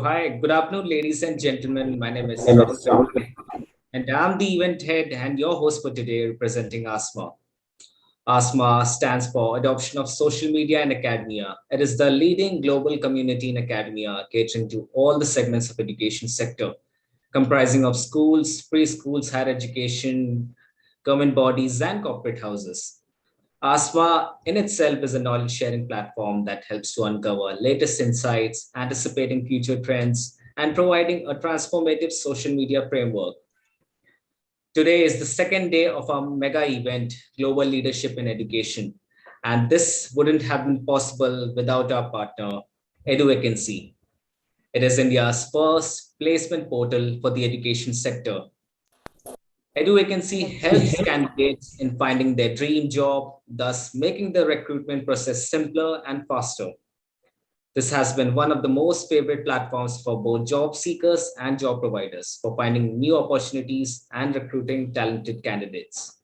Hi, good afternoon, ladies and gentlemen. My name is Rahul, and I'm the event head and your host for today, representing ASMA. ASMA stands for Adoption of Social Media in Academia. It is the leading global community in academia, catering to all the segments of education sector, comprising of schools, preschools, higher education, government bodies, and corporate houses. ASMA in itself is a knowledge sharing platform that helps to uncover latest insights, anticipating future trends, and providing a transformative social media framework. Today is the second day of our mega event, Global Leadership in Education. And this wouldn't have been possible without our partner, EduVacancy. It is India's first placement portal for the education sector. EduVacancy helps candidates in finding their dream job, thus making the recruitment process simpler and faster. This has been one of the most favorite platforms for both job seekers and job providers for finding new opportunities and recruiting talented candidates.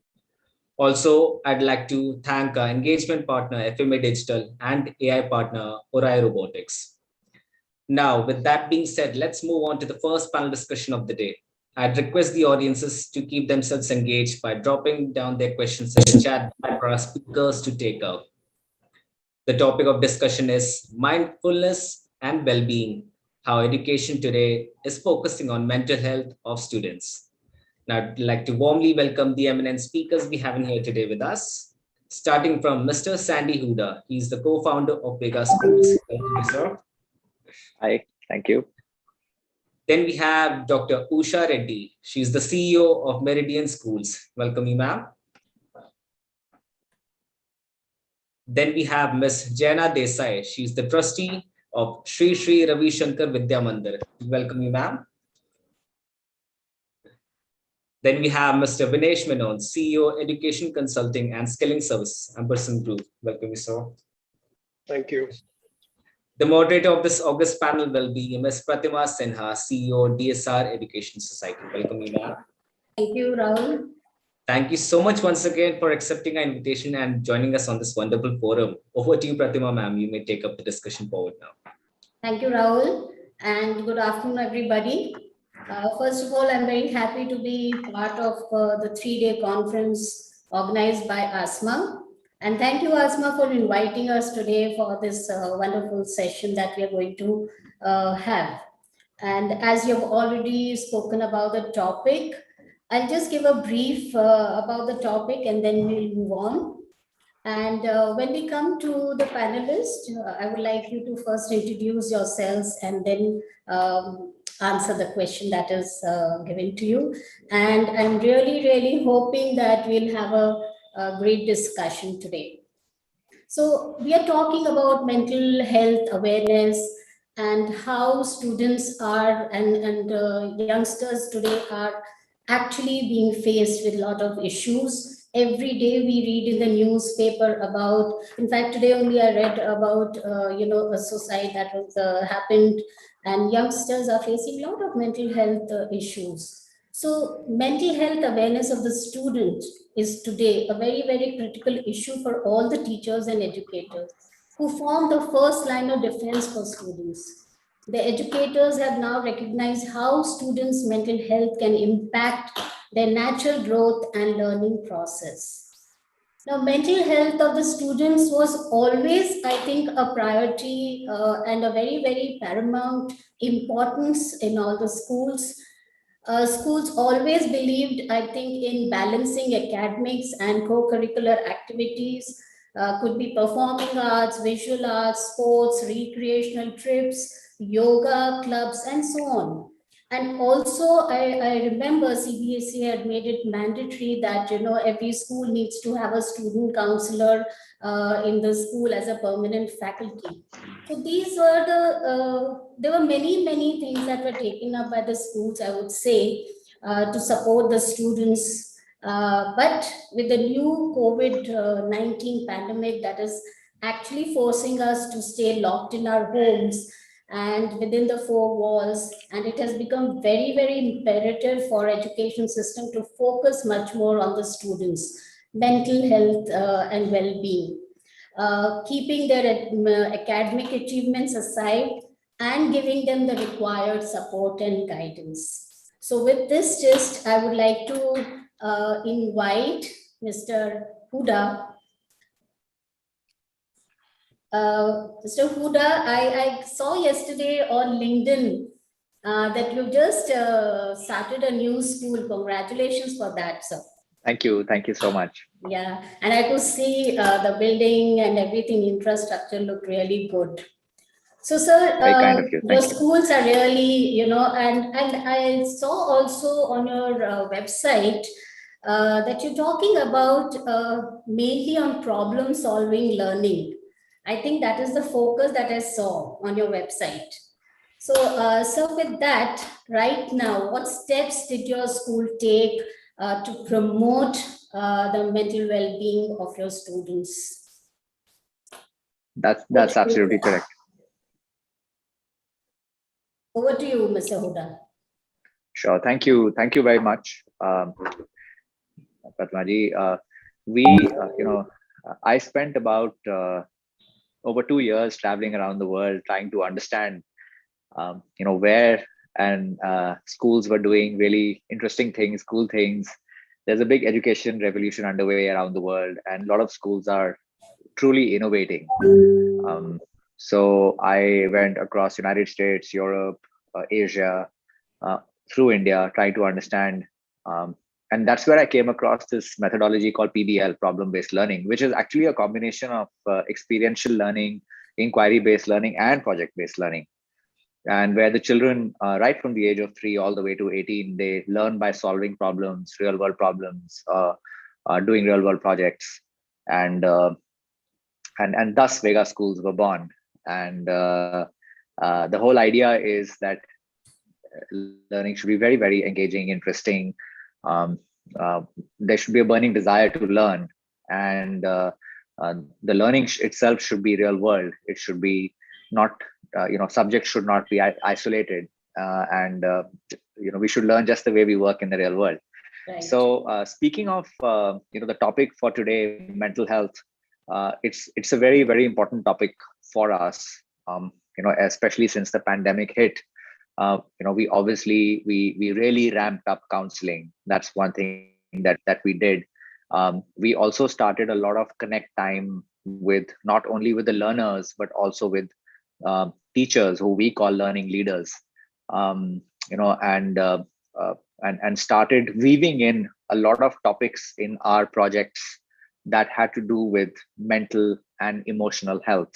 Also, I'd like to thank our engagement partner, FMA Digital, and AI partner, Orai Robotics. Now, with that being said, let's move on to the first panel discussion of the day. I'd request the audiences to keep themselves engaged by dropping down their questions in the chat for our speakers to take up. The topic of discussion is mindfulness and well-being, how education today is focusing on mental health of students. Now, I'd like to warmly welcome the eminent speakers we have in here today with us, starting from Mr. Sandy Hooda. He's the co-founder of Vega Schools. Welcome, sir. Hi, thank you. Then we have Dr. Usha Reddy. She's the CEO of Meridian Schools. Welcome you, ma'am. Then we have Ms. Jaina Desai. She's the trustee of Sri Ravi Shankar Vidya Mandir. Welcome you, ma'am. Then we have Mr. Vinesh Menon, CEO, Education Consulting and Skilling Service, Ampersand Group. Welcome you, sir. Thank you. The moderator of this August panel will be Ms. Pratima Sinha, CEO, DSR Education Society. Welcome you, ma'am. Thank you, Rahul. Thank you so much once again for accepting our invitation and joining us on this wonderful forum. Over to you, Pratima, ma'am. You may take up the discussion forward now. Thank you, Rahul, and good afternoon, everybody. First of all, I'm very happy to be part of the 3-day conference organized by ASMA. And thank you, ASMA, for inviting us today for this wonderful session that we are going to have. And as you've already spoken about the topic, I'll just give a brief about the topic and then we'll move on. And when we come to the panelists, I would like you to first introduce yourselves and then answer the question that is given to you. And I'm really hoping that we'll have a great discussion today. So we are talking about mental health awareness and how students are and youngsters today are actually being faced with a lot of issues. Every day we read in the newspaper about, in fact, today only I read about, a suicide that was happened, and youngsters are facing a lot of mental health issues. So mental health awareness of the student is today a very critical issue for all the teachers and educators who form the first line of defense for students. The educators have now recognized how students' mental health can impact their natural growth and learning process. Now, mental health of the students was always, I think, a priority and a very paramount importance in all the schools. Schools always believed, I think, in balancing academics and co-curricular activities, could be performing arts, visual arts, sports, recreational trips, yoga clubs, and so on. And also, I remember CBSE had made it mandatory that every school needs to have a student counselor in the school as a permanent faculty. So these were there were many things that were taken up by the schools, I would say, to support the students. But with the new COVID-19 pandemic that is actually forcing us to stay locked in our homes and within the four walls, and it has become very imperative for education system to focus much more on the students' mental health and well-being, keeping their academic achievements aside and giving them the required support and guidance. So with this gist, I would like to invite Mr. Hooda. Mr. Hooda, I saw yesterday on LinkedIn that you just started a new school. Congratulations for that, sir. Thank you. Thank you so much. Yeah, and I could see the building and everything, infrastructure looked really good. So, sir, Very kind of you. your Thank you. schools are really, and I saw also on your website that you're talking about mainly on problem solving learning. I think that is the focus that I saw on your website. So, so with that, right now, what steps did your school take to promote the mental well-being of your students? That's absolutely correct. Over to you, Mr. Hooda. Sure. Thank you. Thank you very much, Pratima ji. I spent about over 2 years traveling around the world trying to understand, where and schools were doing really interesting things, cool things. There's a big education revolution underway around the world, and a lot of schools are truly innovating. So I went across United States, Europe, Asia, through India, trying to understand. And that's where I came across this methodology called PBL, problem-based learning, which is actually a combination of experiential learning, inquiry-based learning, and project-based learning. And where the children, right from the age of 3 all the way to 18, they learn by solving problems, real-world problems, doing real-world projects, and thus Vega schools were born. And the whole idea is that learning should be very, very engaging, interesting. There should be a burning desire to learn, and the learning itself should be real world. It should be not, subjects should not be isolated, and we should learn just the way we work in the real world. Right. So speaking of the topic for today, mental health, it's a very, very important topic for us. Especially since the pandemic hit. We obviously we really ramped up counseling. That's one thing that we did. We also started a lot of connect time with not only with the learners but also with teachers who we call learning leaders. And started weaving in a lot of topics in our projects that had to do with mental and emotional health.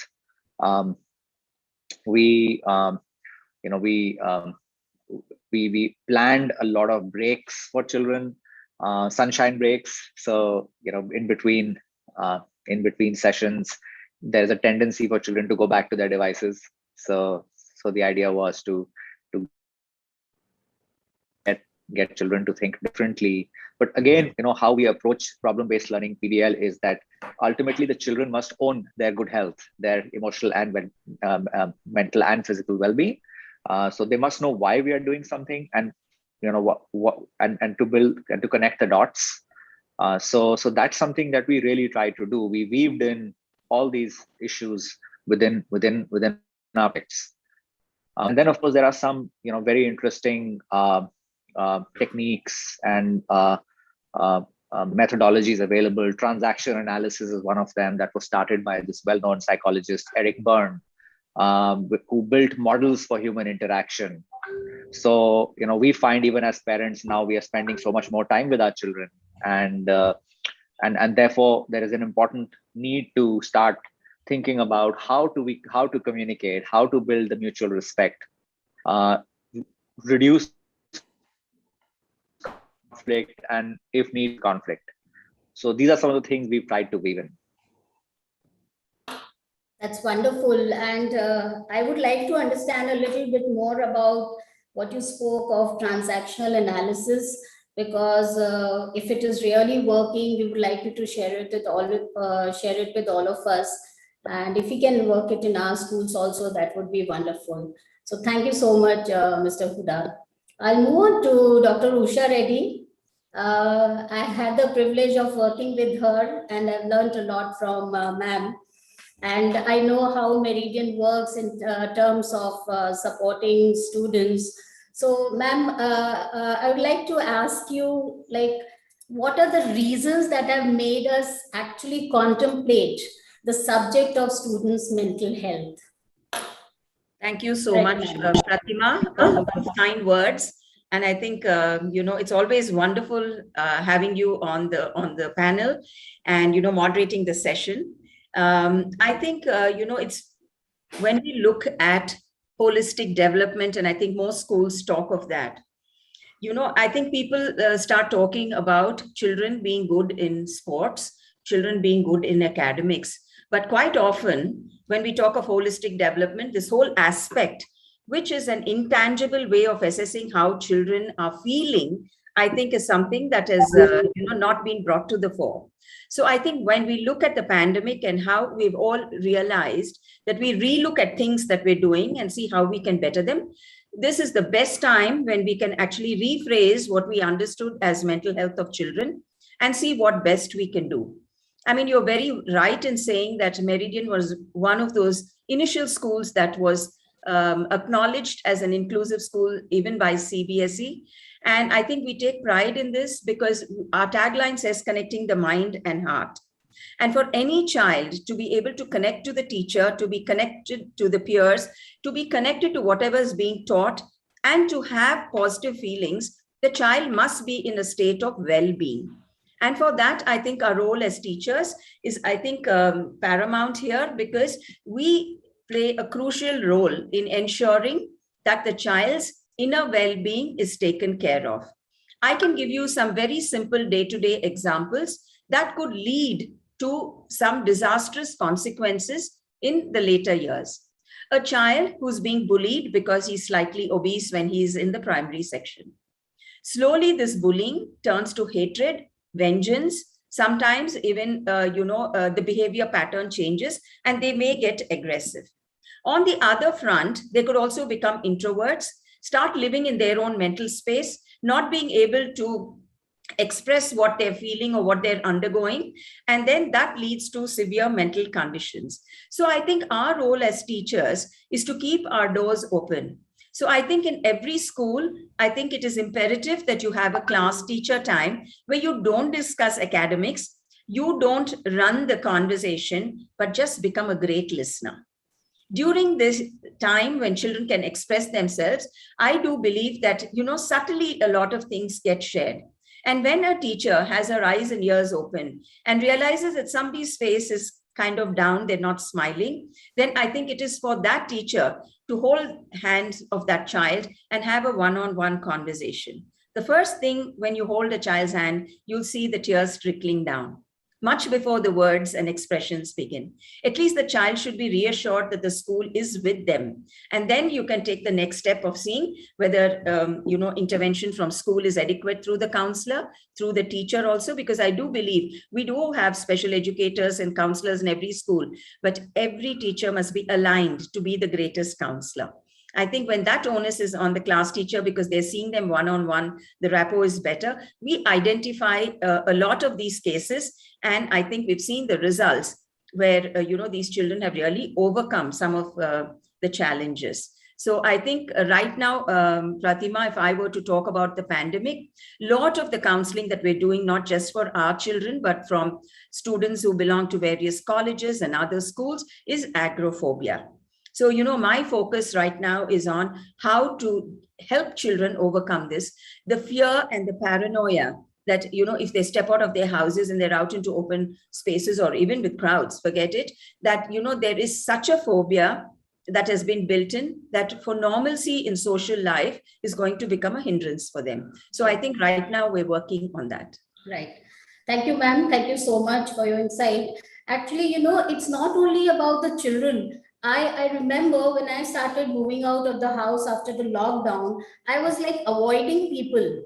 We planned a lot of breaks for children, sunshine breaks. So in between sessions, there's a tendency for children to go back to their devices. So the idea was to get children to think differently. But again, how we approach problem-based learning, PBL, is that ultimately the children must own their good health, their emotional and mental and physical well-being. So they must know why we are doing something, and and to build and to connect the dots. So that's something that we really try to do. We weaved in all these issues within our projects. And then of course there are some very interesting techniques and methodologies available. Transaction analysis is one of them that was started by this well-known psychologist Eric Berne, who built models for human interaction. So we find even as parents now we are spending so much more time with our children, and therefore there is an important need to start thinking about how to communicate, how to build the mutual respect, reduce conflict, and if need conflict. So these are some of the things we've tried to weave in. That's wonderful. And I would like to understand a little bit more about what you spoke of transactional analysis, because if it is really working, we would like you to share it with all of us. And if we can work it in our schools also, that would be wonderful. So thank you so much, Mr. Hooda. I'll move on to Dr. Usha Reddy. I had the privilege of working with her, and I've learned a lot from ma'am. And I know how Meridian works in terms of supporting students. So, ma'am, I would like to ask you, like, what are the reasons that have made us actually contemplate the subject of students' mental health? Thank you so Right, much, ma'am. Pratima, for those kind words. And I think it's always wonderful having you on the panel, and moderating the session. I think it's when we look at holistic development, and I think most schools talk of that. I think people start talking about children being good in sports, children being good in academics. But quite often, when we talk of holistic development, this whole aspect, which is an intangible way of assessing how children are feeling, I think is something that has not been brought to the fore. So I think when we look at the pandemic and how we've all realized that we relook at things that we're doing and see how we can better them, this is the best time when we can actually rephrase what we understood as mental health of children and see what best we can do. I mean, you're very right in saying that Meridian was one of those initial schools that was acknowledged as an inclusive school, even by CBSE. And I think we take pride in this because our tagline says connecting the mind and heart. And for any child to be able to connect to the teacher, to be connected to the peers, to be connected to whatever is being taught, and to have positive feelings, the child must be in a state of well-being. And for that, I think our role as teachers is, I think, paramount here, because we play a crucial role in ensuring that the child's inner well-being is taken care of. I can give you some very simple day-to-day examples that could lead to some disastrous consequences in the later years. A child who's being bullied because he's slightly obese when he's in the primary section. Slowly, this bullying turns to hatred, vengeance. Sometimes even, the behavior pattern changes and they may get aggressive. On the other front, they could also become introverts, start living in their own mental space, not being able to express what they're feeling or what they're undergoing, and then that leads to severe mental conditions. So I think our role as teachers is to keep our doors open. So I think in every school, I think it is imperative that you have a class teacher time where you don't discuss academics, you don't run the conversation, but just become a great listener. During this time when children can express themselves, I do believe that, subtly a lot of things get shared. And when a teacher has her eyes and ears open and realizes that somebody's face is kind of down, they're not smiling, then I think it is for that teacher to hold hands of that child and have a one-on-one conversation. The first thing, when you hold a child's hand, you'll see the tears trickling down much before the words and expressions begin. At least the child should be reassured that the school is with them. And then you can take the next step of seeing whether, intervention from school is adequate through the counselor, through the teacher also, because I do believe we do have special educators and counselors in every school, but every teacher must be aligned to be the greatest counselor. I think when that onus is on the class teacher, because they're seeing them one-on-one, the rapport is better. We identify a lot of these cases, and I think we've seen the results where, these children have really overcome some of the challenges. So I think right now, Pratima, if I were to talk about the pandemic, a lot of the counseling that we're doing, not just for our children, but from students who belong to various colleges and other schools, is agoraphobia. So, my focus right now is on how to help children overcome this, the fear and the paranoia that, if they step out of their houses and they're out into open spaces or even with crowds, forget it, that, there is such a phobia that has been built in that for normalcy in social life is going to become a hindrance for them. So I think right now we're working on that. Right. Thank you, ma'am. Thank you so much for your insight. Actually, it's not only about the children. I remember when I started moving out of the house after the lockdown, I was like avoiding people.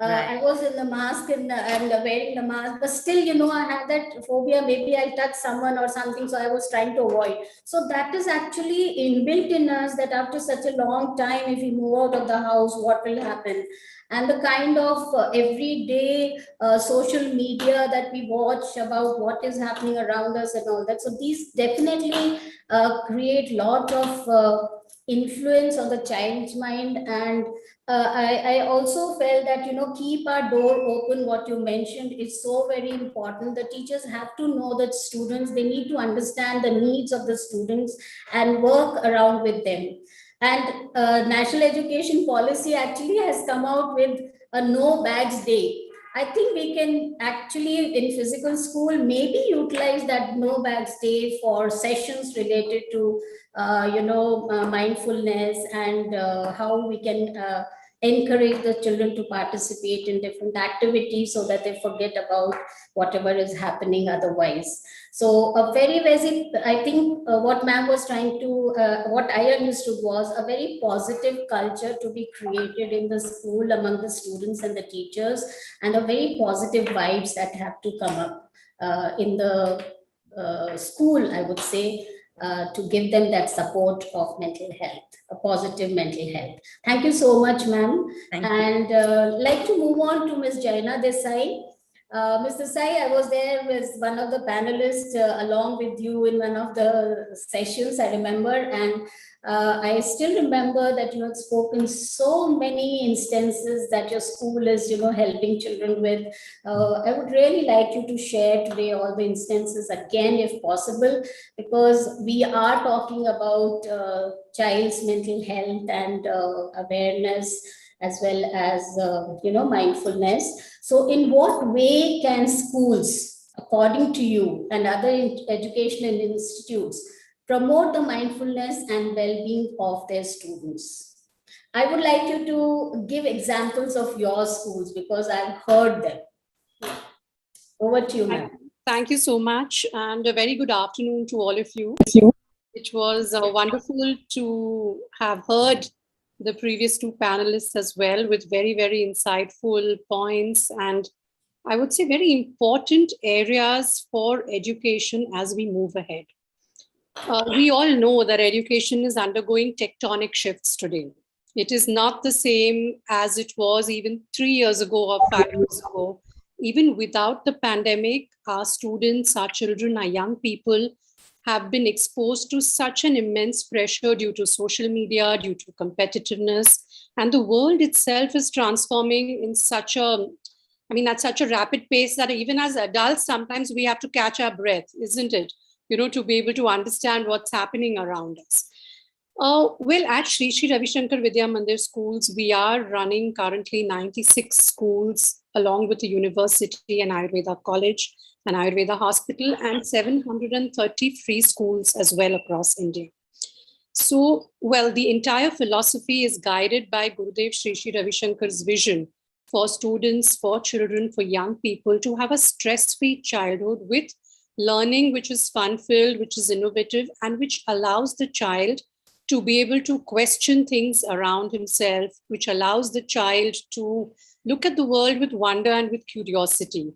I was in the mask and wearing the mask, but still, I had that phobia. Maybe I'll touch someone or something, so I was trying to avoid. So that is actually inbuilt in us, that after such a long time, if we move out of the house, what will happen? And the kind of everyday social media that we watch about what is happening around us and all that. So these definitely create lot of influence on the child's mind. And I also felt that, keep our door open. What you mentioned is so very important. The teachers have to know that students, they need to understand the needs of the students and work around with them. And national education policy actually has come out with a no bags day. I think we can actually in physical school maybe utilize that no bags day for sessions related to mindfulness, and how we can encourage the children to participate in different activities so that they forget about whatever is happening otherwise. So a very basic, I think what ma'am was trying to, what I understood was a very positive culture to be created in the school among the students and the teachers, and a very positive vibes that have to come up in the school, I would say, to give them that support of mental health, a positive mental health. Thank you so much, ma'am. And like to move on to Ms. Jaina Desai. Ms. Desai, I was there with one of the panelists along with you in one of the sessions, I remember. And I still remember that you had spoken so many instances that your school is, helping children with. I would really like you to share today all the instances again, if possible, because we are talking about child's mental health and awareness, as well as, mindfulness. So in what way can schools, according to you, and other educational institutes, promote the mindfulness and well-being of their students? I would like you to give examples of your schools, because I've heard them. Over to you, ma'am. Thank you so much, and a very good afternoon to all of you. It was wonderful to have heard the previous two panelists as well, with very, very insightful points, and I would say very important areas for education as we move ahead. We all know that education is undergoing tectonic shifts today. It is not the same as it was even 3 years ago or 5 years ago. Even without the pandemic, our students, our children, our young people have been exposed to such an immense pressure due to social media, due to competitiveness, and the world itself is transforming in such a, at such a rapid pace that even as adults, sometimes we have to catch our breath, isn't it? To be able to understand what's happening around us. Well, at Sri Sri Ravi Shankar Vidya Mandir schools, we are running currently 96 schools along with the university and Ayurveda college and Ayurveda hospital, and 730 free schools as well across India. So, well, the entire philosophy is guided by Gurudev Sri Sri Ravi Shankar's vision for students, for children, for young people to have a stress-free childhood with learning which is fun-filled, which is innovative, and which allows the child to be able to question things around himself, which allows the child to look at the world with wonder and with curiosity.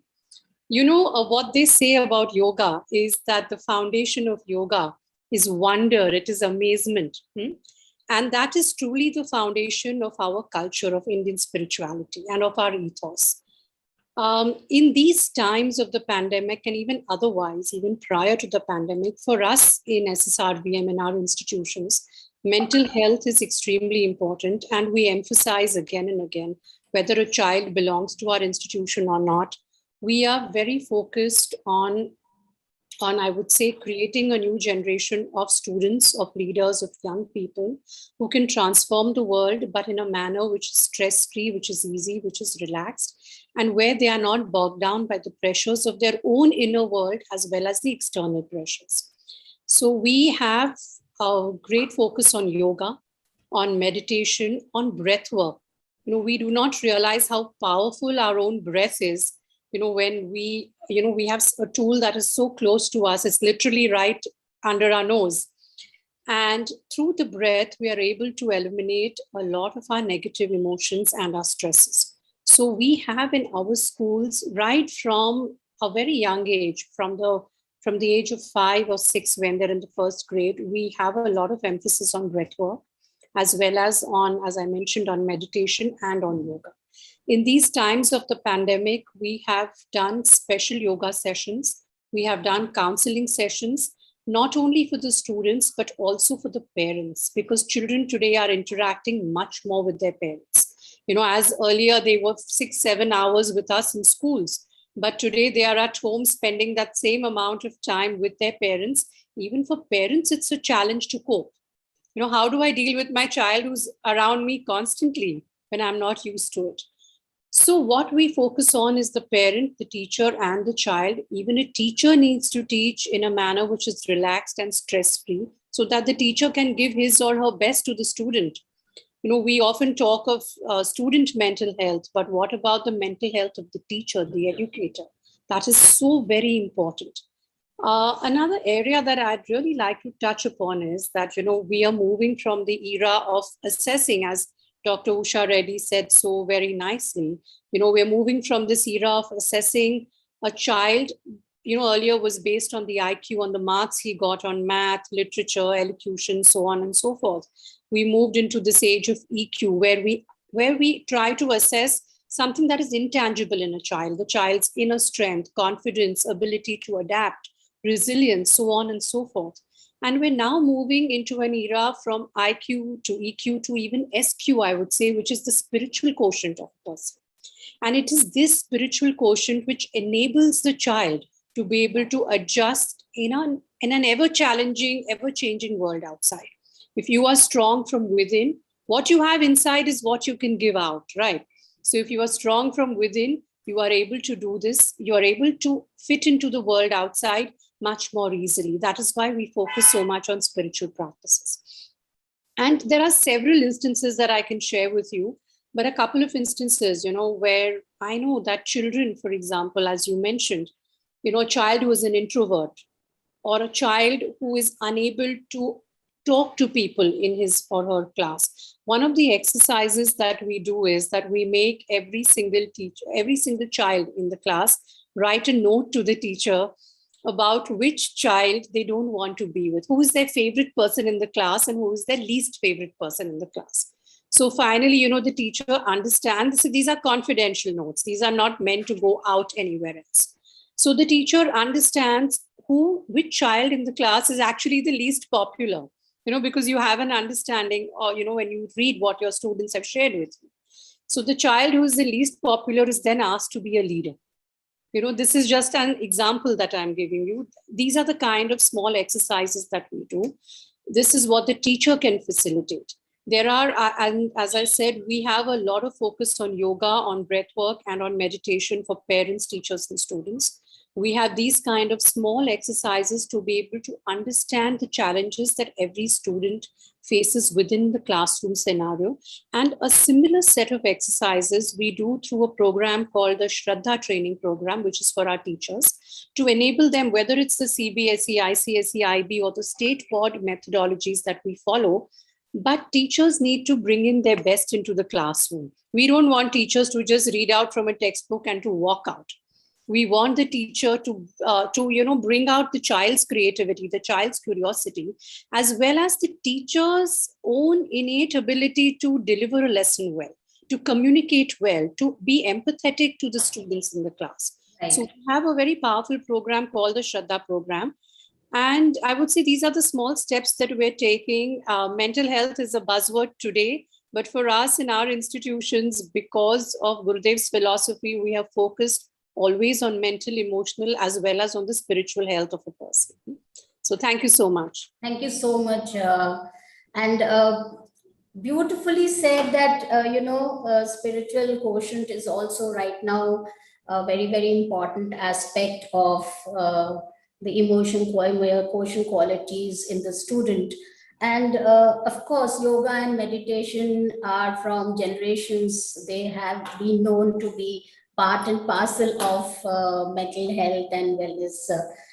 What they say about yoga is that the foundation of yoga is wonder, it is amazement. And that is truly the foundation of our culture, of Indian spirituality and of our ethos. In these times of the pandemic, and even otherwise, even prior to the pandemic, for us in SSRVM and our institutions, mental health is extremely important. And we emphasize again and again, whether a child belongs to our institution or not, we are very focused on, I would say, creating a new generation of students, of leaders, of young people who can transform the world, but in a manner which is stress-free, which is easy, which is relaxed, and where they are not bogged down by the pressures of their own inner world as well as the external pressures. So we have a great focus on yoga, on meditation, on breath work. We do not realize how powerful our own breath is. When we have a tool that is so close to us, it's literally right under our nose. And through the breath, we are able to eliminate a lot of our negative emotions and our stresses. So we have in our schools, right from a very young age, from the age of 5 or 6, when they're in the first grade, we have a lot of emphasis on breath work, as well as on, as I mentioned, on meditation and on yoga. In these times of the pandemic, we have done special yoga sessions. We have done counseling sessions, not only for the students, but also for the parents, because children today are interacting much more with their parents. As earlier, they were 6, 7 hours with us in schools, but today they are at home spending that same amount of time with their parents. Even for parents, it's a challenge to cope. How do I deal with my child who's around me constantly when I'm not used to it? So what we focus on is the parent, the teacher, and the child. Even a teacher needs to teach in a manner which is relaxed and stress-free, so that the teacher can give his or her best to the student. We often talk of student mental health, but what about the mental health of the teacher, the educator? That is so very important. Another area that I'd really like to touch upon is that, we are moving from the era of assessing, as Dr. Usha Reddy said so very nicely. We're moving from this era of assessing a child, earlier was based on the IQ, on the marks he got on math, literature, elocution, so on and so forth. We moved into this age of EQ, where we try to assess something that is intangible in a child, the child's inner strength, confidence, ability to adapt, resilience, so on and so forth. And we're now moving into an era from IQ to EQ to even SQ, I would say, which is the spiritual quotient of a person. And it is this spiritual quotient which enables the child to be able to adjust in an ever-challenging, ever-changing world outside. If you are strong from within, what you have inside is what you can give out, right? So if you are strong from within, you are able to do this. You are able to fit into the world outside much more easily. That is why we focus so much on spiritual practices. And there are several instances that I can share with you, but a couple of instances, where I know that children, for example, as you mentioned, a child who is an introvert, or a child who is unable to talk to people in his or her class. One of the exercises that we do is that we make every single child in the class write a note to the teacher about which child they don't want to be with, who is their favorite person in the class and who is their least favorite person in the class. So finally, the teacher understands these are confidential notes. These are not meant to go out anywhere else. So the teacher understands which child in the class is actually the least popular, because you have an understanding, or, when you read what your students have shared with you. So the child who is the least popular is then asked to be a leader. This is just an example that I'm giving you. These are the kind of small exercises that we do. This is what the teacher can facilitate. There are, and as I said, we have a lot of focus on yoga, on breath work, and on meditation for parents, teachers, and students. We have these kind of small exercises to be able to understand the challenges that every student faces within the classroom scenario. And a similar set of exercises we do through a program called the Shraddha Training Program, which is for our teachers, to enable them, whether it's the CBSE, ICSE, IB, or the state board methodologies that we follow. But teachers need to bring in their best into the classroom. We don't want teachers to just read out from a textbook and to walk out. We want the teacher to bring out the child's creativity, the child's curiosity, as well as the teacher's own innate ability to deliver a lesson well, to communicate well, to be empathetic to the students in the class. Right. So we have a very powerful program called the Shraddha program. And I would say these are the small steps that we're taking. Mental health is a buzzword today, but for us in our institutions, because of Gurudev's philosophy, we have focused always on mental, emotional, as well as on the spiritual health of a person. So thank you so much. Thank you so much. Beautifully said that, spiritual quotient is also right now a very, very important aspect of the emotion quotient qualities in the student. And of course, yoga and meditation are from generations. They have been known to be part and parcel of mental health and wellness,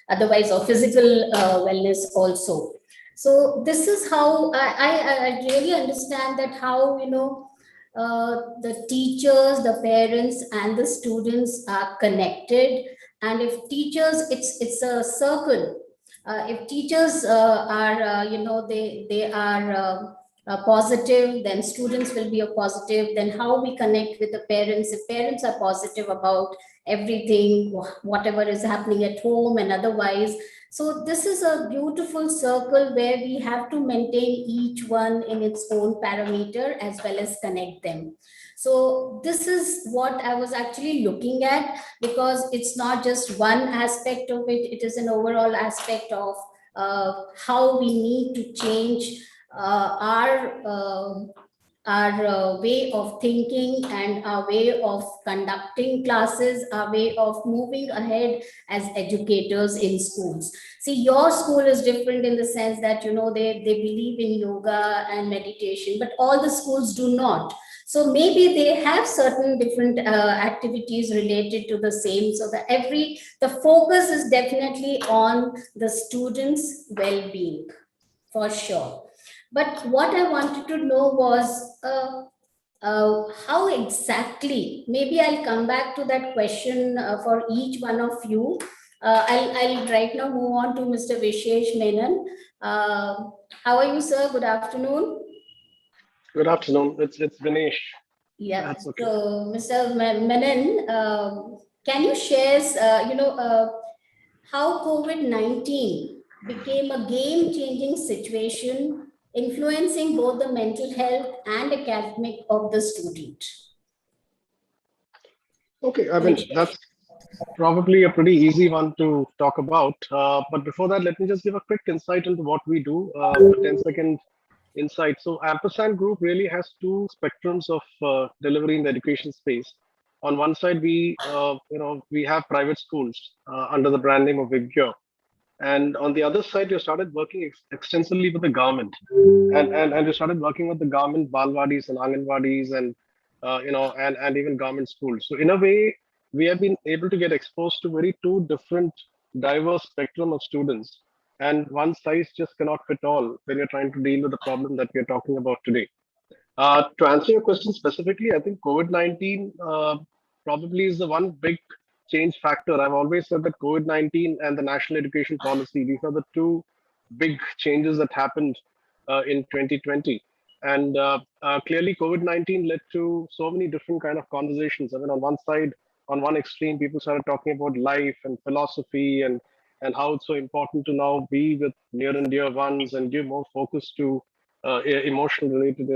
otherwise, or physical wellness also. So this is how I really understand that how, the teachers, the parents, and the students are connected. And if teachers, it's a circle. If teachers are, they are positive, then students will be a positive. Then how we connect with the parents? If parents are positive about everything, whatever is happening at home and otherwise. So this is a beautiful circle where we have to maintain each one in its own parameter as well as connect them. So this is what I was actually looking at, because it's not just one aspect of it, it is an overall aspect of how we need to change our way of thinking and our way of conducting classes, our way of moving ahead as educators in schools. See, your school is different in the sense that, they believe in yoga and meditation, but all the schools do not. So maybe they have certain different activities related to the same. So the focus is definitely on the students' well-being, for sure. But what I wanted to know was how exactly, maybe I'll come back to that question for each one of you. I'll right now move on to Mr. Vishesh Menon. How are you, sir? Good afternoon. Good afternoon. It's Vinesh. Yeah. That's okay. So, Mr. Menon, can you share, how COVID-19 became a game-changing situation, influencing both the mental health and academic of the student? Okay, I mean, that's probably a pretty easy one to talk about. But before that, let me just give a quick insight into what we do, a 10-second insight. So Ampersand Group really has two spectrums of delivery in the education space. On one side, we have private schools under the brand name of Vega. And on the other side, you started working extensively with the government, and you started working with the government balwadis and anganwadis and even government schools. So in a way, we have been able to get exposed to very two different diverse spectrum of students, and one size just cannot fit all when you're trying to deal with the problem that we're talking about today. To answer your question specifically, I think COVID-19 probably is the one big change factor. I've always said that COVID-19 and the national education policy, these are the two big changes that happened in 2020. And clearly, COVID-19 led to so many different kind of conversations. I mean, on one side, on one extreme, people started talking about life and philosophy and how it's so important to now be with near and dear ones and give more focus to emotional related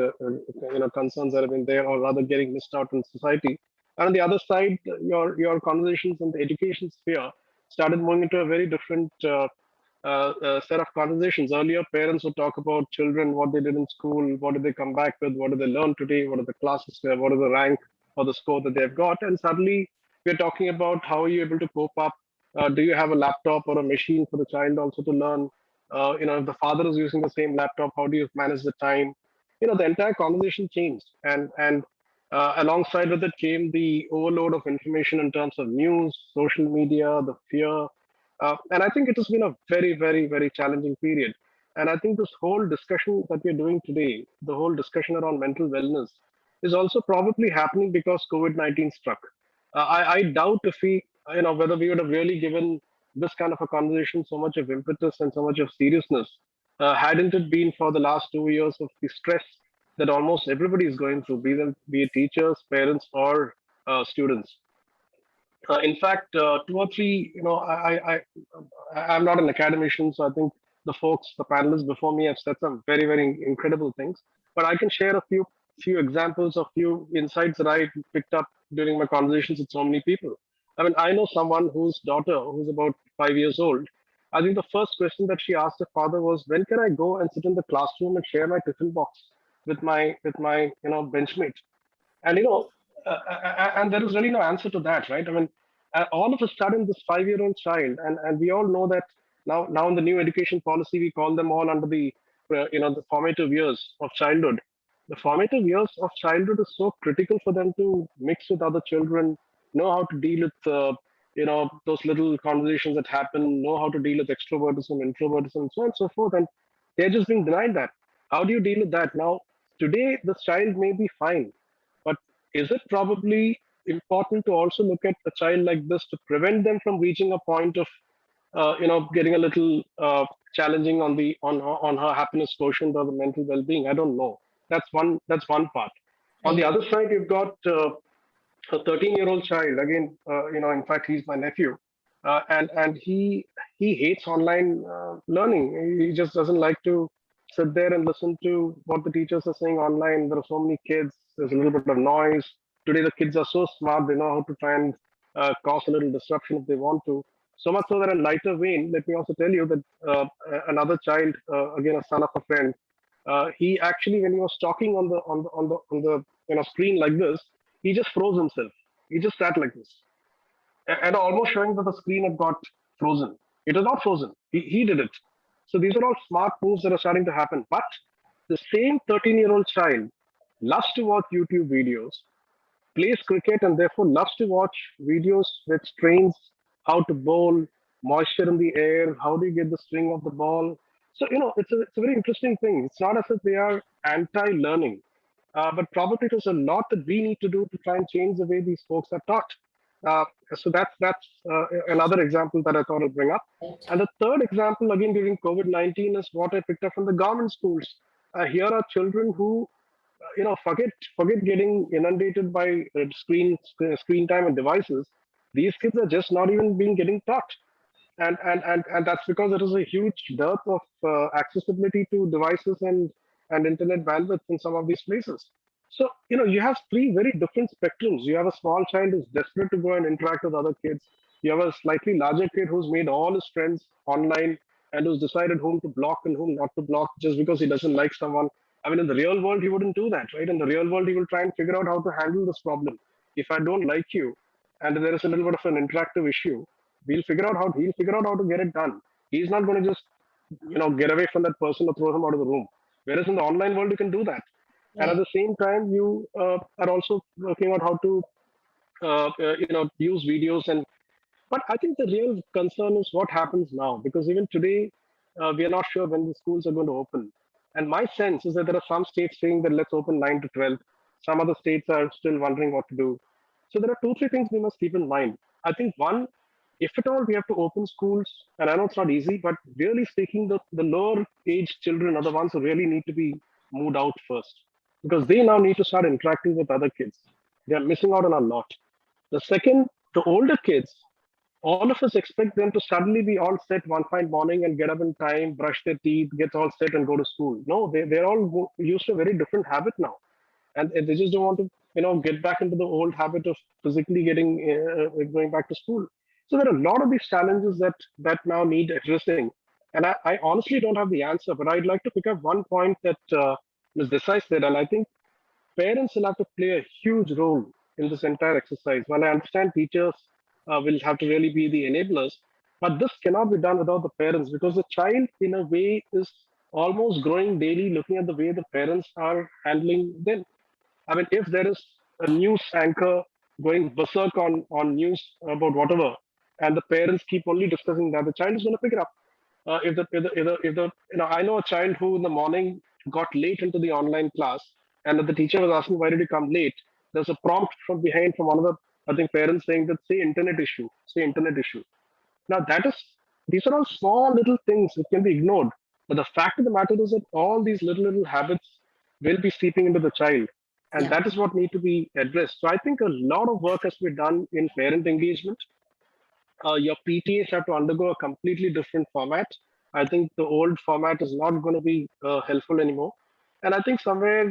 concerns that have been there, or rather getting missed out in society. And on the other side, your conversations in the education sphere started moving into a very different set of conversations. Earlier, parents would talk about children, what they did in school, what did they come back with, what did they learn today, what are the classes there, what is the rank or the score that they've got. And suddenly, we're talking about how are you able to cope up. Do you have a laptop or a machine for the child also to learn? If the father is using the same laptop, how do you manage the time? The entire conversation changed, and alongside with it came the overload of information in terms of news, social media, the fear, and I think it has been a very, very, very challenging period. And I think this whole discussion that we're doing today, the whole discussion around mental wellness, is also probably happening because COVID-19 struck. I doubt if whether we would have really given this kind of a conversation so much of impetus and so much of seriousness, hadn't it been for the last 2 years of the stress that almost everybody is going through, be it teachers, parents, or students. In fact, two or three, I'm not an academician, so I think the panelists before me have said some very, very incredible things. But I can share a few examples of few insights that I picked up during my conversations with so many people. I mean, I know someone whose daughter, who's about 5 years old. I think the first question that she asked her father was, "When can I go and sit in the classroom and share my tiffin box with my benchmate?" And and there is really no answer to that, right? I mean, all of a sudden, this 5-year-old child, and we all know that now in the new education policy, we call them all under the formative years of childhood. The formative years of childhood is so critical for them to mix with other children, know how to deal with those little conversations that happen, know how to deal with extrovertism, introvertism, and so on and so forth. And they're just being denied that. How do you deal with that now? Today, this child may be fine, is it probably important to also look at a child like this to prevent them from reaching a point of getting a little challenging on the on her happiness quotient or the mental well-being? I don't know. That's one part. On the other side, you've got a 13-year-old child. Again, in fact, he's my nephew, and he hates online learning. He just doesn't like to sit there and listen to what the teachers are saying online. There are so many kids. There's a little bit of noise. Today, the kids are so smart. They know how to try and cause a little disruption if they want to. So much so that in lighter vein, let me also tell you that another child, again a son of a friend, he actually, when he was talking on the screen like this, he just froze himself. He just sat like this, and almost showing that the screen had got frozen. It is not frozen. He did it. So these are all smart moves that are starting to happen. But the same 13-year-old child loves to watch YouTube videos, plays cricket, and therefore loves to watch videos which trains how to bowl, moisture in the air, how do you get the swing of the ball. So, it's a very interesting thing. It's not as if they are anti-learning, but probably there's a lot that we need to do to try and change the way these folks are taught. Uh, so that's another example that I thought I'd bring up. And the third example, again during COVID-19, is what I picked up from the government schools. Here are children who forget getting inundated by screen time and devices. These kids are just not even being getting taught, and that's because there is a huge dearth of accessibility to devices and internet bandwidth in some of these places. So you have three very different spectrums. You have a small child who's desperate to go and interact with other kids. You have a slightly larger kid who's made all his friends online and who's decided whom to block and whom not to block just because he doesn't like someone. I mean, in the real world, he wouldn't do that, right? In the real world, he will try and figure out how to handle this problem. If I don't like you, and there is a little bit of an interactive issue, he'll figure out how to get it done. He's not going to just get away from that person or throw him out of the room. Whereas in the online world, you can do that. And at the same time, you are also working out how to use videos. But I think the real concern is what happens now, because even today, we are not sure when the schools are going to open. And my sense is that there are some states saying that let's open 9 to 12. Some other states are still wondering what to do. So there are two, three things we must keep in mind. I think one, if at all we have to open schools, and I know it's not easy, but really speaking, the lower age children are the ones who really need to be moved out first, because they now need to start interacting with other kids. They are missing out on a lot. The second, the older kids, all of us expect them to suddenly be all set one fine morning and get up in time, brush their teeth, get all set and go to school. No, they're all used to a very different habit now. And they just don't want to, get back into the old habit of physically going back to school. So there are a lot of these challenges that now need addressing. And I honestly don't have the answer, but I'd like to pick up one point that Ms. Desai said, and I think parents will have to play a huge role in this entire exercise. While I understand teachers will have to really be the enablers, but this cannot be done without the parents, because the child, in a way, is almost growing daily looking at the way the parents are handling them. I mean, if there is a news anchor going berserk on news about whatever, and the parents keep only discussing that, the child is going to pick it up. I know a child who in the morning got late into the online class, and the teacher was asking, why did you come late? There's a prompt from behind from one of the, I think, parents saying that, say internet issue. Now these are all small little things that can be ignored. But the fact of the matter is that all these little habits will be seeping into the child. And that is what need to be addressed. So I think a lot of work has to be done in parent engagement. Your PTAs have to undergo a completely different format. I think the old format is not going to be helpful anymore. And I think somewhere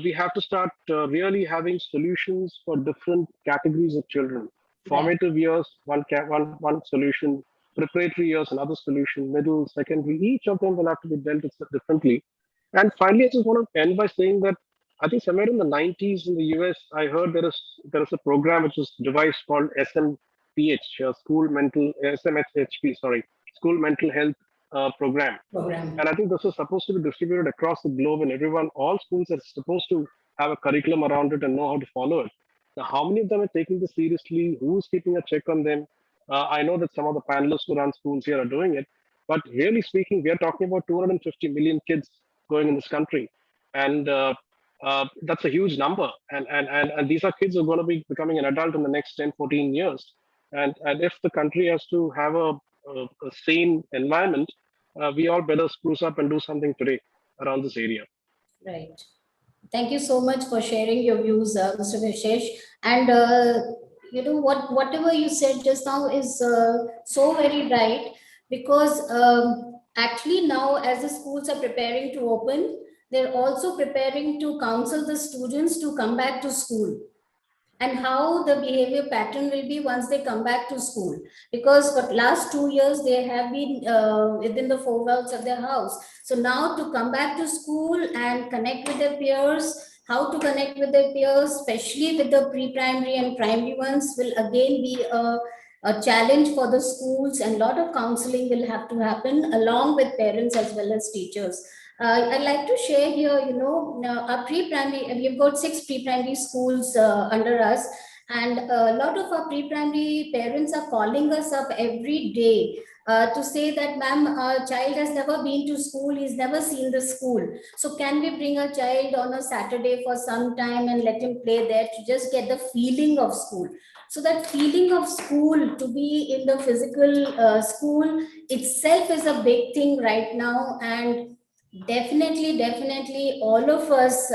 we have to start really having solutions for different categories of children. Formative years, one solution. Preparatory years, another solution. Middle, secondary, each of them will have to be dealt with differently. And finally, I just want to end by saying that I think somewhere in the 90s in the US, I heard there is a program which was devised called SMPH, School Mental Health Program. And I think this is supposed to be distributed across the globe, and all schools are supposed to have a curriculum around it and know how to follow it. Now, how many of them are taking this seriously? Who's keeping a check on them? I know that some of the panelists who run schools here are doing it, but really speaking, we are talking about 250 million kids going in this country, and That's a huge number. And these are kids who are going to be becoming an adult in the next 10, 14 years. And if the country has to have a sane environment, we all better spruce up and do something today around this area. Right. Thank you so much for sharing your views, Mr. Vishesh. And whatever you said just now is so very right, because actually now, as the schools are preparing to open, they're also preparing to counsel the students to come back to school, and how the behavior pattern will be once they come back to school, because for last 2 years they have been within the four walls of their house. So now to come back to school and connect with their peers, how to connect with their peers, especially with the pre-primary and primary ones, will again be a challenge for the schools, and a lot of counseling will have to happen along with parents as well as teachers. I'd like to share here, our pre-primary, we've got 6 pre-primary schools under us, and a lot of our pre-primary parents are calling us up every day to say that, ma'am, our child has never been to school, he's never seen the school. So can we bring a child on a Saturday for some time and let him play there to just get the feeling of school? So that feeling of school, to be in the physical school itself, is a big thing right now. And definitely, all of us,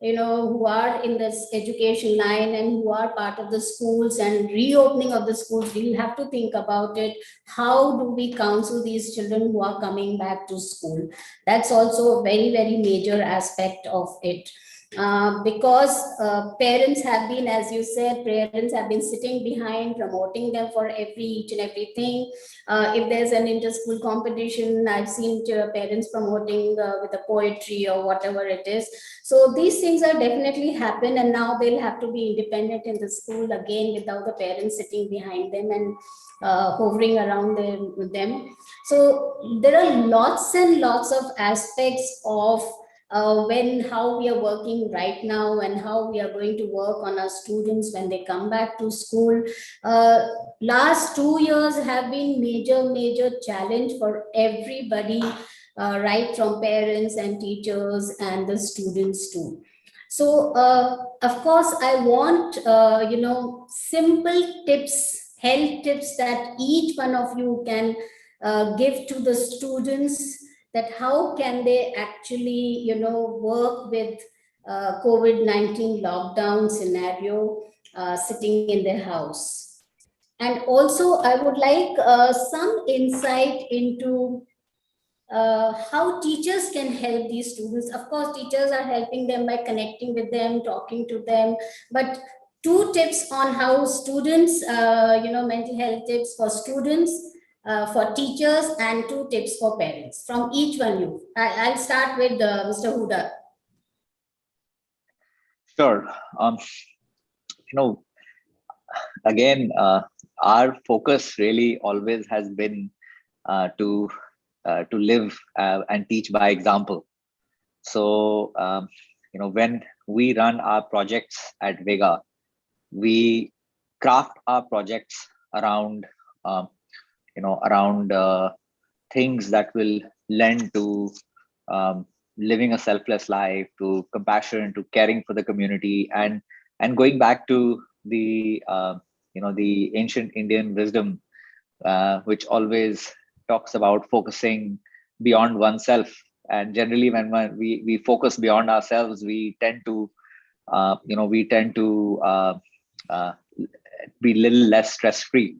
who are in this education line and who are part of the schools and reopening of the schools, we'll have to think about it. How do we counsel these children who are coming back to school? That's also a very, very major aspect of it. Because parents have been, as you said, parents have been sitting behind, promoting them for each and everything. If there's an inter-school competition, I've seen parents promoting with the poetry or whatever it is. So these things are definitely happen, and now they'll have to be independent in the school again, without the parents sitting behind them and hovering around them. So there are lots and lots of aspects of how we are working right now, and how we are going to work on our students when they come back to school. Last 2 years have been major challenge for everybody, right from parents and teachers and the students too. So of course I want simple tips, health tips, that each one of you can give to the students, that how can they actually work with COVID-19 lockdown scenario, sitting in their house. And also I would like some insight into how teachers can help these students. Of course, teachers are helping them by connecting with them, talking to them, but 2 tips on how students, mental health tips for students, for teachers, and 2 tips for parents from each one. I'll start with Mr. Hooda. Sure. Again, our focus really always has been to live and teach by example. So, when we run our projects at Vega, we craft our projects around, things that will lend to living a selfless life, to compassion, to caring for the community, and going back to the the ancient Indian wisdom, which always talks about focusing beyond oneself. And generally, when we focus beyond ourselves, we tend to be a little less stress free.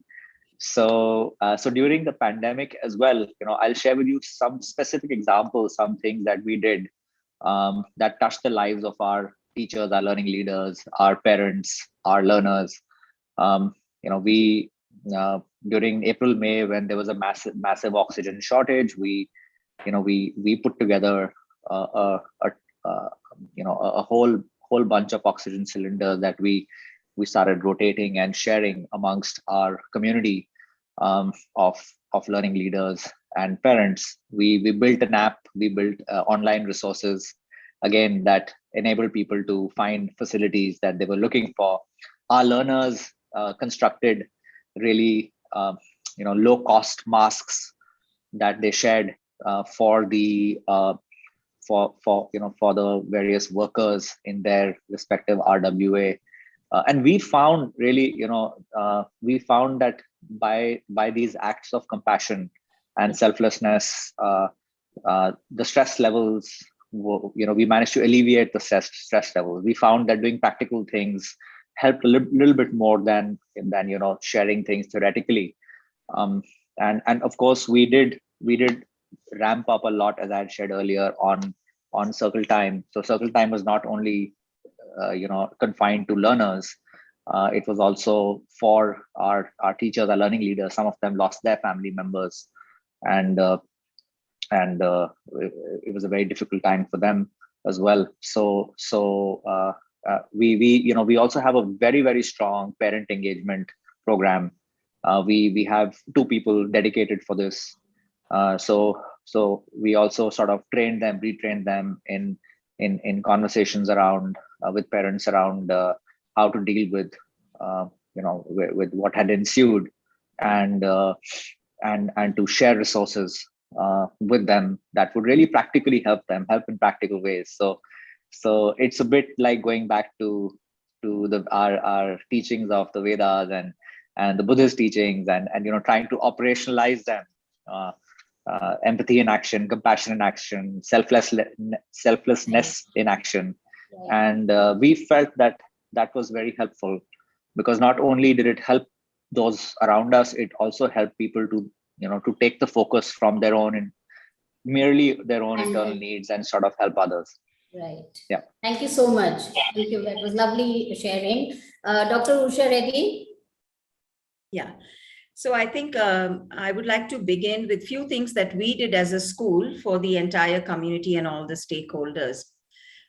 So during the pandemic as well, I'll share with you some specific examples, some things that we did that touched the lives of our teachers, our learning leaders, our parents, our learners. We during April, May, when there was a massive oxygen shortage, we put together a whole bunch of oxygen cylinders that we started rotating and sharing amongst our community of learning leaders and parents. We built an app, we built online resources, again, that enable people to find facilities that they were looking for. Our learners constructed really low cost masks that they shared for the for the various workers in their respective RWA. And we found really, we found that by these acts of compassion and selflessness, the stress levels, we managed to alleviate the stress levels. We found that doing practical things helped a little bit more than sharing things theoretically. And of course, we did ramp up a lot, as I had shared earlier, on circle time. So circle time was not only confined to learners. It was also for our teachers, our learning leaders. Some of them lost their family members, and it was a very difficult time for them as well. So we also have a very, very strong parent engagement program. We have 2 people dedicated for this. So we also sort of retrained them in conversations around with parents around how to deal with with what had ensued, and to share resources with them that would really practically help in practical ways. So it's a bit like going back to our teachings of the Vedas and the Buddhist teachings, and trying to operationalize them. Empathy in action, compassion in action, selflessness in action. And we felt that was very helpful, because not only did it help those around us, it also helped people to take the focus from merely their own internal needs and sort of help others. Right. Yeah. Thank you so much. Thank you. That was lovely sharing. Dr. Usha, Reddy? Yeah. So I think I would like to begin with few things that we did as a school for the entire community and all the stakeholders.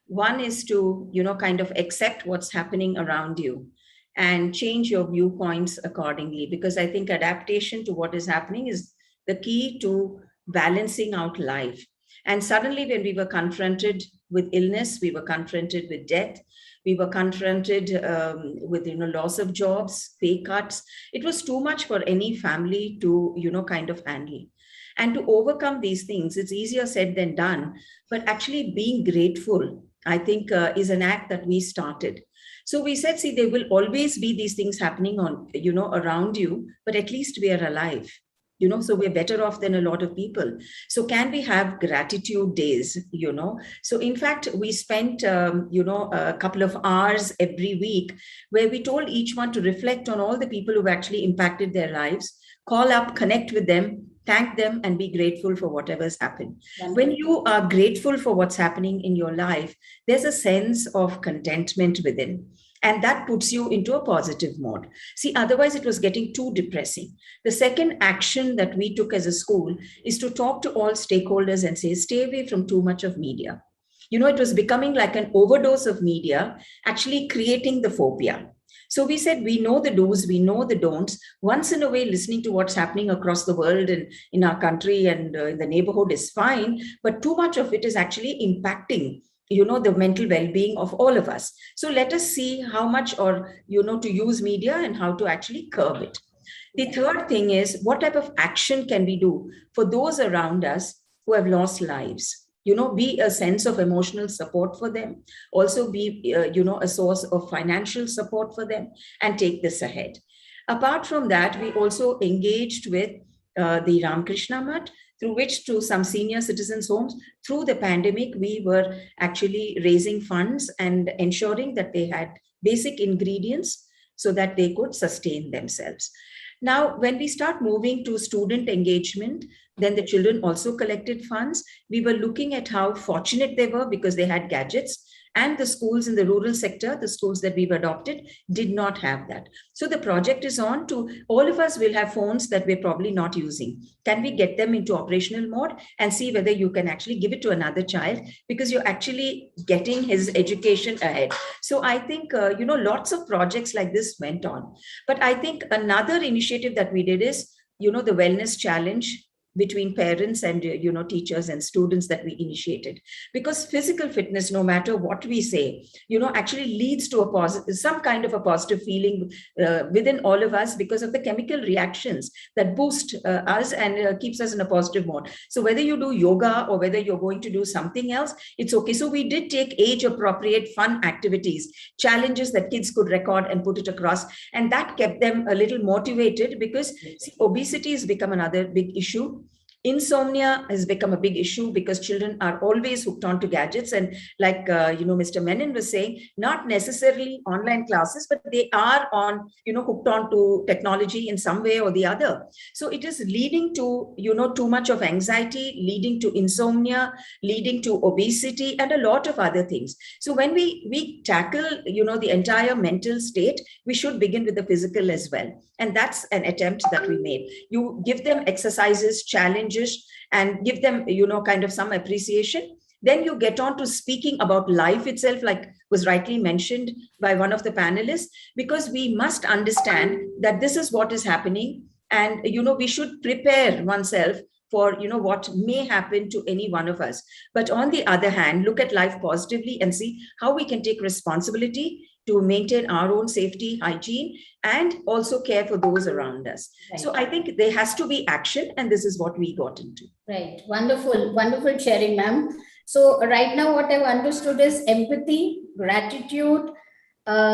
One is to, kind of accept what's happening around you and change your viewpoints accordingly, because I think adaptation to what is happening is the key to balancing out life. And suddenly when we were confronted with illness, we were confronted with death, we were confronted with loss of jobs, pay cuts. It was too much for any family to kind of handle. And to overcome these things, it's easier said than done. But actually being grateful, I think, is an act that we started. So we said, see, there will always be these things happening around you, but at least we are alive. So we're better off than a lot of people. So can we have gratitude days, So in fact, we spent, a couple of hours every week where we told each one to reflect on all the people who've actually impacted their lives, call up, connect with them, thank them, and be grateful for whatever's happened. When you are grateful for what's happening in your life, there's a sense of contentment within. And that puts you into a positive mode. See, otherwise it was getting too depressing. The second action that we took as a school is to talk to all stakeholders and say, stay away from too much of media. It was becoming like an overdose of media, actually creating the phobia. So we said, we know the do's, we know the don'ts. Once in a way, listening to what's happening across the world and in our country and in the neighborhood is fine, but too much of it is actually impacting the mental well-being of all of us. So let us see how much to use media and how to actually curb it. The third thing is, what type of action can we do for those around us who have lost lives? Be a sense of emotional support for them, also be, a source of financial support for them, and take this ahead. Apart from that, we also engaged with the Ramakrishna Mutt, through which to some senior citizens' homes. Through the pandemic, we were actually raising funds and ensuring that they had basic ingredients so that they could sustain themselves. Now, when we start moving to student engagement, then the children also collected funds. We were looking at how fortunate they were because they had gadgets. And the schools in the rural sector, the schools that we've adopted, did not have that. So the project is on to all of us will have phones that we're probably not using. Can we get them into operational mode and see whether you can actually give it to another child, because you're actually getting his education ahead. So I think, lots of projects like this went on. But I think another initiative that we did is, the wellness challenge between parents and teachers and students that we initiated, because physical fitness, no matter what we say, actually leads to a positive, some kind of a positive feeling within all of us, because of the chemical reactions that boost us and keeps us in a positive mode. So whether you do yoga or whether you're going to do something else, it's okay. So we did take age appropriate fun activities, challenges that kids could record and put it across, and that kept them a little motivated, because see, obesity has become another big issue. Insomnia has become a big issue because children are always hooked on to gadgets. And like, Mr. Menon was saying, not necessarily online classes, but they are on, hooked on to technology in some way or the other. So it is leading to, too much of anxiety, leading to insomnia, leading to obesity, and a lot of other things. So when we tackle, the entire mental state, we should begin with the physical as well. And that's an attempt that we made. You give them exercises, challenges, and give them, kind of some appreciation. Then you get on to speaking about life itself, like was rightly mentioned by one of the panelists, because we must understand that this is what is happening. And, we should prepare oneself for, what may happen to any one of us. But on the other hand, look at life positively and see how we can take responsibility to maintain our own safety, hygiene, and also care for those around us. Right. So I think there has to be action, and this is what we got into. Right. Wonderful, wonderful sharing, ma'am. So right now what I've understood is empathy, gratitude,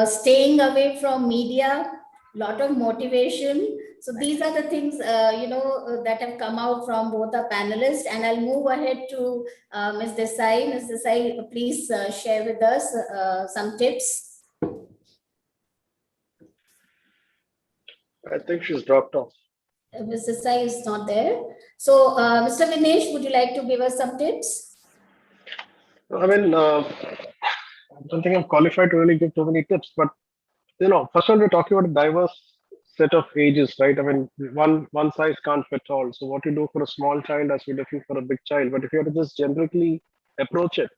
staying away from media, lot of motivation. So these are the things, that have come out from both our panelists. And I'll move ahead to Ms. Desai. Ms. Desai, please share with us some tips. I think she's dropped off. Ms. Desai is not there. So, Mr. Vinesh, would you like to give us some tips? I mean, I don't think I'm qualified to really give too many tips, but first of all, we're talking about a diverse set of ages, right? I mean, one size can't fit all. So what you do for a small child has to be different for a big child. But if you have to just generically approach it,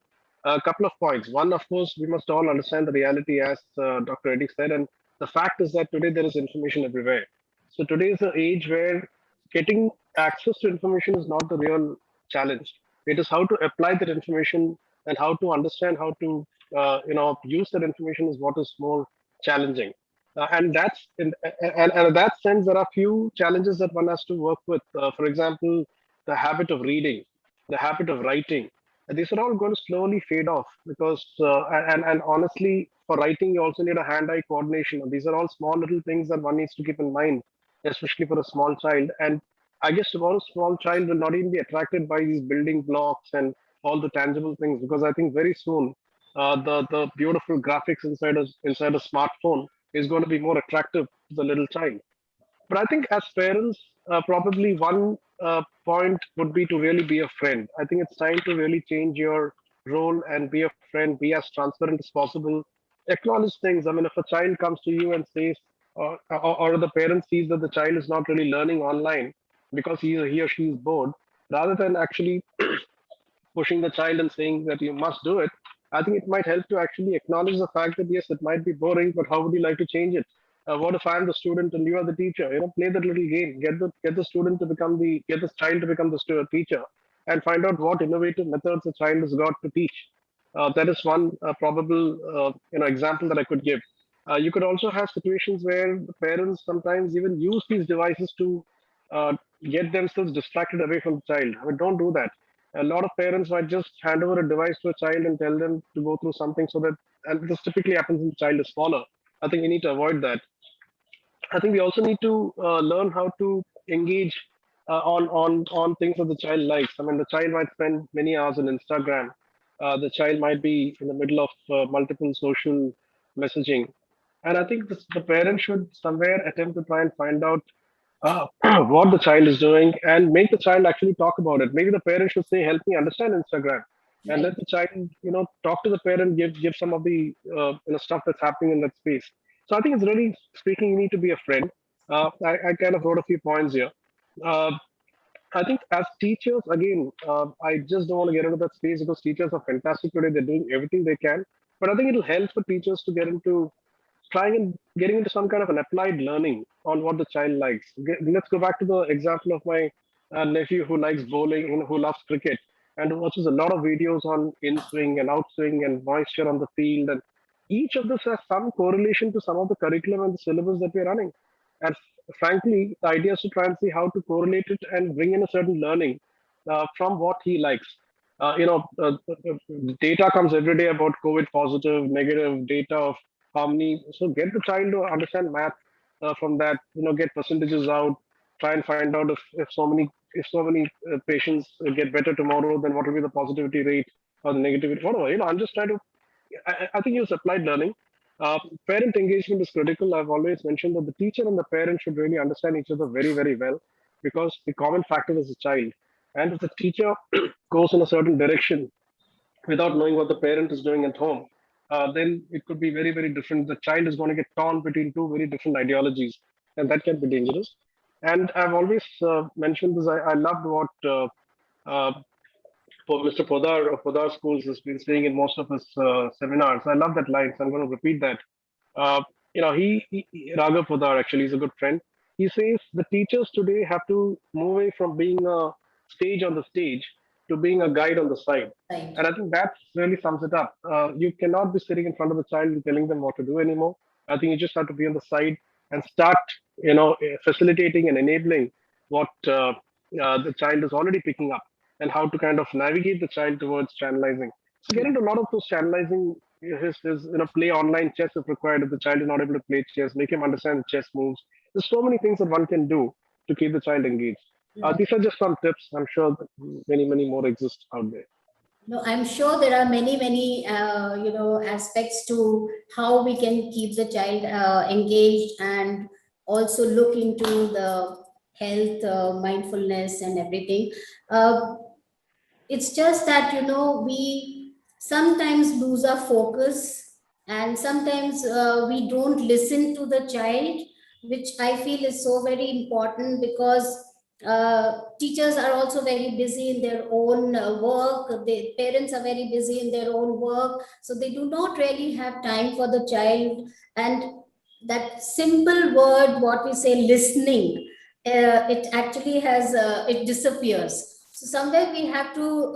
a couple of points. One, of course, we must all understand the reality, as Dr. Reddy said, and the fact is that today there is information everywhere. So today is the age where getting access to information is not the real challenge. It is how to apply that information and how to understand how to use that information is what is more challenging. And that's in that sense, there are few challenges that one has to work with. For example, the habit of reading, the habit of writing. These are all going to slowly fade off because, and honestly, for writing, you also need a hand-eye coordination. These are all small little things that one needs to keep in mind, especially for a small child. And I guess tomorrow's small child will not even be attracted by these building blocks and all the tangible things, because I think very soon the beautiful graphics inside a smartphone is going to be more attractive to the little child. But I think as parents, probably one point would be to really be a friend. I think it's time to really change your role and be a friend, be as transparent as possible, acknowledge things. I mean, if a child comes to you and says, or the parent sees that the child is not really learning online because he or she is bored, rather than actually pushing the child and saying that you must do it, I think it might help to actually acknowledge the fact that yes, it might be boring, but how would you like to change it? What if I'm the student and you are the teacher? Play that little game. Get the student to get the child to become the teacher, and find out what innovative methods the child has got to teach. That is one probable example that I could give. You could also have situations where the parents sometimes even use these devices to uh, get themselves distracted away from the child. I mean, don't do that. A lot of parents might just hand over a device to a child and tell them to go through something so that, and this typically happens when the child is smaller. I think we need to avoid that. I think we also need to learn how to engage on things that the child likes. I mean, the child might spend many hours on Instagram. The child might be in the middle of multiple social messaging, and I think the parent should somewhere attempt to try and find out what the child is doing and make the child actually talk about it. Maybe the parent should say, "Help me understand Instagram," and let the child, talk to the parent, give some of the stuff that's happening in that space. So I think it's really speaking. You need to be a friend. I kind of wrote a few points here. Uh, I think as teachers, again, I just don't want to get into that space because teachers are fantastic today. They're doing everything they can. But I think it'll help for teachers to get into trying and getting into some kind of an applied learning on what the child likes. Let's go back to the example of my nephew who likes bowling, who loves cricket, and who watches a lot of videos on in swing and outswing and moisture on the field. And each of this has some correlation to some of the curriculum and the syllabus that we're running. And frankly, the idea is to try and see how to correlate it and bring in a certain learning from what he likes. Data comes every day about COVID positive, negative data of how many. So get the child to understand math from that. Get percentages out. Try and find out if so many patients get better tomorrow, then what will be the positivity rate or the negativity, whatever. I'm just trying to. I think use applied learning. Parent engagement is critical. I've always mentioned that the teacher and the parent should really understand each other very, very well, because the common factor is the child. And if the teacher goes in a certain direction without knowing what the parent is doing at home, then it could be very, very different. The child is going to get torn between two very different ideologies, and that can be dangerous. And I've always mentioned this. I loved what uh, Mr. Podar of Podar Schools has been saying in most of his seminars. I love that line, so I'm going to repeat that. Raghav Podar actually is a good friend. He says the teachers today have to move away from being a stage on the stage to being a guide on the side. Right. And I think that really sums it up. You cannot be sitting in front of the child and telling them what to do anymore. I think you just have to be on the side and start, facilitating and enabling what the child is already picking up, and how to kind of navigate the child towards channelizing. So get into a lot of those channelizing. His play online chess if required. If the child is not able to play chess, make him understand the chess moves. There's so many things that one can do to keep the child engaged. These are just some tips. I'm sure that many, many more exist out there. No, I'm sure there are many, many, aspects to how we can keep the child engaged, and also look into the health, mindfulness, and everything. It's just that, we sometimes lose our focus, and sometimes we don't listen to the child, which I feel is so very important, because teachers are also very busy in their own work. The parents are very busy in their own work, so they do not really have time for the child. And that simple word, what we say, listening, it actually has it disappears. So somewhere we have to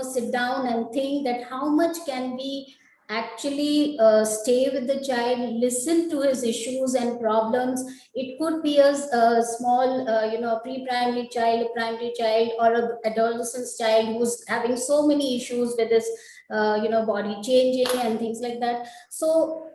sit down and think that how much can we actually stay with the child, listen to his issues and problems. It could be a small pre-primary child, a primary child, or an adolescent child who's having so many issues with his body changing and things like that. So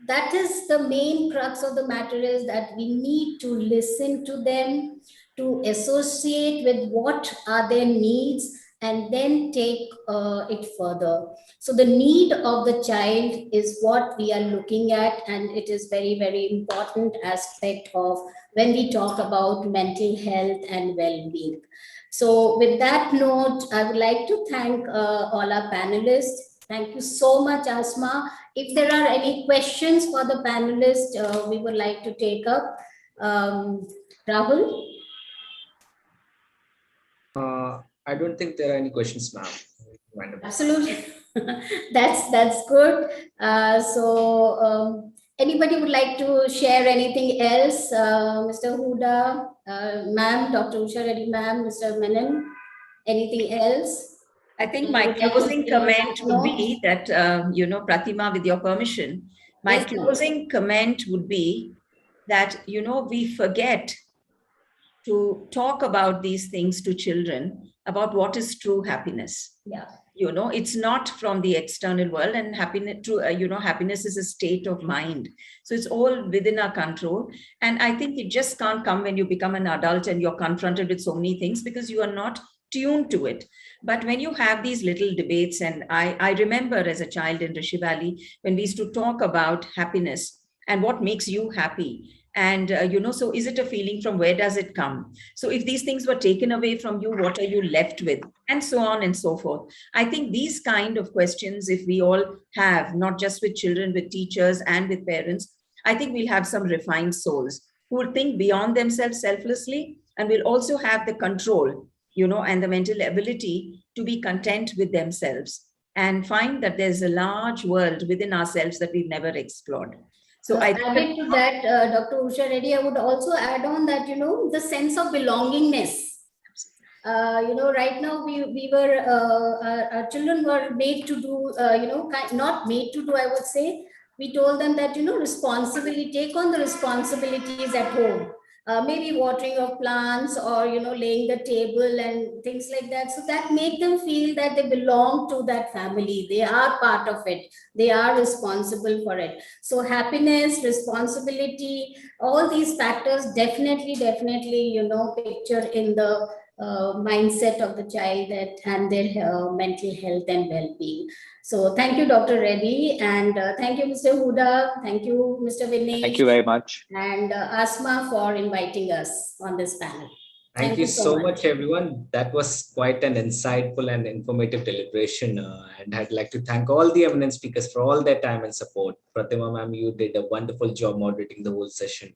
that is the main crux of the matter, is that we need to listen to them, to associate with what are their needs, and then take it further. So the need of the child is what we are looking at, and it is very, very important aspect of when we talk about mental health and well-being. So with that note, I would like to thank all our panelists. Thank you so much, Asma. If there are any questions for the panelists, we would like to take up. Rahul? I don't think there are any questions, ma'am. Absolutely. That's good. Anybody would like to share anything else? Mr. Hooda, ma'am, Dr. Usha Reddy, ma'am, Mr. Menon, anything else? I think my closing comment would be that, Pratima, with your permission, my closing comment would be that, we forget to talk about these things to children, about what is true happiness. Yeah. It's not from the external world, and happiness is a state of mind. So it's all within our control. And I think it just can't come when you become an adult and you're confronted with so many things, because you are not tuned to it. But when you have these little debates, and I remember as a child in Rishi Valley, when we used to talk about happiness and what makes you happy. And, so is it a feeling? From where does it come? So if these things were taken away from you, what are you left with? And so on and so forth. I think these kind of questions, if we all have, not just with children, with teachers and with parents, I think we'll have some refined souls who will think beyond themselves selflessly, and will also have the control, and the mental ability to be content with themselves, and find that there's a large world within ourselves that we've never explored. So added to that, Dr. Usha Reddy, I would also add on that, the sense of belongingness. Right now we were, our children were made to do, not made to do, I would say. We told them that, responsibility, take on the responsibilities at home. Maybe watering of plants, or laying the table and things like that, so that make them feel that they belong to that family, they are part of it, they are responsible for it. So happiness, responsibility, all these factors definitely picture in the mindset of the child, that and their mental health and well-being. So thank you, Dr. Reddy, and thank you, Mr. Hooda, thank you, Mr. Vinesh. Thank you very much. And ASMA for inviting us on this panel. Thank you so much, everyone. That was quite an insightful and informative deliberation. And I'd like to thank all the eminent speakers for all their time and support. Pratima ma'am, you did a wonderful job moderating the whole session.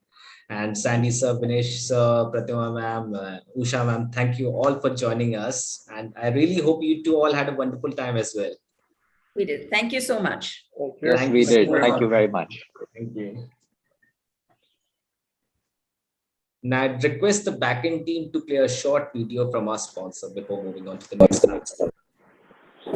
And Sandy sir, Vinesh sir, Pratima ma'am, Usha ma'am, thank you all for joining us. And I really hope you two all had a wonderful time as well. We did. Thank you so much. Yes, we did. Thank you very much. Thank you. Now, I'd request the backend team to play a short video from our sponsor before moving on to the next slide.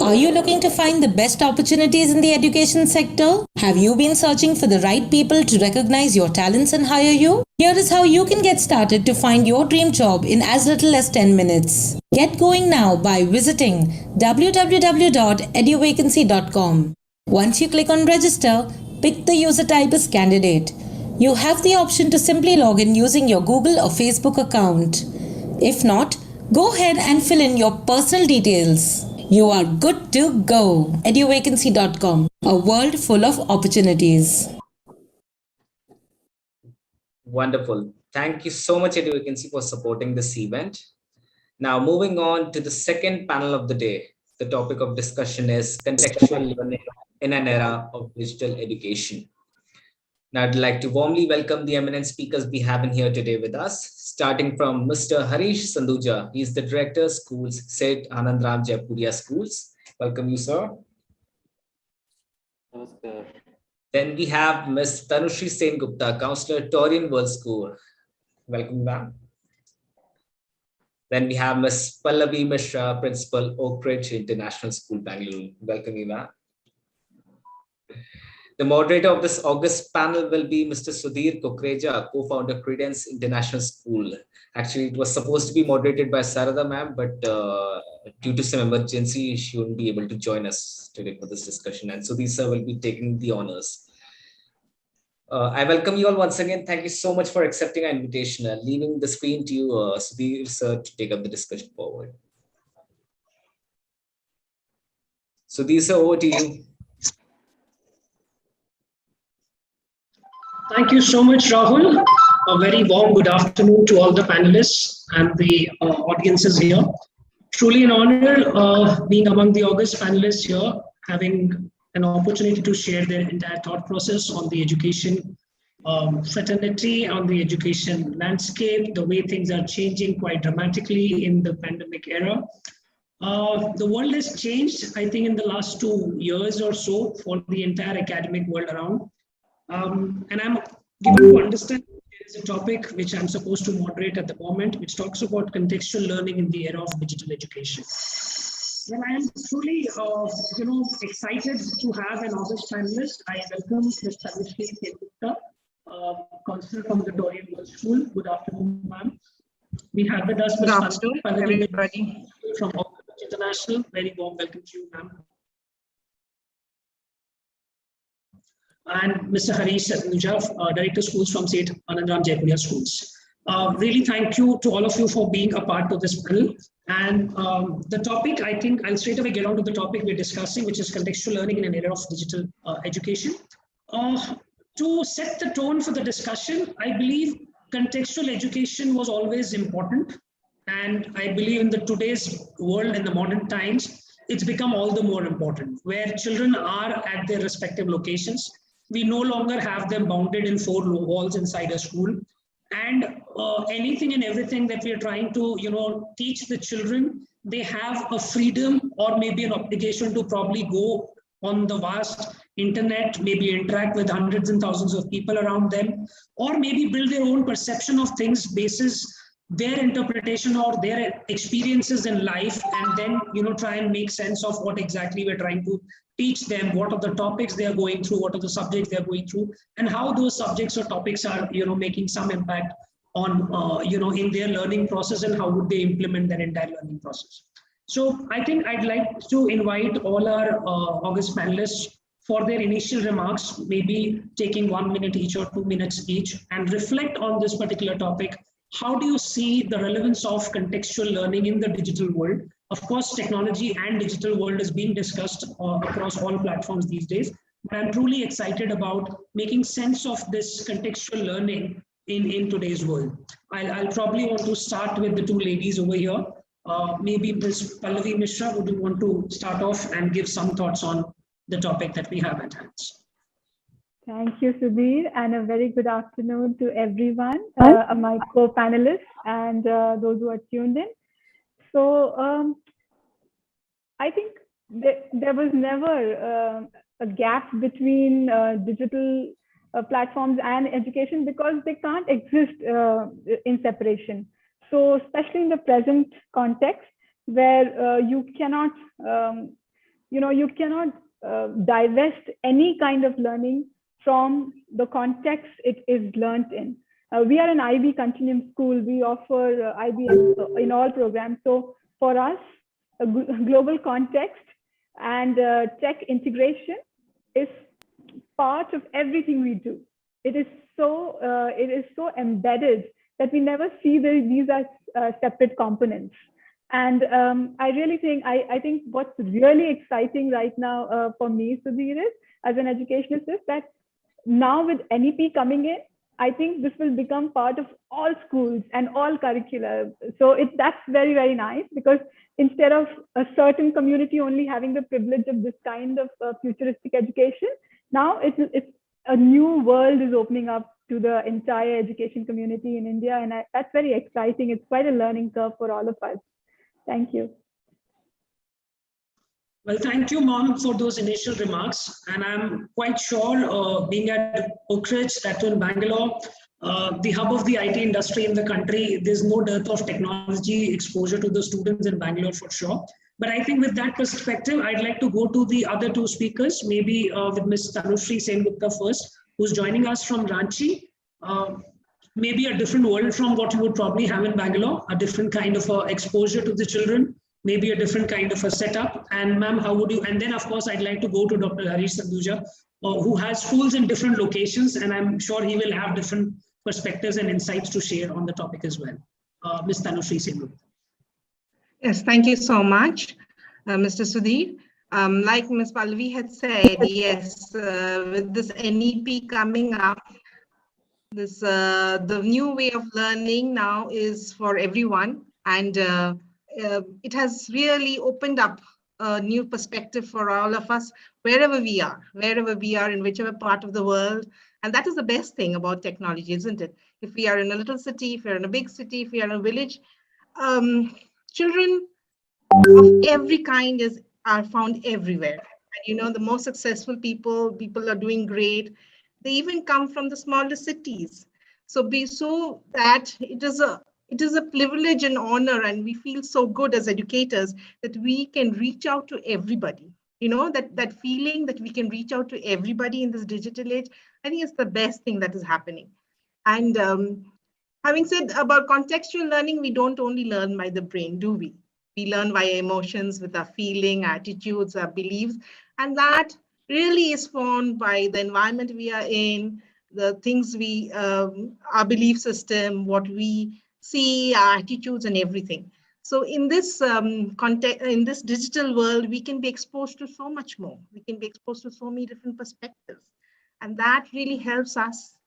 Are you looking to find the best opportunities in the education sector? Have you been searching for the right people to recognize your talents and hire you? Here is how you can get started to find your dream job in as little as 10 minutes. Get going now by visiting www.eduvacancy.com. Once you click on register, pick the user type as candidate. You have the option to simply log in using your Google or Facebook account. If not, go ahead and fill in your personal details. You are good to go. Eduvacancy.com, a world full of opportunities. Wonderful. Thank you so much, Eduvacancy, for supporting this event. Now, moving on to the second panel of the day. The topic of discussion is contextual learning in an era of digital education. Now, I'd like to warmly welcome the eminent speakers we have in here today with us, starting from Mr. Harish Sanduja. He is the Director of Schools, Seth, Anandram, Jaipuria Schools. Welcome you, sir. Namaskar. Then we have Ms. Tanushree Sengupta, Counsellor, Torian World School. Welcome, ma'am. Then we have Ms. Pallavi Mishra, Principal, Oak Ridge International School, Bangalore. Welcome you, ma'am. The moderator of this August panel will be Mr. Sudhir Kokreja, co-founder Credence International School. Actually, it was supposed to be moderated by Sarada ma'am, but due to some emergency, she wouldn't be able to join us today for this discussion. And Sudhir sir will be taking the honors. I welcome you all once again. Thank you so much for accepting our invitation. Leaving the screen to you, Sudhir sir, to take up the discussion forward. Sudhir sir, over to you. Thank you so much, Rahul. A very warm good afternoon to all the panelists and the audiences here. Truly an honor being among the August panelists here, having an opportunity to share their entire thought process on the education fraternity, on the education landscape, the way things are changing quite dramatically in the pandemic era. The world has changed, I think, in the last 2 years or so for the entire academic world around. And I'm given to understand there is a topic which I'm supposed to moderate at the moment, which talks about contextual learning in the era of digital education. Well, I am truly, excited to have an August panelist. I welcome Ms. Tanushree Sengupta, Counsellor from the Torian World School. Good afternoon, ma'am. We have with us Ms. Mandir from Oak Ridge International. Very warm welcome to you, ma'am. And Mr. Harish, Director of Schools from Seth, Anandram, Jaipuria Schools. Really thank you to all of you for being a part of this panel. And the topic, I think I'll straight away get on to the topic we're discussing, which is contextual learning in an era of digital education. To set the tone for the discussion, I believe contextual education was always important. And I believe in the today's world, in the modern times, it's become all the more important, where children are at their respective locations. We no longer have them bounded in 4 walls inside a school. And anything and everything that we are trying to, teach the children, they have a freedom or maybe an obligation to probably go on the vast internet, maybe interact with hundreds and thousands of people around them, or maybe build their own perception of things basis their interpretation or their experiences in life, and then try and make sense of what exactly we're trying to teach them, what are the topics they are going through, what are the subjects they are going through, and how those subjects or topics are making some impact on in their learning process, and how would they implement their entire learning process. So I think I'd like to invite all our August panelists for their initial remarks, maybe taking 1 minute each or 2 minutes each, and reflect on this particular topic. How do you see the relevance of contextual learning in the digital world? Of course, technology and digital world is being discussed across all platforms these days, but I'm truly excited about making sense of this contextual learning in today's world. I'll probably want to start with the two ladies over here. Maybe Ms. Pallavi Mishra, would you want to start off and give some thoughts on the topic that we have at hand? Thank you, Sudhir, and a very good afternoon to everyone, my co-panelists and those who are tuned in. So I think there was never a gap between digital platforms and education, because they can't exist in separation. So especially in the present context, where you cannot, divest any kind of learning from the context it is learnt in. We are an IB continuum school. We offer IB in all programs. So for us, a global context and tech integration is part of everything we do. It is so embedded that we never see these as separate components. And I really think, I think what's really exciting right now for me, Sudhir, is as an educationist, is that now with NEP coming in, I think this will become part of all schools and all curricula. So that's very, very nice, because instead of a certain community only having the privilege of this kind of futuristic education, now it's a new world is opening up to the entire education community in India. And that's very exciting. It's quite a learning curve for all of us. Thank you. Well, thank you, Mom, for those initial remarks. And I'm quite sure, being at Oak Ridge, that in Bangalore, the hub of the IT industry in the country, there's no dearth of technology exposure to the students in Bangalore for sure. But I think with that perspective, I'd like to go to the other two speakers, maybe with Ms. Tanushree Sengupta first, who's joining us from Ranchi. Maybe a different world from what you would probably have in Bangalore, a different kind of exposure to the children, maybe a different kind of a setup. And ma'am, how would you, and then of course, I'd like to go to Dr. Harish Sanduja, who has schools in different locations, and I'm sure he will have different perspectives and insights to share on the topic as well. Ms. Tanushree Sengupta. Yes, thank you so much, Mr. Sudhir. Like Ms. Pallavi had said, yes, with this NEP coming up, this the new way of learning now is for everyone, and it has really opened up a new perspective for all of us, wherever we are, in whichever part of the world. And that is the best thing about technology, isn't it? If we are in a little city, if we are in a big city, if we are in a village, children of every kind are found everywhere. And the most successful people are doing great. They even come from the smaller cities. So that it is a privilege and honor, and we feel so good as educators that we can reach out to everybody. That feeling that we can reach out to everybody in this digital age, I think it's the best thing that is happening. And having said about contextual learning, we don't only learn by the brain, do we? We learn via emotions, with our feeling, attitudes, our beliefs, and that really is formed by the environment we are in, the things our belief system, what we see, our attitudes, and everything. So in this context, in this digital world, we can be exposed to so much more. We can be exposed to so many different perspectives, and that really helps us,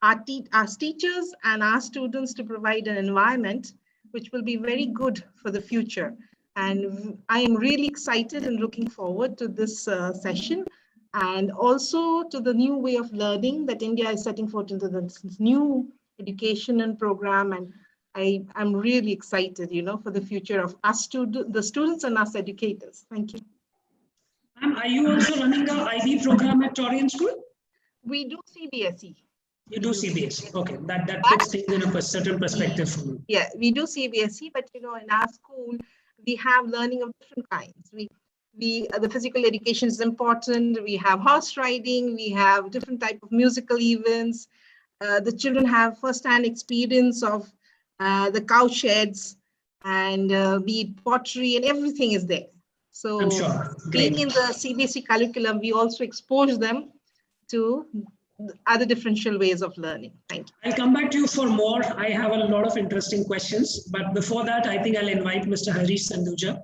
our teachers and our students, to provide an environment which will be very good for the future. And I am really excited and looking forward to this session, and also to the new way of learning that India is setting forth into this new education and program. And I'm really excited, for the future of us, the students and us educators. Thank you. Ma'am, are you also running the IB program at Torian School? We do CBSE. You do CBSE. Okay, that puts things in a certain perspective for me. Yeah, we do CBSE, but in our school, we have learning of different kinds. The physical education is important. We have horse riding. We have different type of musical events. The children have first-hand experience of the cow sheds and be it pottery, and everything is there. So I'm sure. being in the CBSE curriculum, we also expose them to other differential ways of learning. Thank you. I'll come back to you for more. I have a lot of interesting questions, but before that, I think I'll invite Mr. Harish Sanduja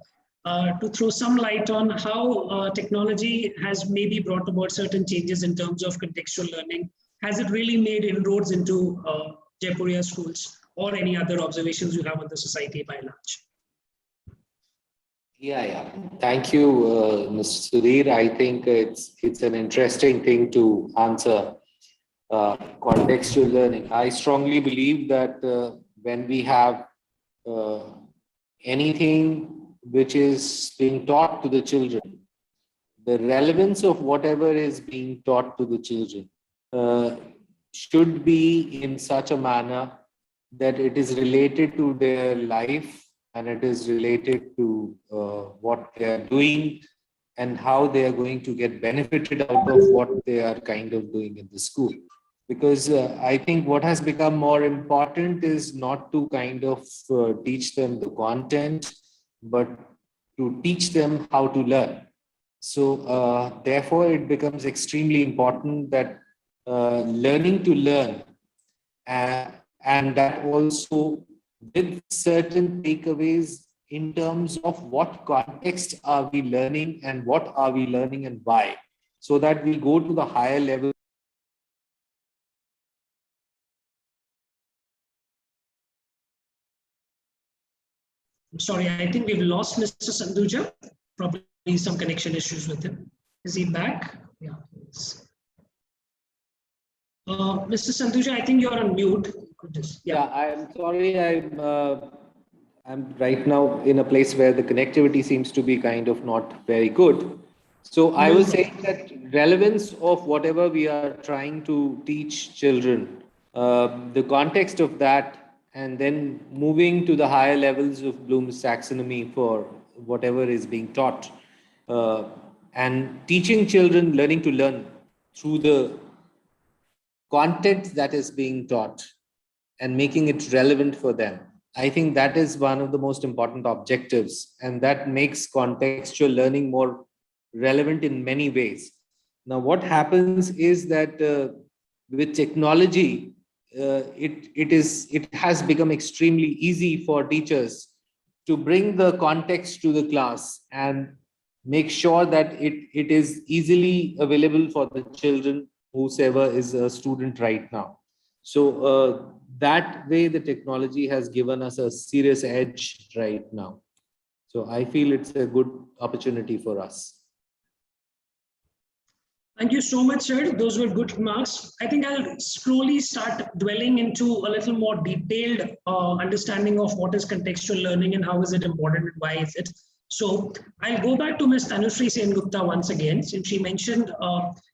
to throw some light on how technology has maybe brought about certain changes in terms of contextual learning. Has it really made inroads into Jaipuria schools, or any other observations you have on the society by large? Yeah. Thank you, Mr. Sudhir. I think it's an interesting thing to answer. Contextual learning. I strongly believe that when we have anything which is being taught to the children, the relevance of whatever is being taught to the children should be in such a manner that it is related to their life and it is related to what they are doing and how they are going to get benefited out of what they are kind of doing in the school. Because I think what has become more important is not to kind of teach them the content, but to teach them how to learn. So therefore, it becomes extremely important that learning to learn, and that also with certain takeaways in terms of what context are we learning and what are we learning and why, so that we go to the higher level. Sorry, I think we've lost Mr. Sanduja. Probably some connection issues with him. Is he back? Yeah. Mr. Sanduja, I think you're on mute. Yeah, I'm sorry. I'm right now in a place where the connectivity seems to be kind of not very good. So I was saying that relevance of whatever we are trying to teach children, the context of that, and then moving to the higher levels of Bloom's taxonomy for whatever is being taught, and teaching children learning to learn through the content that is being taught and making it relevant for them. I think that is one of the most important objectives, and that makes contextual learning more relevant in many ways. Now, what happens is that with technology, it has become extremely easy for teachers to bring the context to the class and make sure that it is easily available for the children, whosoever is a student right now. So that way the technology has given us a serious edge right now. So I feel it's a good opportunity for us. Thank you so much, sir. Those were good remarks. I think I'll slowly start dwelling into a little more detailed understanding of what is contextual learning and how is it important and why is it. So I'll go back to Ms. Tanushree Sengupta once again, since she mentioned,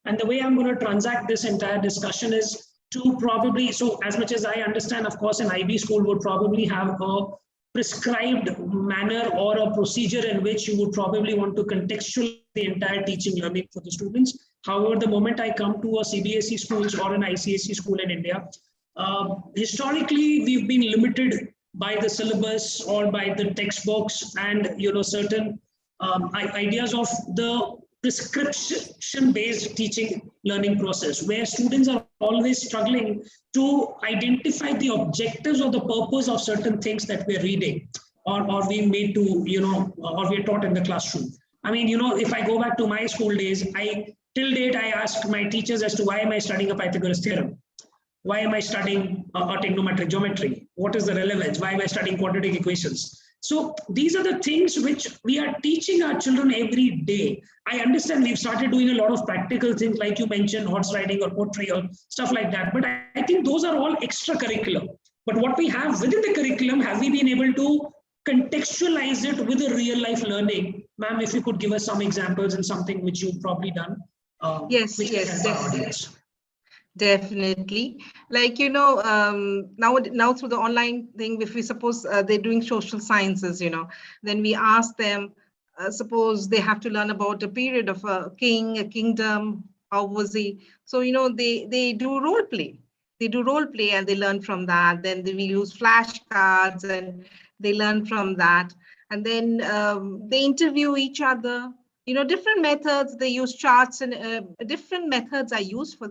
and the way I'm going to transact this entire discussion is to probably, so as much as I understand, of course, an IB school would probably have a prescribed manner or a procedure in which you would probably want to contextualize the entire teaching learning for the students. However, the moment I come to a CBSE schools or an ICSE school in India, historically, we've been limited by the syllabus or by the textbooks and certain ideas of the prescription-based teaching learning process, where students are always struggling to identify the objectives or the purpose of certain things that we're reading or being made to, or we're taught in the classroom. I mean, if I go back to my school days, till date, I asked my teachers as to why am I studying a Pythagoras theorem? Why am I studying trigonometric geometry? What is the relevance? Why am I studying quadratic equations? So these are the things which we are teaching our children every day. I understand we've started doing a lot of practical things, like you mentioned, horse riding or pottery or stuff like that. But I think those are all extracurricular. But what we have within the curriculum, have we been able to contextualize it with a real life learning? Ma'am, if you could give us some examples and something which you've probably done. Yes. Definitely. Like, now through the online thing, if we suppose they're doing social sciences, then we ask them, suppose they have to learn about a period of a king, a kingdom, how was he? So, they do role play. They do role play and they learn from that. Then we use flashcards and they learn from that. And then they interview each other. Different methods, they use charts and different methods are used for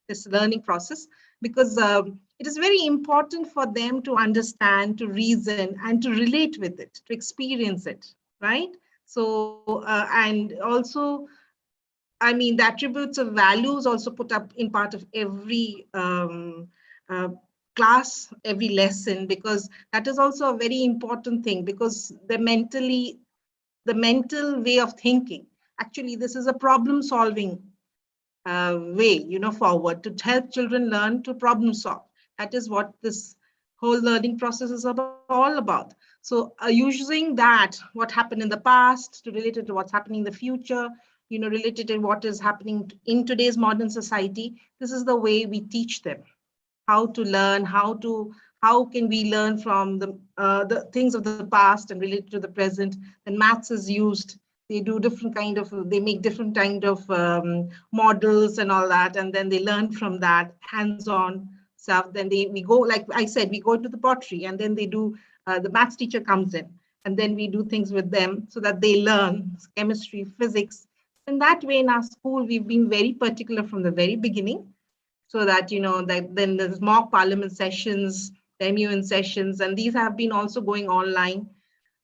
this learning process, because it is very important for them to understand, to reason, and to relate with it, to experience it, right? So, and also, I mean, the attributes of values also put up in part of every uh, class, every lesson, because that is also a very important thing, because the mental way of thinking, actually, this is a problem solving way, forward to help children learn to problem solve. That is what this whole learning process is all about. So using that, what happened in the past, to relate it to what's happening in the future, related to what is happening in today's modern society, this is the way we teach them how to learn, how can we learn from the things of the past and relate to the present. And maths is used. They make different kind of models and all that, and then they learn from that hands-on stuff. Then we go, like I said, we go to the pottery, and then they do, the maths teacher comes in, and then we do things with them so that they learn chemistry, physics. In that way, in our school, we've been very particular from the very beginning, so that, that then there's mock parliament sessions, the MUN sessions, and these have been also going online.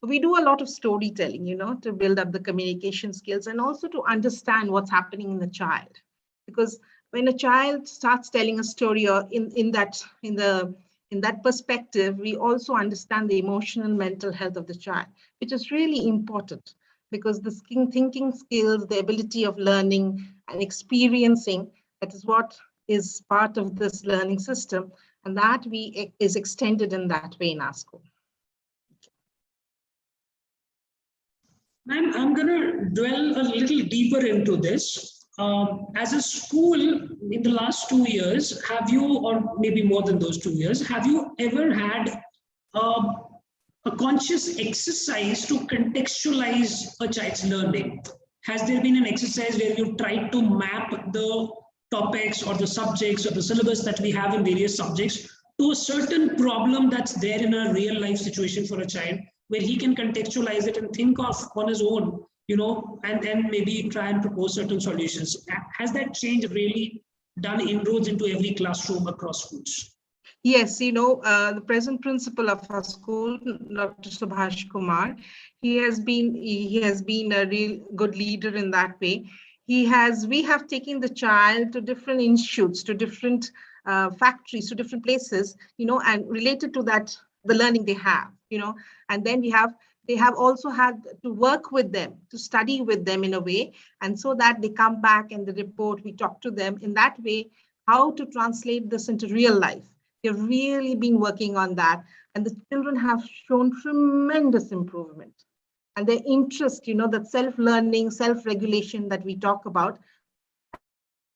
We do a lot of storytelling, to build up the communication skills and also to understand what's happening in the child. Because when a child starts telling a story, or in that perspective, we also understand the emotional and mental health of the child, which is really important, because the thinking skills, the ability of learning and experiencing, that is what is part of this learning system, and that is extended in that way in our school. Ma'am, I'm going to dwell a little deeper into this. As a school, in the last 2 years, have you, or maybe more than those 2 years, have you ever had a conscious exercise to contextualize a child's learning? Has there been an exercise where you tried to map the topics or the subjects or the syllabus that we have in various subjects to a certain problem that's there in a real life situation for a child, where he can contextualize it and think of on his own, and then maybe try and propose certain solutions? Has that change really done inroads into every classroom across schools? Yes, the present principal of our school, Dr. Subhash Kumar, he has been a real good leader in that way. We have taken the child to different institutes, to different factories, to different places, and related to that, the learning they have, and then they have also had to work with them, to study with them in a way, and so that they come back and the report, we talk to them in that way, how to translate this into real life. They've really been working on that, and the children have shown tremendous improvement. And their interest, that self-learning, self-regulation that we talk about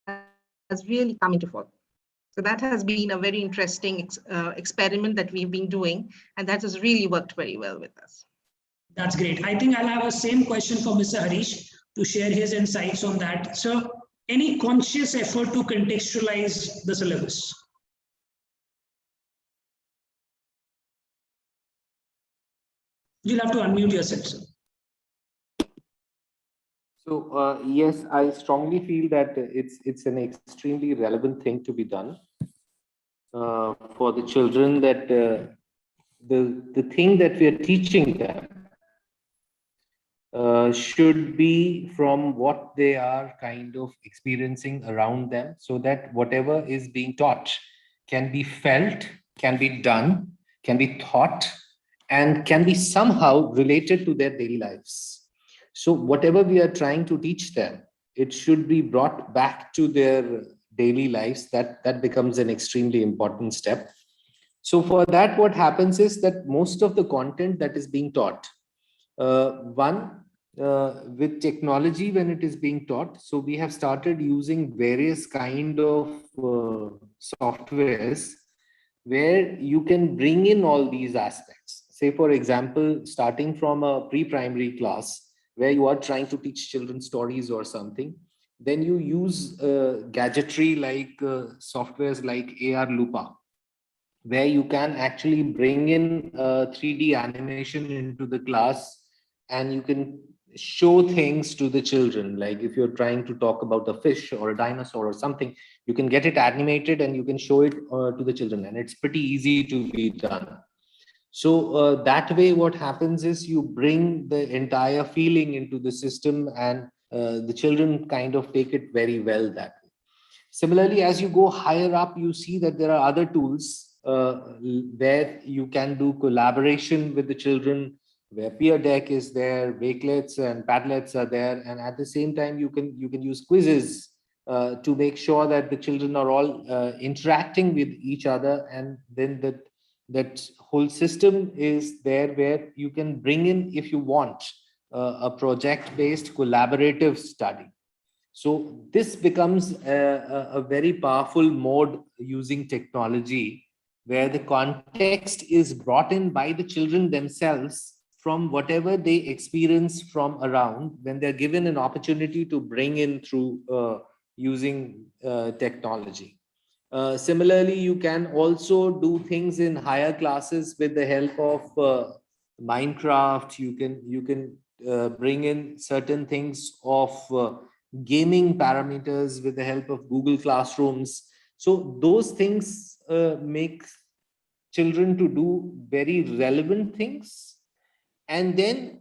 has really come into focus. So that has been a very interesting experiment that we've been doing, and that has really worked very well with us. That's great. I think I'll have a same question for Mr. Harish to share his insights on that. So, any conscious effort to contextualize the syllabus? You'll have to unmute yourself, sir. So yes, I strongly feel that it's an extremely relevant thing to be done for the children, that the thing that we are teaching them should be from what they are kind of experiencing around them, so that whatever is being taught can be felt, can be done, can be thought, and can be somehow related to their daily lives. So whatever we are trying to teach them, it should be brought back to their daily lives. That becomes an extremely important step. So for that, what happens is that most of the content that is being taught, one, with technology when it is being taught. So we have started using various kind of softwares where you can bring in all these aspects. Say, for example, starting from a pre-primary class where you are trying to teach children stories or something, then you use gadgetry like softwares like AR Lupa, where you can actually bring in 3D animation into the class, and you can show things to the children. Like if you're trying to talk about a fish or a dinosaur or something, you can get it animated and you can show it to the children, and it's pretty easy to be done. So that way what happens is you bring the entire feeling into the system, and the children kind of take it very well that way. Similarly, as you go higher up, you see that there are other tools where you can do collaboration with the children, where peer deck is there, wakelets and padlets are there, and at the same time you can use quizzes to make sure that the children are all interacting with each other, and then that whole system is there where you can bring in, if you want, a project-based collaborative study. So this becomes a very powerful mode using technology, where the context is brought in by the children themselves from whatever they experience from around, when they're given an opportunity to bring in through using technology. Similarly, you can also do things in higher classes with the help of Minecraft. You can bring in certain things of gaming parameters with the help of Google Classrooms. So those things make children to do very relevant things. And then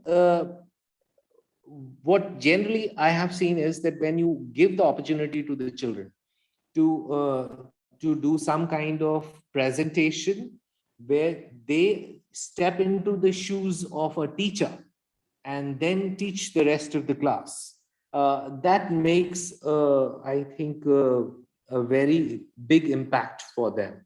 what generally I have seen is that when you give the opportunity to the children to do some kind of presentation where they step into the shoes of a teacher and then teach the rest of the class, that makes, I think, a very big impact for them.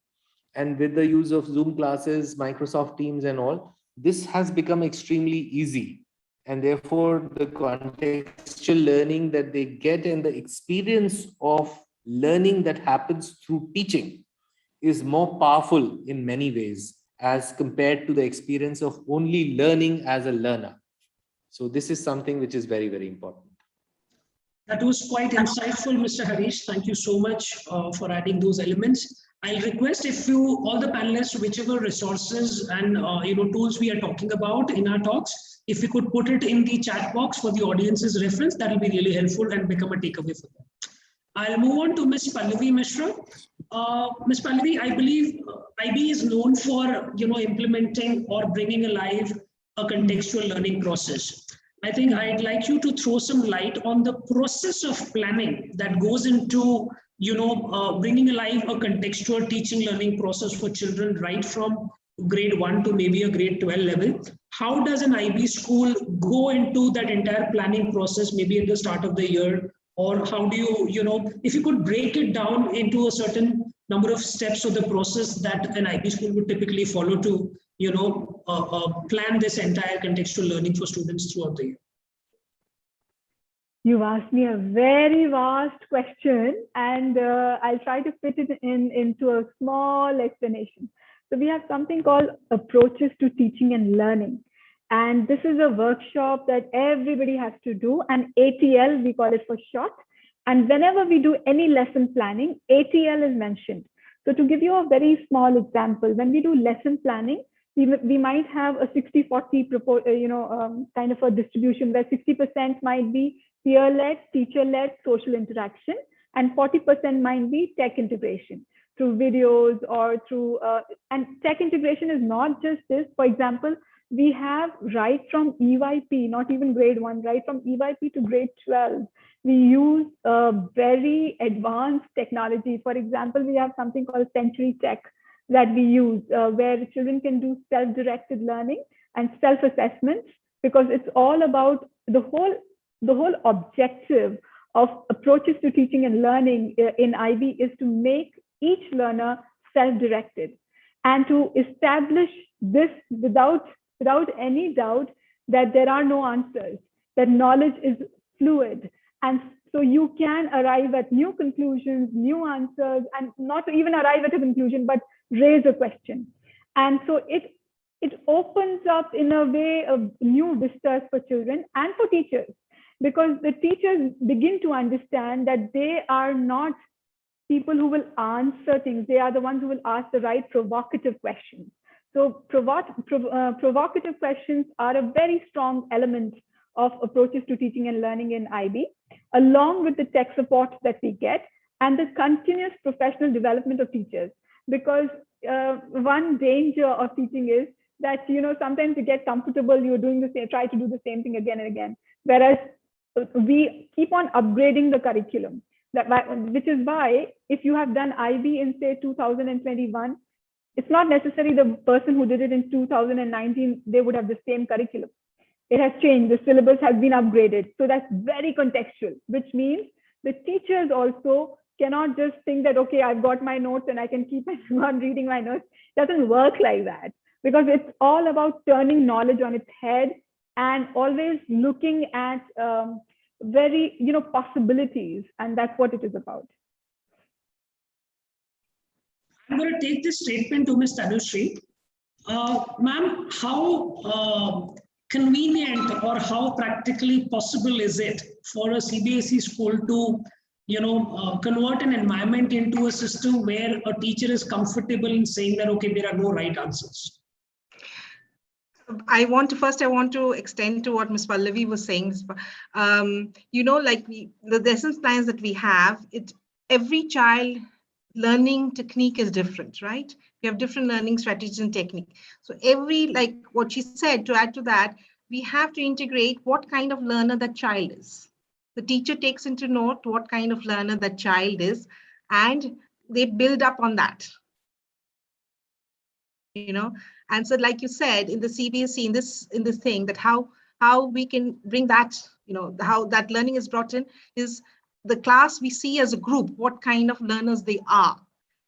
And with the use of Zoom classes, Microsoft Teams and all, this has become extremely easy. And therefore, the contextual learning that they get and the experience of learning that happens through teaching is more powerful in many ways as compared to the experience of only learning as a learner. So this is something which is very, very important. That was quite insightful, Mr. Harish. Thank you so much for adding those elements. I'll request if you, all the panelists, whichever resources and tools we are talking about in our talks, if we could put it in the chat box for the audience's reference, that will be really helpful and become a takeaway for them. I'll move on to Ms. Pallavi Mishra. Ms. Pallavi, I believe IB is known for implementing or bringing alive a contextual learning process. I think I'd like you to throw some light on the process of planning that goes into bringing alive a contextual teaching learning process for children right from grade 1 to maybe a grade 12 level. How does an IB school go into that entire planning process, maybe at the start of the year? Or how do you, if you could break it down into a certain number of steps of the process that an IB school would typically follow to, plan this entire contextual learning for students throughout the year? You've asked me a very vast question, and I'll try to fit it into a small explanation. So we have something called approaches to teaching and learning. And this is a workshop that everybody has to do, and ATL, we call it for short. And whenever we do any lesson planning, ATL is mentioned. So to give you a very small example, when we do lesson planning, we might have a 60-40 kind of a distribution where 60% might be peer-led, teacher-led social interaction, and 40% might be tech integration through videos or through, and tech integration is not just this. For example, we have right from EYP, not even grade 1, right from EYP to grade 12, we use very advanced technology. For example, we have something called Century Tech that we use, where children can do self-directed learning and self-assessments, because it's all about the whole objective of approaches to teaching and learning in IB is to make each learner self-directed and to establish this without any doubt that there are no answers. that knowledge is fluid. And so you can arrive at new conclusions, new answers, and not even arrive at a conclusion, but raise a question. And so it opens up in a way of new vistas for children and for teachers, because the teachers begin to understand that they are not people who will answer things. They are the ones who will ask the right provocative questions. So provocative questions are a very strong element of approaches to teaching and learning in IB, along with the tech support that we get and the continuous professional development of teachers. Because one danger of teaching is that, you know, sometimes you get comfortable, you're doing the same, try to do the same thing again and again. Whereas we keep on upgrading the curriculum. Which is why if you have done IB in say 2021, it's not necessarily the person who did it in 2019, they would have the same curriculum. It has changed, the syllabus has been upgraded. So that's very contextual, which means the teachers also cannot just think that, okay, I've got my notes and I can keep on reading my notes. It doesn't work like that, because it's all about turning knowledge on its head and always looking at very, you know, possibilities, and that's what it is about. I'm going to take this statement to Ms. Tanushree. Ma'am, how convenient or how practically possible is it for a CBSE school to, you know, convert an environment into a system where a teacher is comfortable in saying that, okay, there are no right answers? I want to extend to what Ms. Pallavi was saying. You know, like the lesson plans that we have, every child learning technique is different, right? We have different learning strategies and technique. So every, like what she said, to add to that, we have to integrate what kind of learner that child is. The teacher takes into note what kind of learner that child is, and they build up on that. You know, and so like you said, in the CBSE, in this thing, that how we can bring that, you know, how that learning is brought in is the class we see as a group, what kind of learners they are,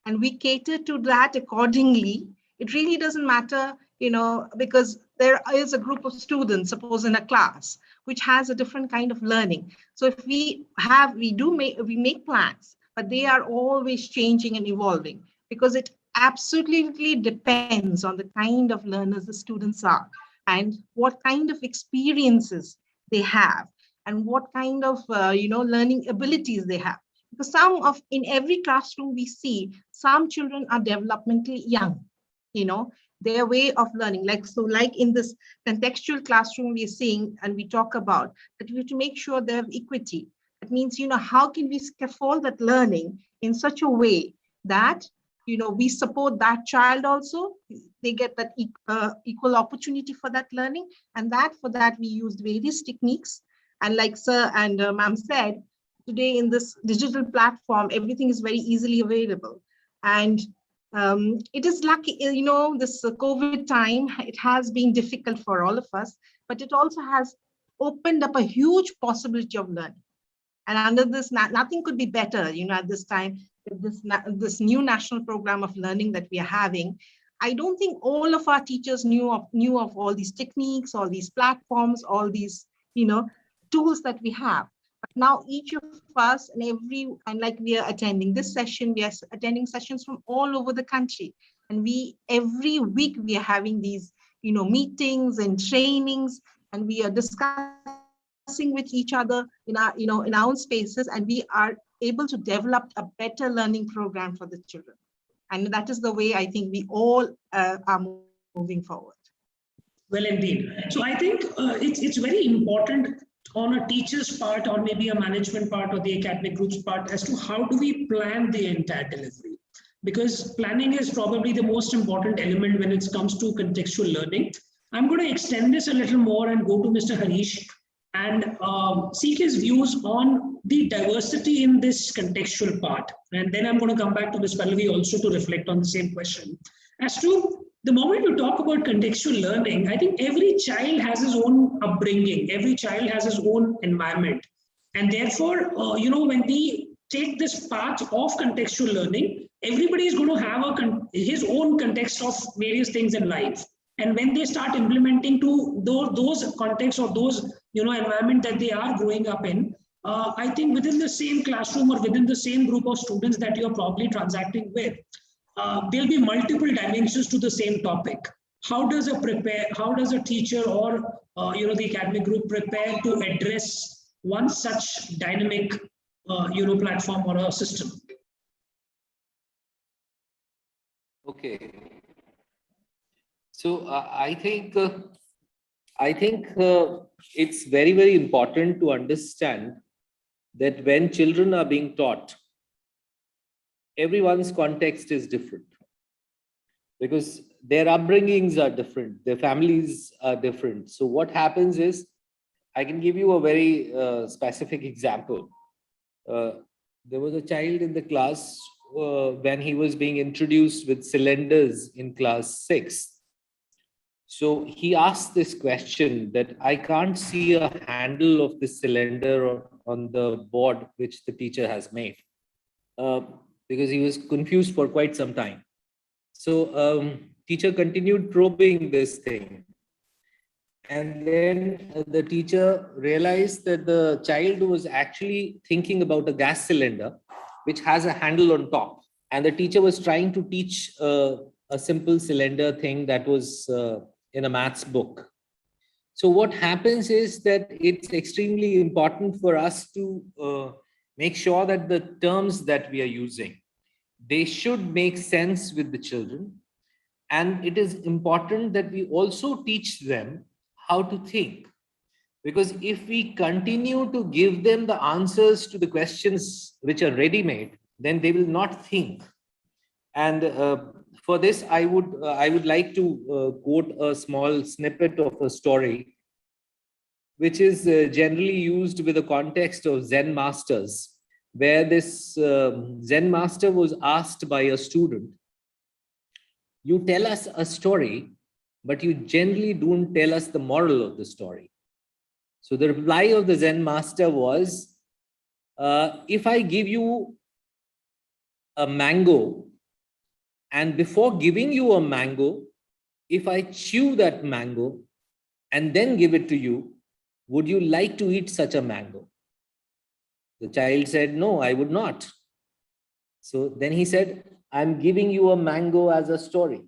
and we cater to that accordingly. It really doesn't matter, you know, because there is a group of students, suppose in a class, which has a different kind of learning. So if we make plans, but they are always changing and evolving, because it absolutely depends on the kind of learners the students are and what kind of experiences they have and what kind of you know, learning abilities they have. Because in every classroom we see, some children are developmentally young, you know, their way of learning. Like in this contextual classroom we're seeing, and we talk about that we have to make sure they have equity. That means, you know, how can we scaffold that learning in such a way that, you know, we support that child also, they get that equal opportunity for that learning. And for that we used various techniques. And like sir and ma'am said, today in this digital platform, everything is very easily available. And it is lucky, you know, this COVID time, it has been difficult for all of us, but it also has opened up a huge possibility of learning. And under this, nothing could be better, you know, at this time, this new national program of learning that we are having. I don't think all of our teachers knew of all these techniques, all these platforms, all these, you know, tools that we have. But now each of us and like we are attending this session, we are attending sessions from all over the country. And every week we are having these, you know, meetings and trainings, and we are discussing with each other in our, you know, in our own spaces, and we are able to develop a better learning program for the children. And that is the way I think we all are moving forward. Well, indeed. So I think it's very important on a teacher's part, or maybe a management part, or the academic group's part, as to how do we plan the entire delivery. Because planning is probably the most important element when it comes to contextual learning. I'm going to extend this a little more and go to Mr. Harish and seek his views on the diversity in this contextual part. And then I'm going to come back to Ms. Pallavi also to reflect on the same question. As to the moment you talk about contextual learning, I think every child has his own upbringing, every child has his own environment. And therefore, you know, when we take this path of contextual learning, everybody is going to have his own context of various things in life. And when they start implementing to those contexts or those environment that they are growing up in, I think within the same classroom or within the same group of students that you're probably transacting with, there'll be multiple dimensions to the same topic. How does a teacher or the academic group prepare to address one such dynamic platform or a system? Okay. So I think it's very, very important to understand that when children are being taught, everyone's context is different because their upbringings are different, their families are different. So what happens is, I can give you a very specific example. There was a child in the class when he was being introduced with cylinders in class 6. So he asked this question that I can't see a handle of the cylinder on the board which the teacher has made, because he was confused for quite some time. So teacher continued probing this thing. And then the teacher realized that the child was actually thinking about a gas cylinder, which has a handle on top. And the teacher was trying to teach a simple cylinder thing that was in a maths book. So what happens is that it's extremely important for us to make sure that the terms that we are using, they should make sense with the children. And it is important that we also teach them how to think. Because if we continue to give them the answers to the questions which are ready-made, then they will not think. And for this, I would like to quote a small snippet of a story, which is generally used with the context of Zen masters, where this Zen master was asked by a student, you tell us a story, but you generally don't tell us the moral of the story. So the reply of the Zen master was, if I give you a mango, and before giving you a mango, if I chew that mango and then give it to you, would you like to eat such a mango? The child said, no, I would not. So then he said, I'm giving you a mango as a story.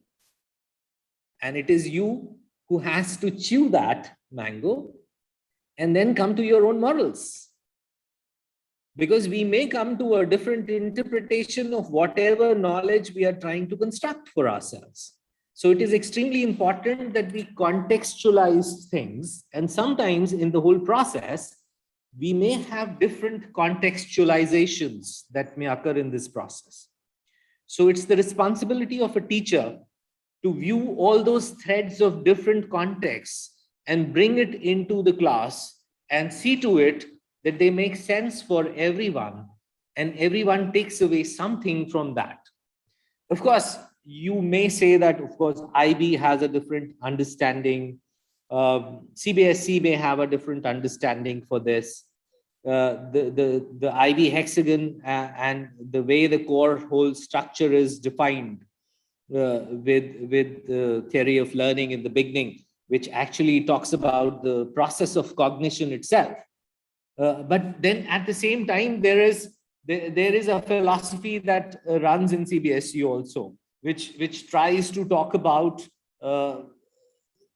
And it is you who has to chew that mango and then come to your own morals. Because we may come to a different interpretation of whatever knowledge we are trying to construct for ourselves. So it is extremely important that we contextualize things. And sometimes in the whole process, we may have different contextualizations that may occur in this process. So it's the responsibility of a teacher to view all those threads of different contexts and bring it into the class and see to it that they make sense for everyone and everyone takes away something from that. Of course, you may say that, of course, IB has a different understanding. CBSE may have a different understanding for this. The IB hexagon and the way the core whole structure is defined with the theory of learning in the beginning, which actually talks about the process of cognition itself. But then at the same time, there is a philosophy that runs in CBSE also, which tries to talk about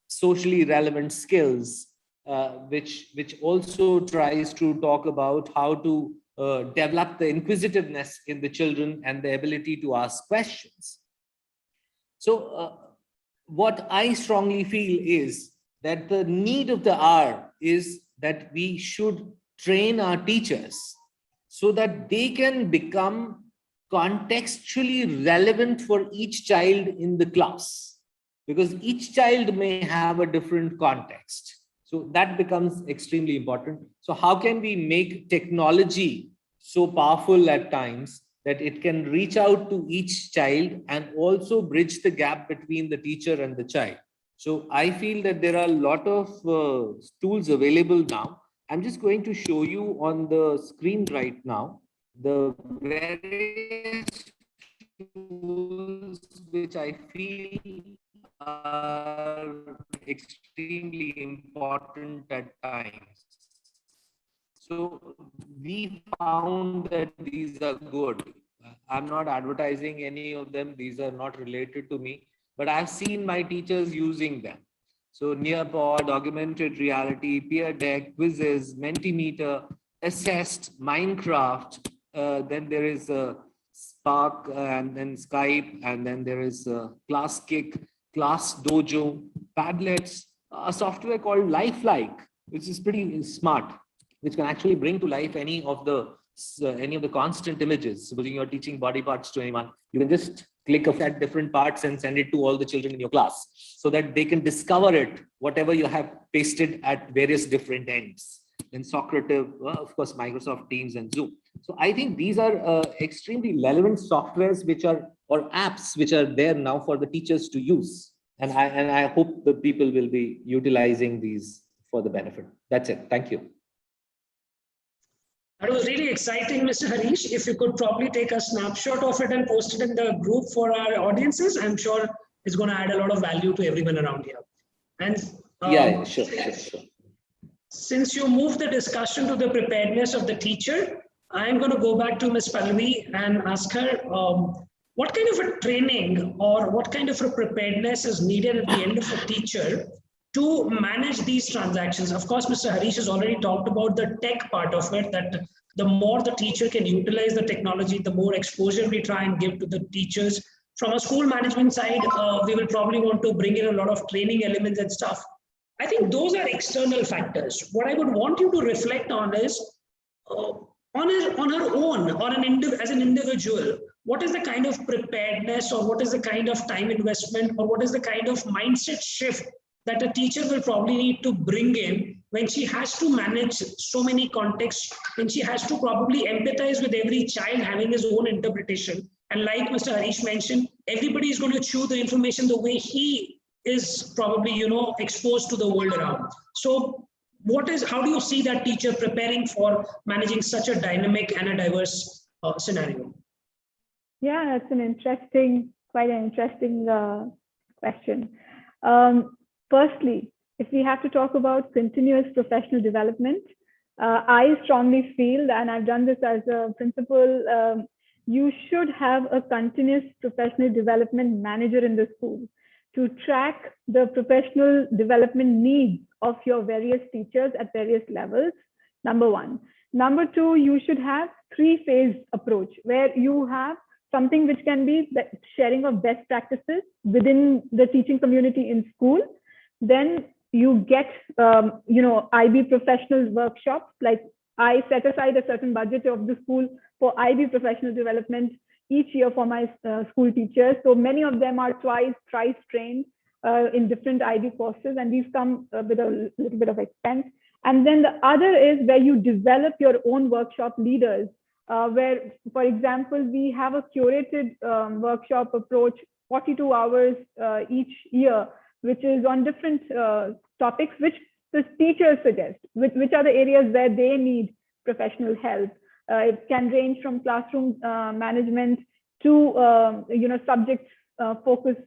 socially relevant skills, which also tries to talk about how to develop the inquisitiveness in the children and the ability to ask questions. So what I strongly feel is that the need of the hour is that we should train our teachers so that they can become contextually relevant for each child in the class, because each child may have a different context. So that becomes extremely important. So how can we make technology so powerful at times that it can reach out to each child and also bridge the gap between the teacher and the child? So I feel that there are a lot of tools available now. I'm just going to show you on the screen right now the various tools which I feel are extremely important at times. So we found that these are good. I'm not advertising any of them. These are not related to me, but I've seen my teachers using them. So Nearpod, augmented reality, peer deck, quizzes, Mentimeter, assessed, Minecraft. Then there is Spark, and then Skype, and then there is Class Kick, Class Dojo, Padlets, a software called Lifelike, which is pretty smart, which can actually bring to life any of the constant images. Supposing you're teaching body parts to anyone, you can just click at different parts and send it to all the children in your class so that they can discover it, whatever you have pasted at various different ends. Then Socrative, of course, Microsoft Teams and Zoom. So I think these are extremely relevant softwares or apps which are there now for the teachers to use. And I hope the people will be utilizing these for the benefit. That's it. Thank you. That was really exciting, Mr. Harish. If you could probably take a snapshot of it and post it in the group for our audiences, I'm sure it's going to add a lot of value to everyone around here. And Sure. Since you moved the discussion to the preparedness of the teacher, I'm going to go back to Ms. Pallavi and ask her what kind of a training or what kind of a preparedness is needed at the end of a teacher to manage these transactions. Of course, Mr. Harish has already talked about the tech part of it, that the more the teacher can utilize the technology, the more exposure we try and give to the teachers. From a school management side, we will probably want to bring in a lot of training elements and stuff. I think those are external factors. What I would want you to reflect on is, on her own, or as an individual, what is the kind of preparedness, or what is the kind of time investment, or what is the kind of mindset shift that a teacher will probably need to bring in when she has to manage so many contexts, when she has to probably empathize with every child having his own interpretation. And like Mr. Harish mentioned, everybody is going to chew the information the way he is probably, exposed to the world around. So how do you see that teacher preparing for managing such a dynamic and a diverse scenario? Yeah, that's quite an interesting question. Firstly, if we have to talk about continuous professional development, I strongly feel, and I've done this as a principal, you should have a continuous professional development manager in the school to track the professional development needs of your various teachers at various levels, number one. Number two, you should have three-phase approach where you have something which can be the sharing of best practices within the teaching community in school. Then you get, IB professional workshops. Like I set aside a certain budget of the school for IB professional development each year for my school teachers. So many of them are thrice trained in different IB courses, and these come with a little bit of expense. And then the other is where you develop your own workshop leaders, where, for example, we have a curated workshop approach, 42 hours each year, which is on different topics, which the teachers suggest, which are the areas where they need professional help. It can range from classroom management to subject focus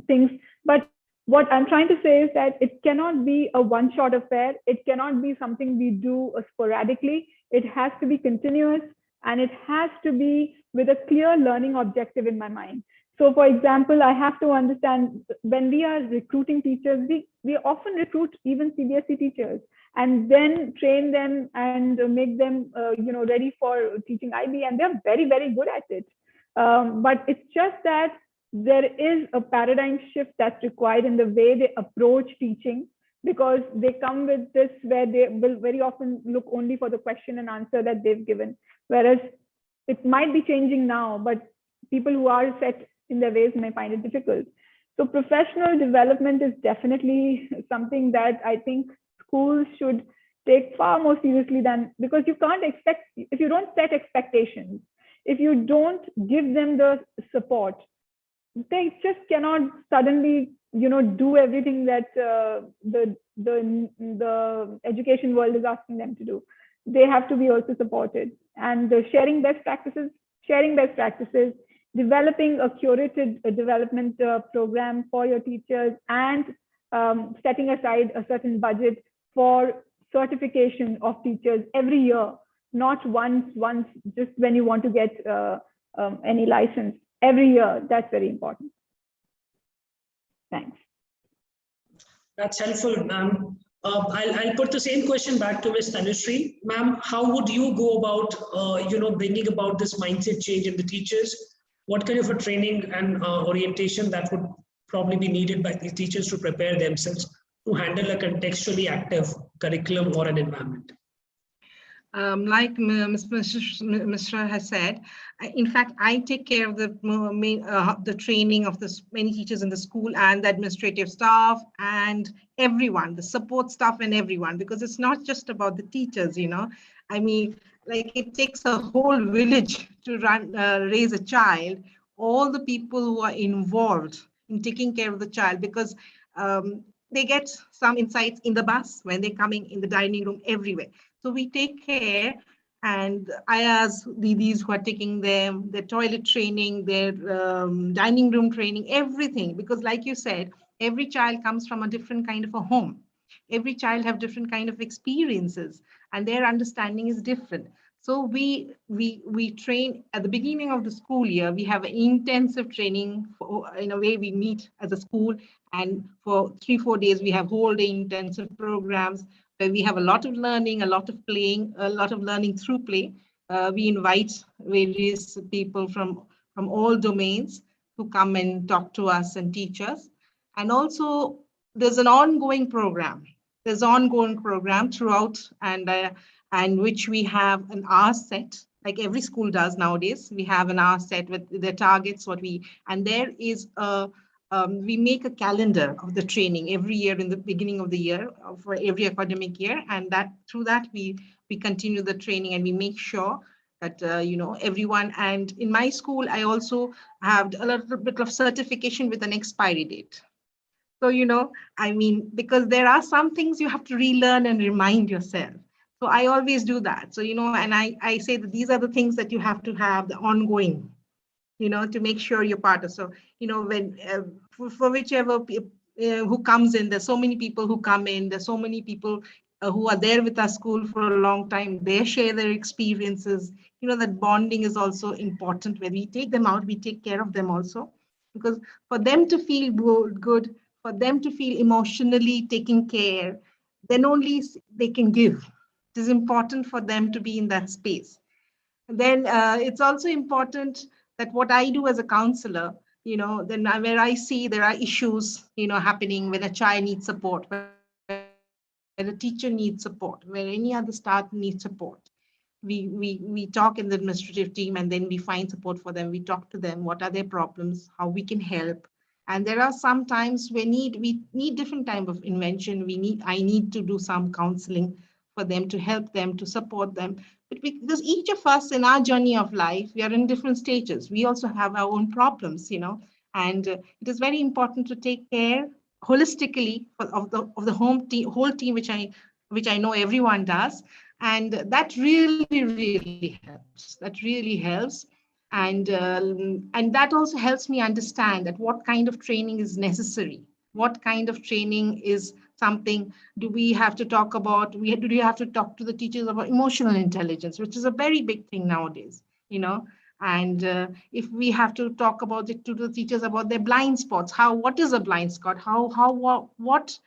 things. But what I'm trying to say is that it cannot be a one-shot affair. It cannot be something we do sporadically. It has to be continuous, and it has to be with a clear learning objective in my mind. So, for example, I have to understand when we are recruiting teachers, we often recruit even CBSE teachers and then train them and make them ready for teaching IB, and they're very, very good at it. But it's just that there is a paradigm shift that's required in the way they approach teaching, because they come with this where they will very often look only for the question and answer that they've given. Whereas it might be changing now, but people who are set in their ways may find it difficult. So professional development is definitely something that I think schools should take far more seriously than, because you can't expect, if you don't set expectations, if you don't give them the support, they just cannot suddenly, do everything that the education world is asking them to do. They have to be also supported, and sharing best practices, developing a curated development program for your teachers, and setting aside a certain budget for certification of teachers every year, not once just when you want to get any license. Every year, that's very important. Thanks. That's helpful, ma'am. I'll put the same question back to Ms. Tanushree. Ma'am, how would you go about, bringing about this mindset change in the teachers? What kind of a training and orientation that would probably be needed by these teachers to prepare themselves to handle a contextually active curriculum or an environment? Like Ms. Mishra has said, in fact, I take care of the training of the many teachers in the school and the administrative staff and everyone, the support staff and everyone, because it's not just about the teachers, I mean, like it takes a whole village to raise a child, all the people who are involved in taking care of the child, because they get some insights in the bus, when they're coming, in the dining room, everywhere. So we take care, and I ask these who are taking them, their toilet training, their dining room training, everything, because like you said, every child comes from a different kind of a home. Every child have different kind of experiences, and their understanding is different. So we train at the beginning of the school year. We have an intensive training. In a way, we meet as a school, and for 3-4 days, we have whole day intensive programs where we have a lot of learning, a lot of playing, a lot of learning through play. We invite various people from all domains who come and talk to us and teach us. And also, there's an ongoing program. There's an ongoing program throughout, and which we have an hour set, like every school does nowadays. We have an hour set with the targets, and there is we make a calendar of the training every year in the beginning of the year for every academic year, and through that we continue the training, and we make sure that everyone. And in my school, I also have a little bit of certification with an expiry date. So I mean, because there are some things you have to relearn and remind yourself. So I always do that. So and I say that these are the things that you have to have the ongoing, to make sure you're part of. So, when for whichever who comes in, there's so many people who come in, there's so many people who are there with our school for a long time. They share their experiences. That bonding is also important. When we take them out, we take care of them also, because for them to feel good, for them to feel emotionally taken care, then only they can give. It is important for them to be in that space. And then it's also important that what I do as a counselor, then where I see there are issues, happening when a child needs support, when a teacher needs support, where any other staff needs support. We talk in the administrative team, and then we find support for them. We talk to them, what are their problems, how we can help. And there are some times we need different type of invention. I need to do some counseling for them, to help them, to support them. But because each of us in our journey of life, we are in different stages. We also have our own problems, and it is very important to take care holistically of the whole team, which I know everyone does. And that really helps. That really helps. And that also helps me understand that what kind of training is necessary. What kind of training is something? Do we have to talk about? Do we have to talk to the teachers about emotional intelligence, which is a very big thing nowadays, And if we have to talk about it to the teachers about their blind spots, what is a blind spot? What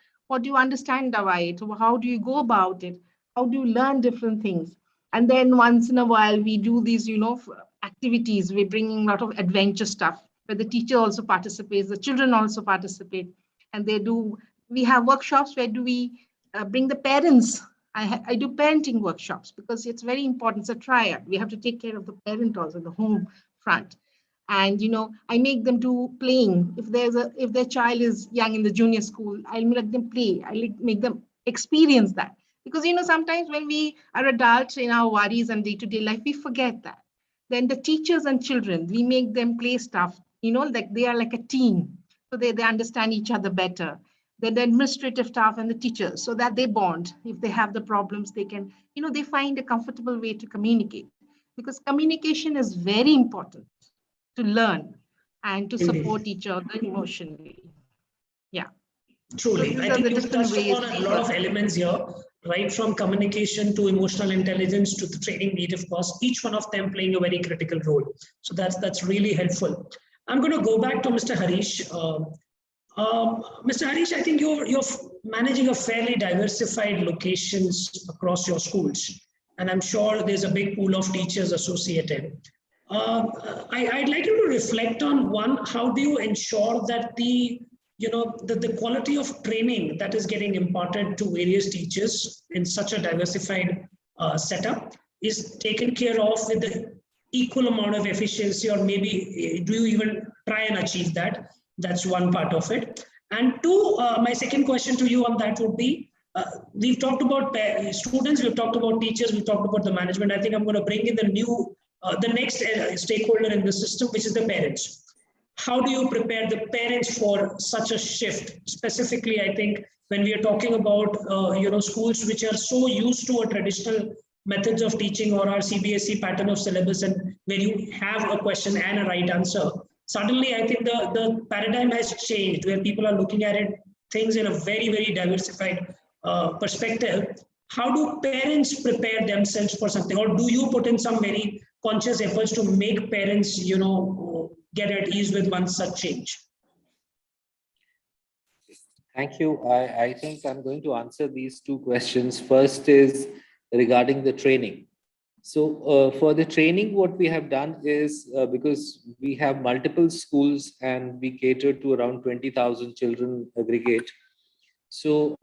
do you understand about it? How do you go about it? How do you learn different things? And then once in a while, we do these, activities. We're bringing a lot of adventure stuff where the teacher also participates, the children also participate, and we have workshops where we bring the parents. I do parenting workshops because it's very important. It's a triad. We have to take care of the parent also, the home front. And, I make them do playing. If their child is young in the junior school, I'll let them play. I'll make them experience that. Because, sometimes when we are adults in our worries and day-to-day life, we forget that. Then the teachers and children, we make them play stuff, like they are like a team. So they understand each other better. Then the administrative staff and the teachers, so that they bond. If they have the problems, they can, they find a comfortable way to communicate. Because communication is very important. to learn and to Indeed. support each other emotionally. Yeah. Truly, So I these are think the you've different touched ways upon a we lot of work. elements here, right from communication to emotional intelligence to the training need, of course, each one of them playing a very critical role. So that's really helpful. I'm going to go back to Mr. Harish. Mr. Harish, I think you're managing a fairly diversified locations across your schools, and I'm sure there's a big pool of teachers associated. I'd like you to reflect on one, how do you ensure that the quality of training that is getting imparted to various teachers in such a diversified setup is taken care of with the equal amount of efficiency, or maybe do you even try and achieve that? That's one part of it. And two, my second question to you on that would be, we've talked about students, we've talked about teachers, we've talked about the management. I think I'm going to bring in the next stakeholder in the system, which is the parents. How do you prepare the parents for such a shift? Specifically, I think when we are talking about schools which are so used to a traditional methods of teaching or our CBSE pattern of syllabus, and where you have a question and a right answer, suddenly I think the paradigm has changed, where people are looking at it things in a very, very diversified perspective. How do parents prepare themselves for something, or do you put in some very conscious efforts to make parents get at ease with one such change? Thank you. I think I'm going to answer these two questions. First is regarding the training. So for the training, what we have done is, because we have multiple schools and we cater to around 20,000 children aggregate. So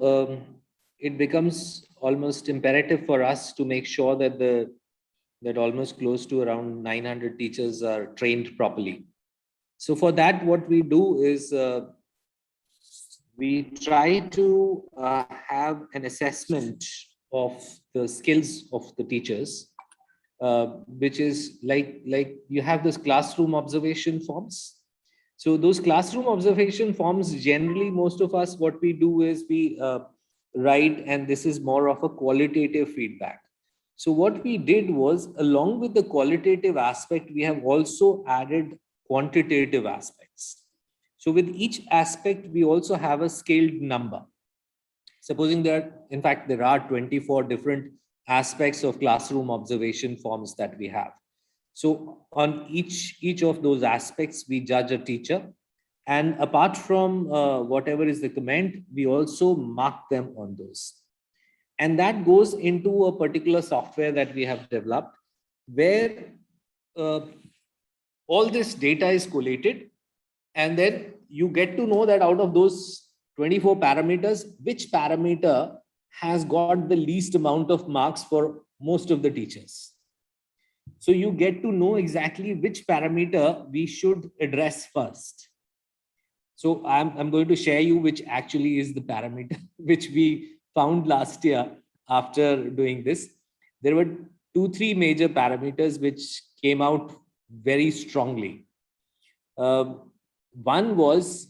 it becomes almost imperative for us to make sure that that almost close to around 900 teachers are trained properly. So for that, what we do is we try to have an assessment of the skills of the teachers, which is like you have this classroom observation forms. So those classroom observation forms, generally, most of us, what we do is we write, and this is more of a qualitative feedback. So what we did was, along with the qualitative aspect, we have also added quantitative aspects. So with each aspect, we also have a scaled number. Supposing in fact, there are 24 different aspects of classroom observation forms that we have. So on each of those aspects, we judge a teacher. And apart from whatever is the comment, we also mark them on those. And that goes into a particular software that we have developed, where all this data is collated. And then you get to know that out of those 24 parameters, which parameter has got the least amount of marks for most of the teachers. So you get to know exactly which parameter we should address first. So I'm going to share you which actually is the parameter which we found last year after doing this. There were 2-3 major parameters which came out very strongly. One was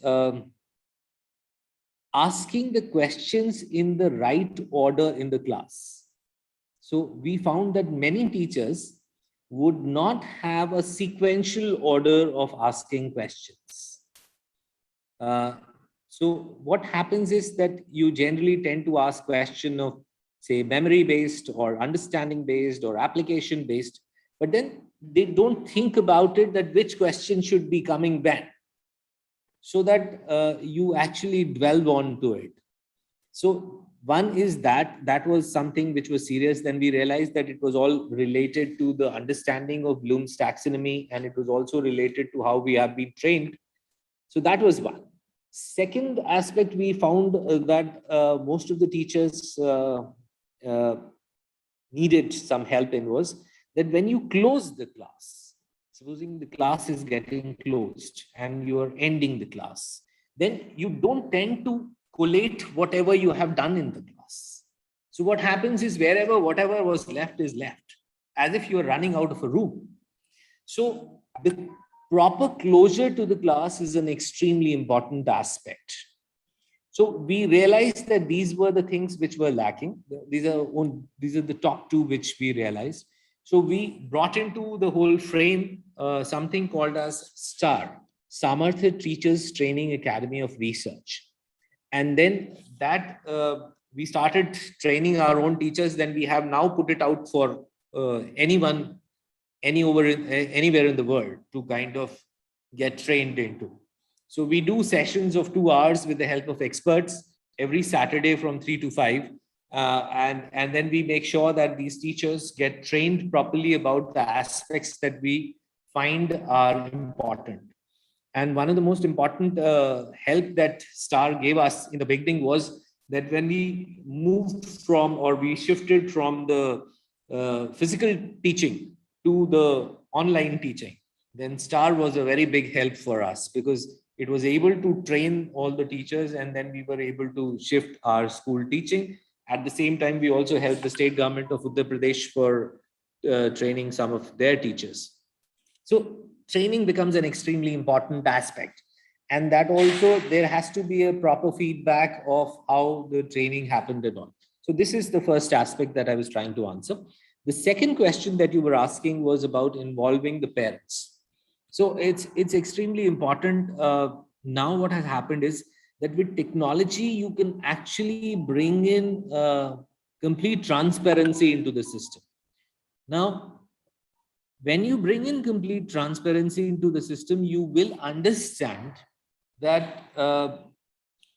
asking the questions in the right order in the class. So we found that many teachers would not have a sequential order of asking questions. So what happens is that you generally tend to ask question of, say, memory-based or understanding-based or application-based, but then they don't think about it, that which question should be coming when, so that you actually dwell onto it. So one is that was something which was serious. Then we realized that it was all related to the understanding of Bloom's taxonomy, and it was also related to how we have been trained. So that was one. Second aspect, we found that most of the teachers needed some help in was that when you close the class, supposing the class is getting closed and you are ending the class, then you don't tend to collate whatever you have done in the class. So what happens is, wherever whatever was left is left, as if you are running out of a room. So the proper closure to the class is an extremely important aspect. So we realized that these were the things which were lacking. These are the top two which we realized. So we brought into the whole frame something called as STAR, Samarthya Teachers Training Academy of Research. And then that we started training our own teachers. Then we have now put it out for anyone, anywhere in the world to kind of get trained into. So we do sessions of 2 hours with the help of experts every Saturday from 3 to 5. And then we make sure that these teachers get trained properly about the aspects that we find are important. And one of the most important help that STAR gave us in the beginning was that when we moved from, or we shifted from the physical teaching to the online teaching, then STAR was a very big help for us, because it was able to train all the teachers, and then we were able to shift our school teaching. At the same time, we also helped the state government of Uttar Pradesh for training some of their teachers. So training becomes an extremely important aspect. And that also, there has to be a proper feedback of how the training happened and all. So this is the first aspect that I was trying to answer. The second question that you were asking was about involving the parents. So it's extremely important. Now what has happened is that with technology, you can actually bring in complete transparency into the system. Now, when you bring in complete transparency into the system, you will understand that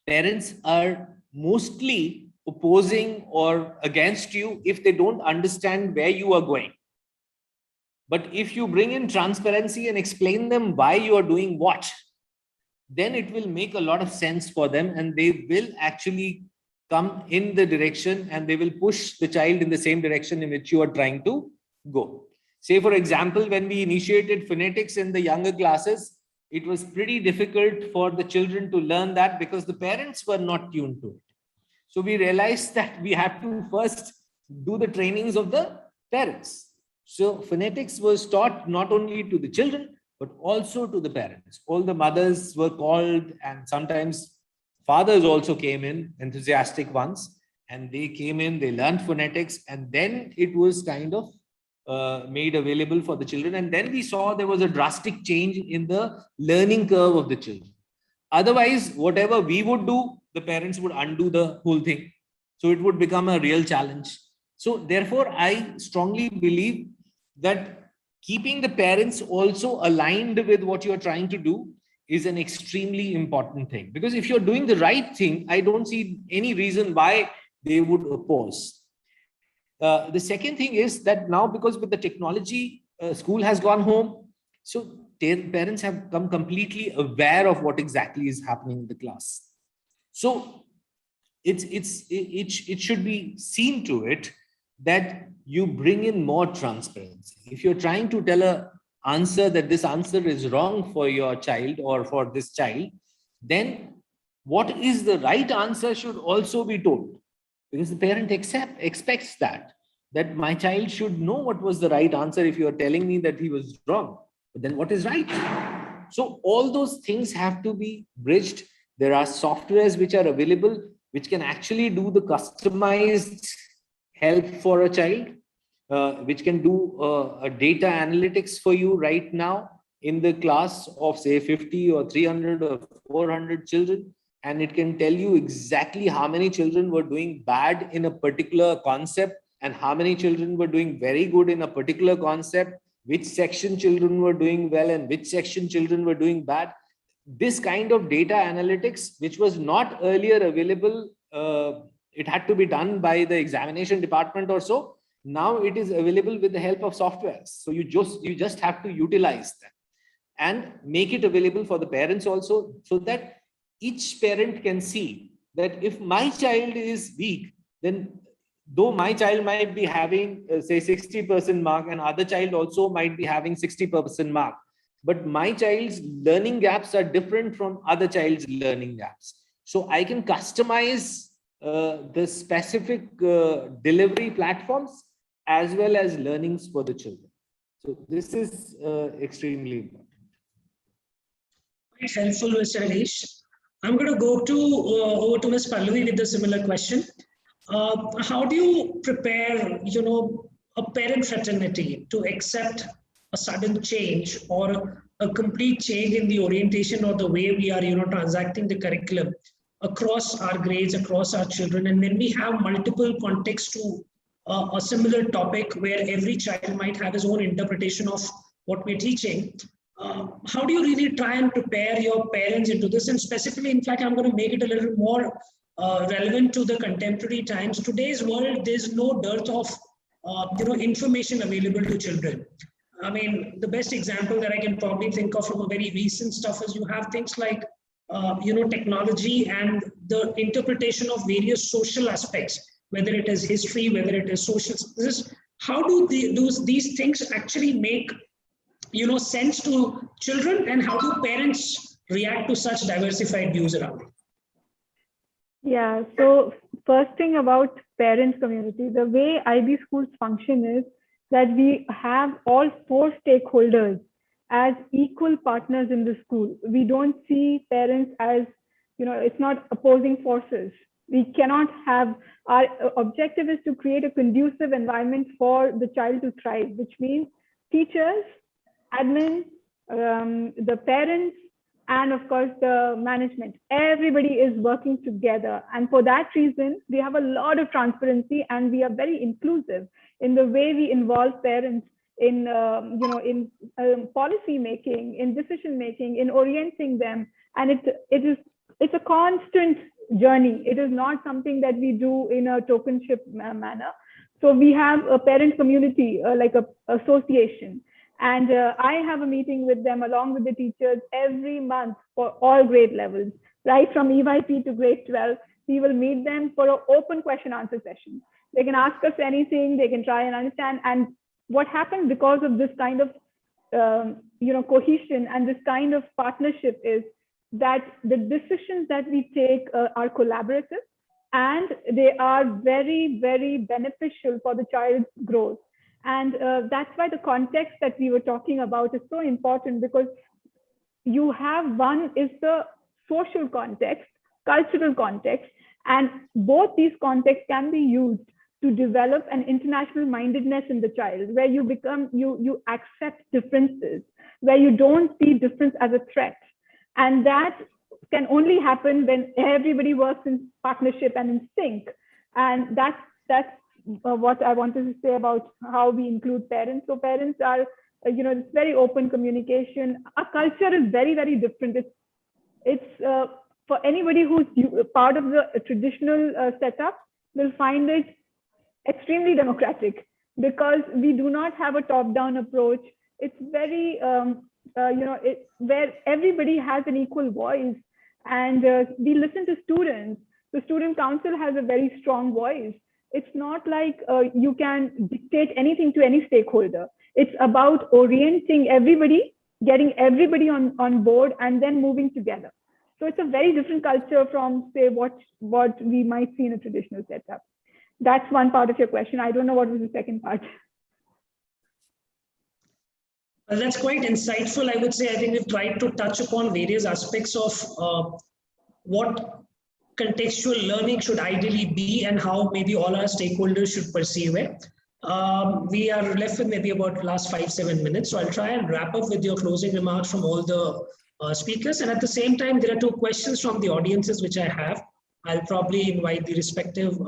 parents are mostly opposing or against you if they don't understand where you are going. But if you bring in transparency and explain them why you are doing what, then it will make a lot of sense for them, and they will actually come in the direction, and they will push the child in the same direction in which you are trying to go. Say, for example, when we initiated phonetics in the younger classes, it was pretty difficult for the children to learn that because the parents were not tuned to it. So we realized that we have to first do the trainings of the parents. So phonetics was taught not only to the children, but also to the parents. All the mothers were called, and sometimes fathers also came in, enthusiastic ones, and they came in, they learned phonetics, and then it was kind of made available for the children. And then we saw there was a drastic change in the learning curve of the children. Otherwise, whatever we would do, the parents would undo the whole thing. So it would become a real challenge. So therefore, I strongly believe that keeping the parents also aligned with what you're trying to do is an extremely important thing. Because if you're doing the right thing, I don't see any reason why they would oppose. The second thing is that now, because with the technology, school has gone home, so parents have come completely aware of what exactly is happening in the class. So it should be seen to it that you bring in more transparency. If you're trying to tell an answer that this answer is wrong for your child or for this child, then what is the right answer should also be told, because the parent expects that my child should know what was the right answer. If you are telling me that he was wrong, but then what is right? So all those things have to be bridged. There are softwares which are available, which can actually do the customized help for a child, which can do a data analytics for you right now in the class of say 50 or 300 or 400 children. And it can tell you exactly how many children were doing bad in a particular concept and how many children were doing very good in a particular concept, which section children were doing well and which section children were doing bad. This kind of data analytics, which was not earlier available, it had to be done by the examination department or so. Now it is available with the help of softwares. So you just have to utilize them and make it available for the parents also, so that each parent can see that if my child is weak, then though my child might be having say 60% mark, and other child also might be having 60% mark, but my child's learning gaps are different from other child's learning gaps. So I can customize the specific delivery platforms as well as learnings for the children. So this is extremely important. Quite helpful, Mr. Harish. I'm going to go over to Ms. Pallavi with a similar question. How do you prepare, a parent fraternity to accept a sudden change or a complete change in the orientation or the way we are, transacting the curriculum across our grades, across our children. And when we have multiple contexts to a similar topic where every child might have his own interpretation of what we're teaching, how do you really try and prepare your parents into this? And specifically, in fact, I'm going to make it a little more relevant to the contemporary times. Today's world, there's no dearth of information available to children. I mean, the best example that I can probably think of from a very recent stuff is you have things like technology and the interpretation of various social aspects, whether it is history, whether it is social. How do these things actually make sense to children, and how do parents react to such diversified views around it? Yeah, so first thing about parents community, the way IB schools function is that we have all 4 stakeholders as equal partners in the school. We don't see parents as, it's not opposing forces. We cannot have, our objective is to create a conducive environment for the child to thrive, which means teachers, admin, the parents, and of course the management. Everybody is working together, and for that reason we have a lot of transparency, and we are very inclusive in the way we involve parents in policy making, in decision making, in orienting them. And it's a constant journey. It is not something that we do in a tokenship manner. So we have a parent community, like a association. And I have a meeting with them along with the teachers every month for all grade levels, right from EYP to grade 12. We will meet them for an open question answer session. They can ask us anything, they can try and understand. And what happens because of this kind of cohesion and this kind of partnership is that the decisions that we take are collaborative, and they are very, very beneficial for the child's growth. And that's why the context that we were talking about is so important, because you have, one is the social context, cultural context, and both these contexts can be used to develop an international mindedness in the child, where you accept differences, where you don't see difference as a threat. And that can only happen when everybody works in partnership and in sync. And that's what I wanted to say about how we include parents. So parents are, it's very open communication. Our culture is very, very different. It's for anybody who's part of the traditional setup will find it extremely democratic, because we do not have a top-down approach. It's very, where everybody has an equal voice, and we listen to students. The student council has a very strong voice. It's not like you can dictate anything to any stakeholder. It's about orienting everybody, getting everybody on board, and then moving together. So it's a very different culture from, say, what we might see in a traditional setup. That's one part of your question. I don't know what was the second part. Well, that's quite insightful. I would say, I think we've tried to touch upon various aspects of what contextual learning should ideally be and how maybe all our stakeholders should perceive it. We are left with maybe about the last 5-7 minutes. So I'll try and wrap up with your closing remarks from all the speakers. And at the same time, there are 2 questions from the audiences which I have. I'll probably invite the respective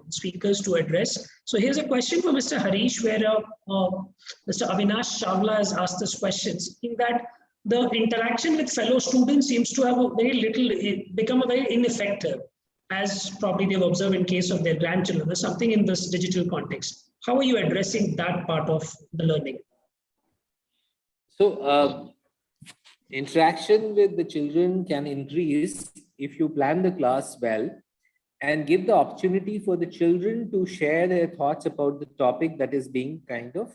speakers to address. So here's a question for Mr. Harish, where Mr. Avinash Chawla has asked this question, saying that the interaction with fellow students seems to have become a very ineffective, as probably they've observed in case of their grandchildren. There's something in this digital context. How are you addressing that part of the learning? So interaction with the children can increase if you plan the class well and give the opportunity for the children to share their thoughts about the topic that is being kind of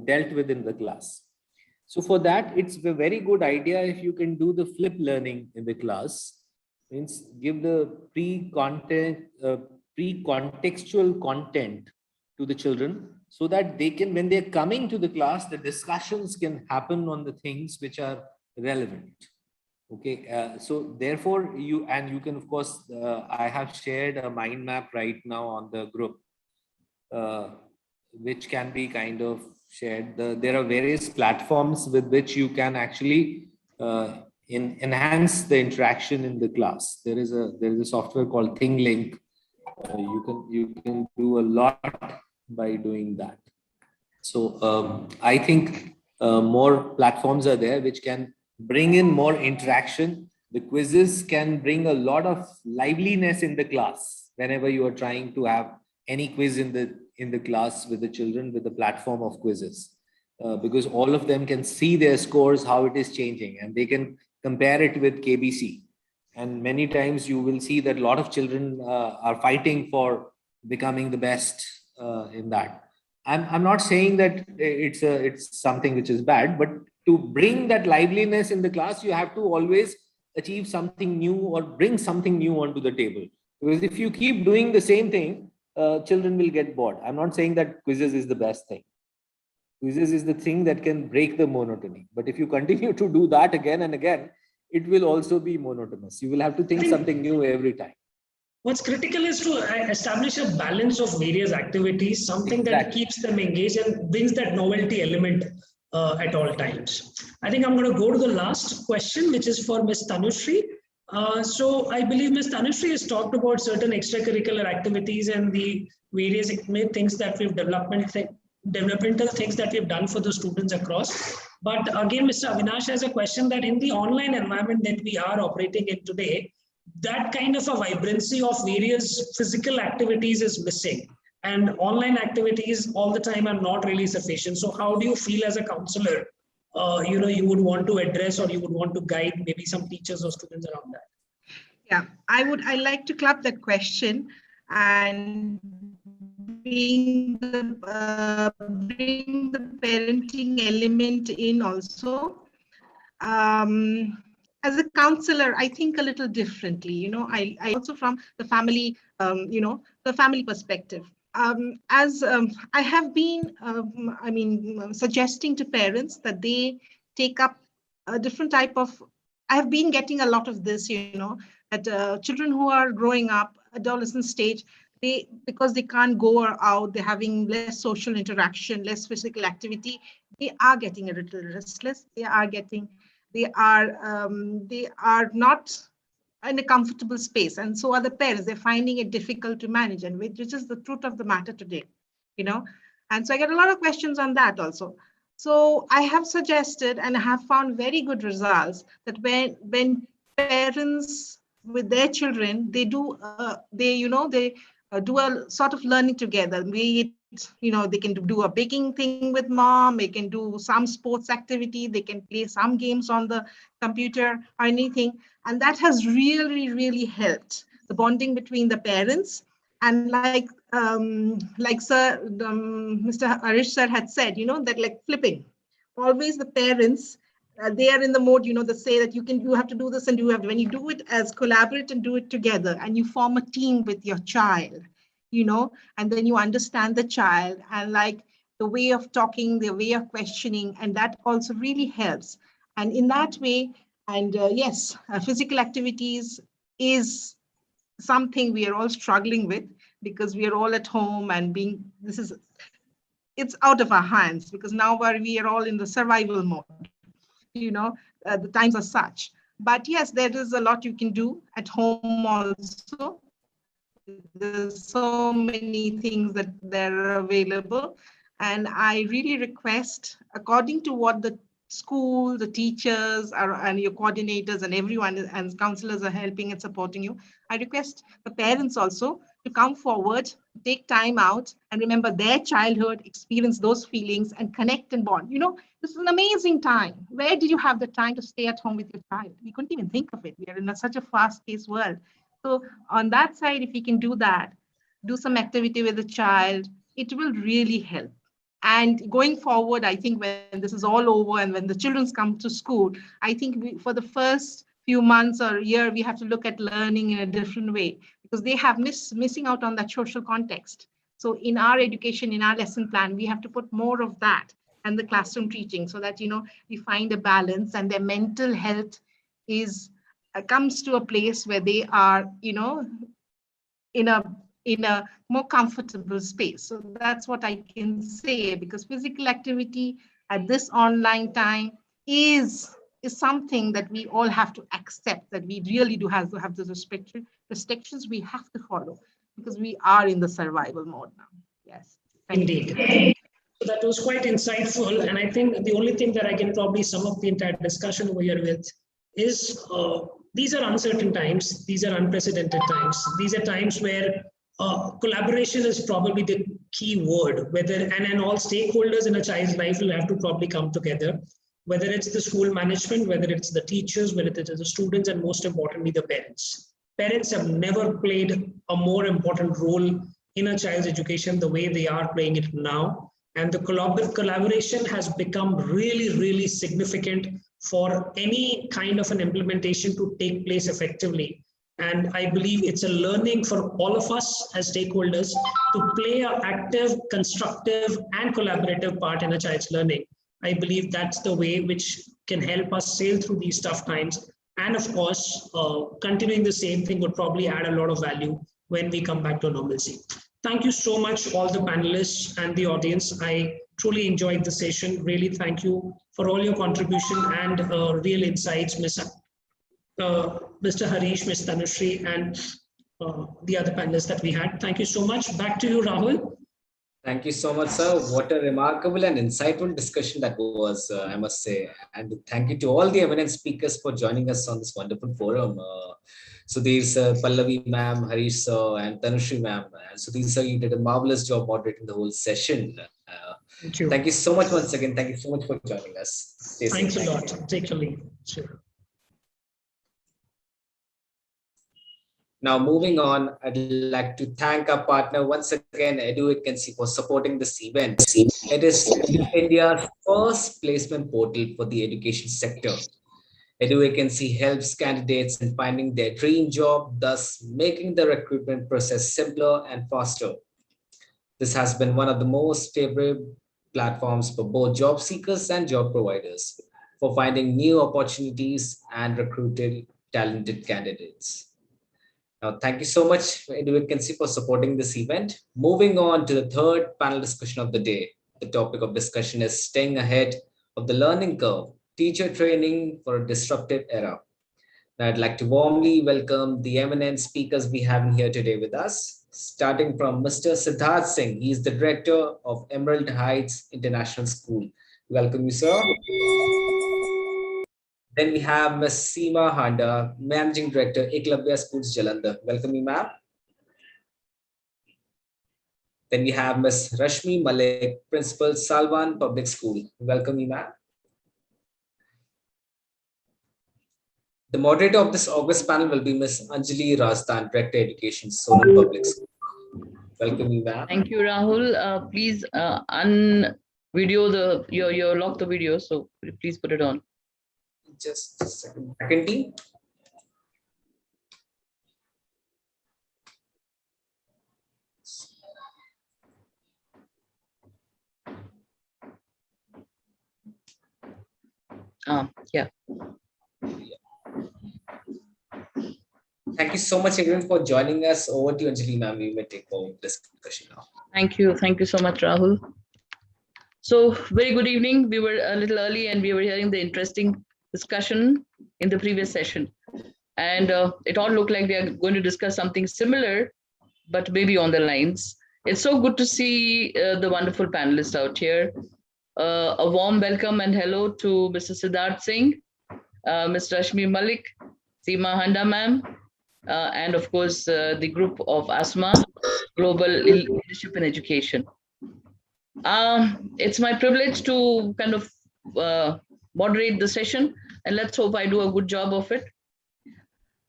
dealt with in the class. So for that, it's a very good idea if you can do the flip learning in the class. Means give the pre-contextual content to the children, so that they can, when they're coming to the class, the discussions can happen on the things which are relevant. Okay, so therefore you can, of course, I have shared a mind map right now on the group. which can be kind of shared. There are various platforms with which you can actually enhance the interaction in the class. There is a software called ThingLink. You can do a lot by doing that. So I think more platforms are there which can bring in more interaction. The quizzes can bring a lot of liveliness in the class whenever you are trying to have any quiz in the class with the children, with the platform of quizzes, because all of them can see their scores, how it is changing, and they can compare it with KBC. And many times you will see that a lot of children are fighting for becoming the best in that. I'm not saying that it's something which is bad, but to bring that liveliness in the class, you have to always achieve something new or bring something new onto the table. Because if you keep doing the same thing, children will get bored. I'm not saying that quizzes is the best thing. Quizzes is the thing that can break the monotony. But if you continue to do that again and again, it will also be monotonous. You will have to think something new every time. What's critical is to establish a balance of various activities, something that keeps them engaged and brings that novelty element at all times. I think I'm going to go to the last question, which is for Ms. Tanushree. So I believe Ms. Tanushree has talked about certain extracurricular activities and the various things that we've developmental things that we've done for the students across. But again, Mr. Avinash has a question that in the online environment that we are operating in today, that kind of a vibrancy of various physical activities is missing, and online activities all the time are not really sufficient. So how do you feel as a counselor, you would want to address, or you would want to guide maybe some teachers or students around that? Yeah, I like to club that question and bring the parenting element in also. As a counselor, I think a little differently. I also from the family, the family perspective. I have been, suggesting to parents that they take up a different type of. I have been getting a lot of this, that children who are growing up, adolescent stage, because they can't go out, they're having less social interaction, less physical activity, they are getting a little restless. They are not in a comfortable space, and so are the parents. They're finding it difficult to manage, and which is the truth of the matter today, And so I get a lot of questions on that also. So I have suggested and have found very good results that when parents with their children, they do a sort of learning together. They can do a baking thing with mom, they can do some sports activity, they can play some games on the computer or anything. And that has really, really helped the bonding between the parents. And like Mr. Harish sir had said, that like flipping, always the parents, they are in the mode, they say that you have to do this and when you do it as collaborate and do it together, and you form a team with your child, and then you understand the child and like the way of talking, the way of questioning, and that also really helps. And in that way, and yes, physical activities is something we are all struggling with, because we are all at home and it's out of our hands, because now we are all in the survival mode. The times are such. But yes, there is a lot you can do at home also. There's so many things that are available. And I really request, according to what the school, the teachers and your coordinators and everyone and counselors are helping and supporting you, I request the parents also to come forward, take time out and remember their childhood, experience those feelings and connect and bond. This is an amazing time. Where did you have the time to stay at home with your child? We couldn't even think of it. We are in such a fast-paced world. So on that side, if we can do that, do some activity with the child, it will really help. And going forward, I think when this is all over and when the children come to school, I think for the first few months or year, we have to look at learning in a different way, because they have missing out on that social context. So in our education, in our lesson plan, we have to put more of that and the classroom teaching, so that, we find a balance and their mental health comes to a place where they are, in a in a more comfortable space. So that's what I can say, because physical activity at this online time is something that we all have to accept, that we really do have to have those restrictions we have to follow, because we are in the survival mode now. Yes. Indeed. So that was quite insightful. And I think the only thing that I can probably sum up the entire discussion over here with is these are uncertain times. These are unprecedented times. These are times where collaboration is probably the key word, and all stakeholders in a child's life will have to probably come together, whether it's the school management, whether it's the teachers, whether it's the students, and most importantly, the parents. Parents have never played a more important role in a child's education the way they are playing it now. And the collaboration has become really, really significant for any kind of an implementation to take place effectively. And I believe it's a learning for all of us as stakeholders to play an active, constructive, and collaborative part in a child's learning. I believe that's the way which can help us sail through these tough times. And of course, continuing the same thing would probably add a lot of value when we come back to normalcy. Thank you so much, all the panelists and the audience. I truly enjoyed the session. Really, thank you for all your contribution and real insights, Mr. Harish, Ms. Tanushree, and the other panelists that we had. Thank you so much. Back to you, Rahul. Thank you so much, sir. What a remarkable and insightful discussion that was, I must say. And thank you to all the eminent speakers for joining us on this wonderful forum. So there's Pallavi ma'am, Harish sir, and Tanushree ma'am. And so these sir, you did a marvelous job moderating the whole session. Thank you. Thank you so much once again. Thank you so much for joining us. Thanks a lot. Take your leave. Sure. Now, moving on, I'd like to thank our partner once again, EduVacancy, for supporting this event. It is India's first placement portal for the education sector. EduVacancy helps candidates in finding their dream job, thus making the recruitment process simpler and faster. This has been one of the most favorite platforms for both job seekers and job providers for finding new opportunities and recruiting talented candidates. Now, thank you so much, EduVacancy, for supporting this event. Moving on to the third panel discussion of the day. The topic of discussion is staying ahead of the learning curve, teacher training for a disruptive era. Now, I'd like to warmly welcome the eminent speakers we have here today with us, starting from Mr. Siddharth Singh. He is the director of Emerald Heights International School. Welcome you, sir. Then we have Ms. Seema Handa, Managing Director, Eklavya Schools, Jalandhar. Welcome you, ma'am. Then we have Ms. Rashmi Malik, Principal, Salwan Public School. Welcome you, ma'am. The moderator of this August panel will be Ms. Anjali Rajdan, Director, Education, Solan Public School. Welcome you, ma'am. Thank you, Rahul. Please unvideo your lock the video, so please put it on. Just a second. Second team. Yeah. Thank you so much, everyone, for joining us. Over to you, Anjali, ma'am. We may take over this discussion now. Thank you. Thank you so much, Rahul. So, very good evening. We were a little early and we were hearing the interesting discussion in the previous session. And it all looked like we are going to discuss something similar, but maybe on the lines. It's so good to see the wonderful panelists out here. A warm welcome and hello to Mr. Siddharth Singh, Ms. Rashmi Malik, Seema Handa ma'am, and of course, the group of ASMA, Global Leadership in Education. It's my privilege to kind of moderate the session, and let's hope I do a good job of it.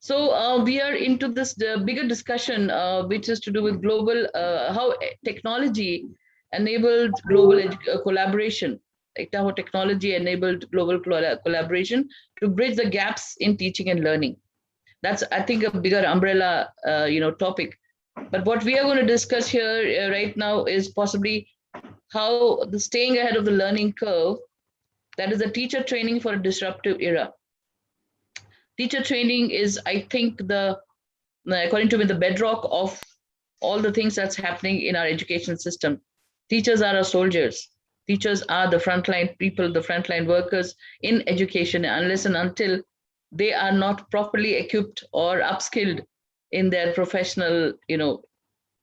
So we are into this bigger discussion, which is to do with global, how technology enabled global collaboration, like how technology enabled global collaboration to bridge the gaps in teaching and learning. That's, I think, a bigger umbrella, topic. But what we are going to discuss here right now is possibly how the staying ahead of the learning curve, that is the teacher training for a disruptive era. Teacher training is, I think, according to me, the bedrock of all the things that's happening in our education system. Teachers are our soldiers. Teachers are the frontline people, the frontline workers in education, unless and until they are not properly equipped or upskilled in their professional,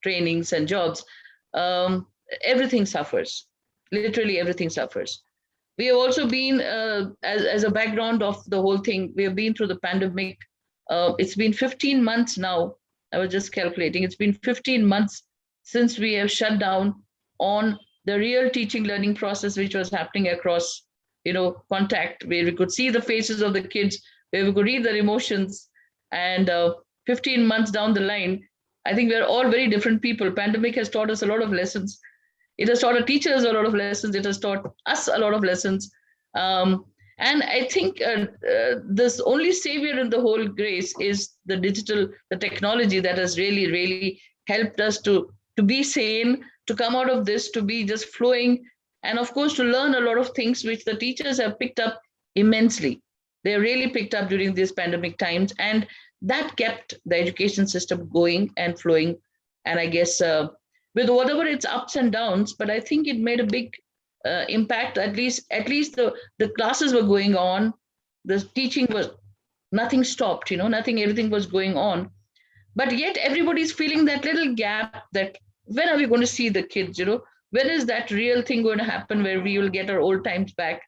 trainings and jobs. Everything suffers. Literally everything suffers. We have also been, as a background of the whole thing, we have been through the pandemic. It's been 15 months now. I was just calculating. It's been 15 months since we have shut down on the real teaching learning process, which was happening across, contact, where we could see the faces of the kids, where we could read their emotions. And 15 months down the line, I think we're all very different people. Pandemic has taught us a lot of lessons. It has taught our teachers a lot of lessons. It has taught us a lot of lessons. And I think this only savior in the whole grace is the the technology that has really, really helped us to be sane, to come out of this, to be just flowing, and of course, to learn a lot of things which the teachers have picked up immensely. They really picked up during these pandemic times, and that kept the education system going and flowing. And I guess with whatever its ups and downs, but I think it made a big impact. At least the classes were going on, the teaching was, nothing stopped, everything was going on. But yet everybody's feeling that little gap, that when are we going to see the kids, when is that real thing going to happen where we will get our old times back?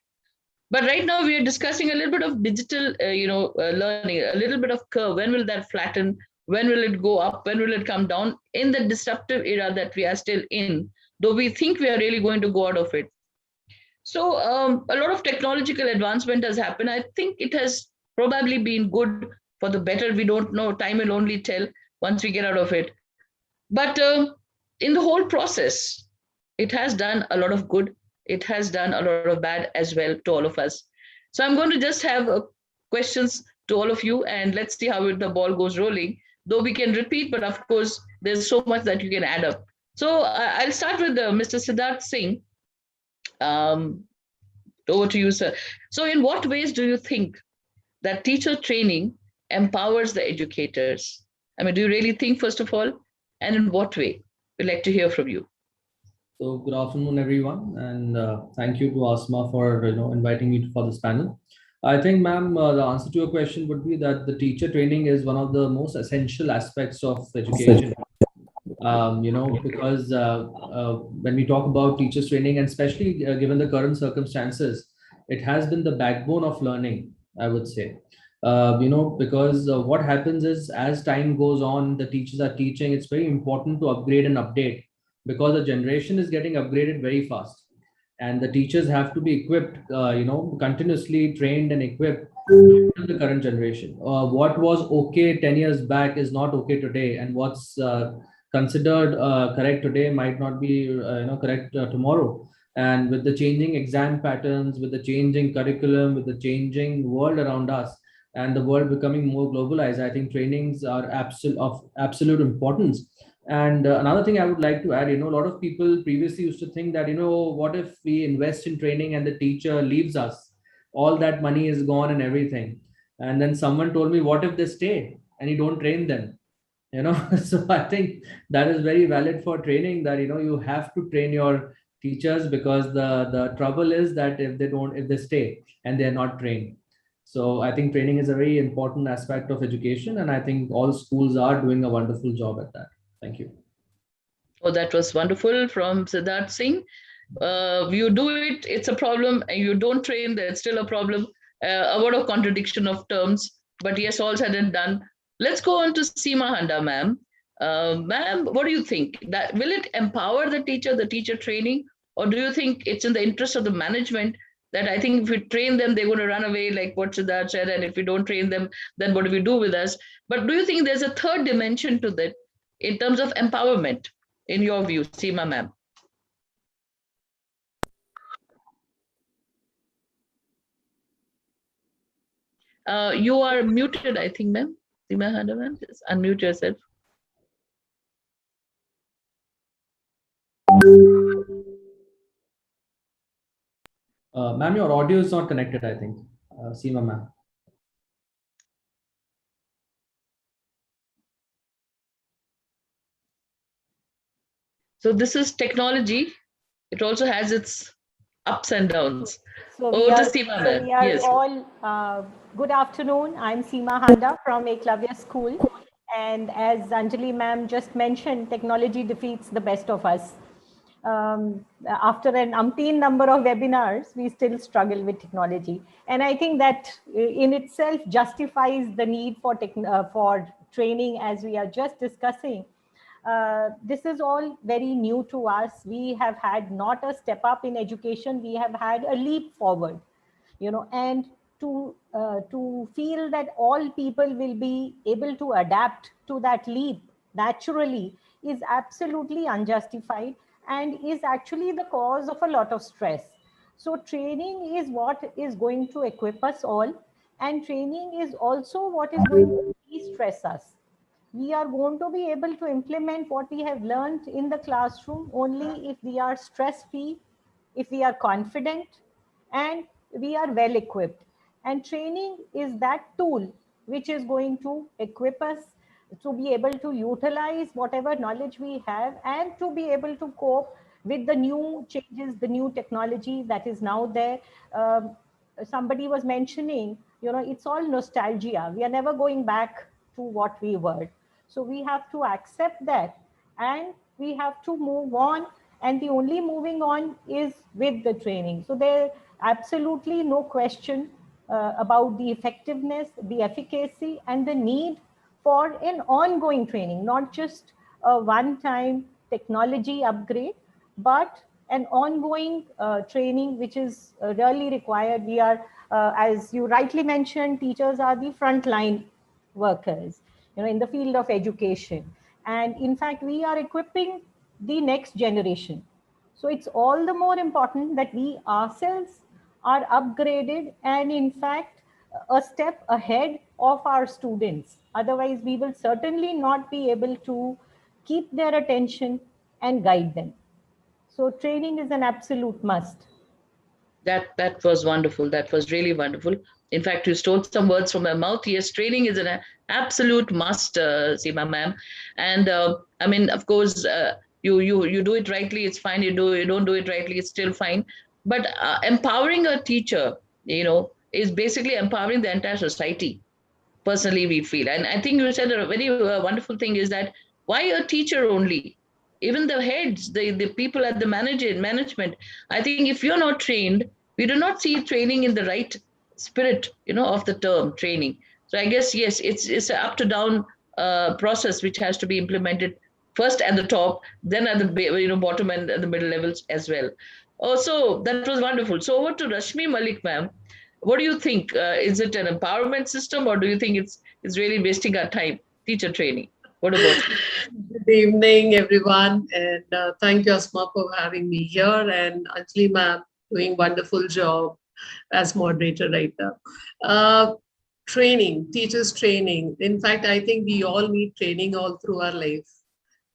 But right now we are discussing a little bit of digital, learning, a little bit of curve. When will that flatten? When will it go up? When will it come down? In the disruptive era that we are still in, though we think we are really going to go out of it. So a lot of technological advancement has happened. I think it has probably been good for the better. We don't know. Time will only tell once we get out of it. But in the whole process, it has done a lot of good. It has done a lot of bad as well to all of us. So I'm going to just have questions to all of you, and let's see how the ball goes rolling. Though we can repeat, but of course, there's so much that you can add up. So I'll start with Mr. Siddharth Singh. Over to you, sir. So in what ways do you think that teacher training empowers the educators? I mean, do you really think, first of all, and in what way? We'd like to hear from you. So good afternoon, everyone, and thank you to ASMA for inviting me for this panel. I think, ma'am, the answer to your question would be that the teacher training is one of the most essential aspects of education. Because when we talk about teachers training, and especially given the current circumstances, it has been the backbone of learning, I would say. Because what happens is, as time goes on, the teachers are teaching, it's very important to upgrade and update, because the generation is getting upgraded very fast. And the teachers have to be equipped, continuously trained and equipped to the current generation. What was okay 10 years back is not okay today. And what's considered correct today might not be correct tomorrow. And with the changing exam patterns, with the changing curriculum, with the changing world around us, and the world becoming more globalized, I think trainings are of absolute importance. And another thing I would like to add, a lot of people previously used to think that, what if we invest in training and the teacher leaves us? All that money is gone and everything. And then someone told me, what if they stay and you don't train them? So I think that is very valid for training, that, you have to train your teachers, because the trouble is that if they stay and they're not trained. So I think training is a very important aspect of education. And I think all schools are doing a wonderful job at that. Thank you. Oh, that was wonderful from Siddharth Singh. You do it, it's a problem. And you don't train, that's still a problem. A lot of contradiction of terms. But yes, all said and done. Let's go on to Seema Handa, ma'am. Ma'am, what do you think? That will it empower the teacher training, or do you think it's in the interest of the management that, I think, if we train them, they're going to run away, like what Siddharth said, and if we don't train them, then what do we do with us? But do you think there's a third dimension to that in terms of empowerment, in your view, Seema, ma'am? You are muted, I think, ma'am. Seema Handa, ma'am, just unmute yourself. Ma'am, your audio is not connected, I think. Seema, ma'am. So this is technology. It also has its ups and downs. So Oh, to Seema, we are yes. all, good afternoon. I'm Seema Handa from Eklavya School. And as Anjali ma'am just mentioned, technology defeats the best of us. After an umpteen number of webinars, we still struggle with technology. And I think that in itself justifies the need for training, as we are just discussing. This is all very new to us. We have had not a step up in education, we have had a leap forward, and to feel that all people will be able to adapt to that leap naturally is absolutely unjustified and is actually the cause of a lot of stress. So training is what is going to equip us all, and training is also what is going to de-stress us. We are going to be able to implement what we have learned in the classroom only if we are stress free, if we are confident, and we are well equipped. And training is that tool which is going to equip us to be able to utilize whatever knowledge we have and to be able to cope with the new changes, the new technology that is now there. Somebody was mentioning, it's all nostalgia. We are never going back to what we were. So we have to accept that and we have to move on. And the only moving on is with the training. So there absolutely no question about the effectiveness, the efficacy, and the need for an ongoing training, not just a one-time technology upgrade, but an ongoing training which is really required. We are, as you rightly mentioned, teachers are the frontline workers, in the field of education. And in fact, we are equipping the next generation. So it's all the more important that we ourselves are upgraded and in fact a step ahead of our students. Otherwise, we will certainly not be able to keep their attention and guide them. So training is an absolute must. That was wonderful. That was really wonderful. In fact, you stole some words from my mouth. Yes, training is an absolute must, Seema ma'am. And I mean, of course, you do it rightly, it's fine. You don't do it rightly, it's still fine. But empowering a teacher, is basically empowering the entire society. Personally, we feel, and I think you said a very wonderful thing is that why a teacher only? Even the heads, the people at the management. I think if you're not trained, we do not see training in the right spirit, of the term training. So I guess, yes, it's an up to down process which has to be implemented first at the top, then at the bottom and at the middle levels as well. Also, that was wonderful. So over to Rashmi Malik, ma'am. What do you think? Is it an empowerment system, or do you think it's really wasting our time, teacher training? What about you? Good evening, everyone, and thank you, Asma, for having me here, and Anjali ma'am doing wonderful job as moderator right now. Training, teachers training. In fact, I think we all need training all through our life.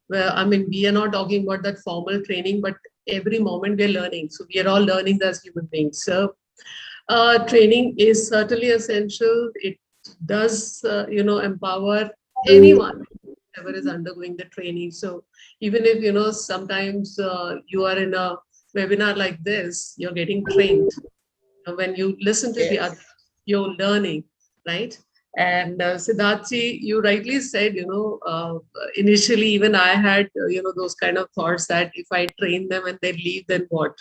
Well, I mean, we are not talking about that formal training, but every moment we are learning. So we are all learning as human beings. So training is certainly essential. It does, empower anyone whoever is undergoing the training. So even if, sometimes you are in a webinar like this, you're getting trained. When you listen to the other, you're learning, right? And Siddharthi, you rightly said, initially even I had, those kind of thoughts that if I train them and they leave, then what?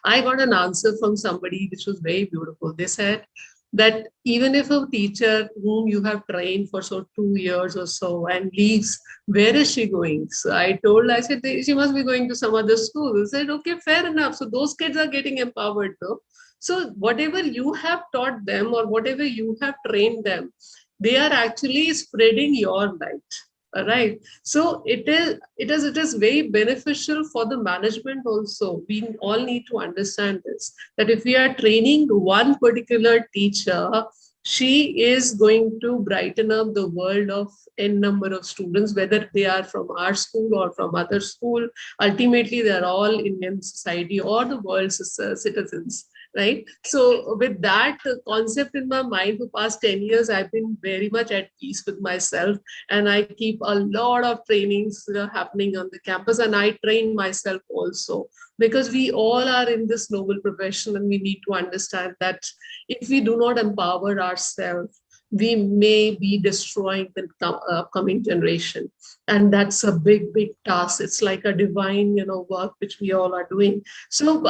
I got an answer from somebody which was very beautiful. They said that even if a teacher whom you have trained for 2 years or so and leaves, where is she going? So I said, she must be going to some other school. They said, okay, fair enough. So those kids are getting empowered though. So whatever you have taught them or whatever you have trained them, they are actually spreading your light. All right. So it is very beneficial for the management also. We all need to understand this, that if we are training one particular teacher, she is going to brighten up the world of n number of students, whether they are from our school or from other school. Ultimately, they are all Indian society or the world's citizens. right? So with that concept in my mind for past 10 years, I've been very much at peace with myself, and I keep a lot of trainings happening on the campus, and I train myself also, because we all are in this noble profession, and we need to understand that if we do not empower ourselves, we may be destroying the upcoming generation. And that's a big task. It's like a divine work which we all are doing. So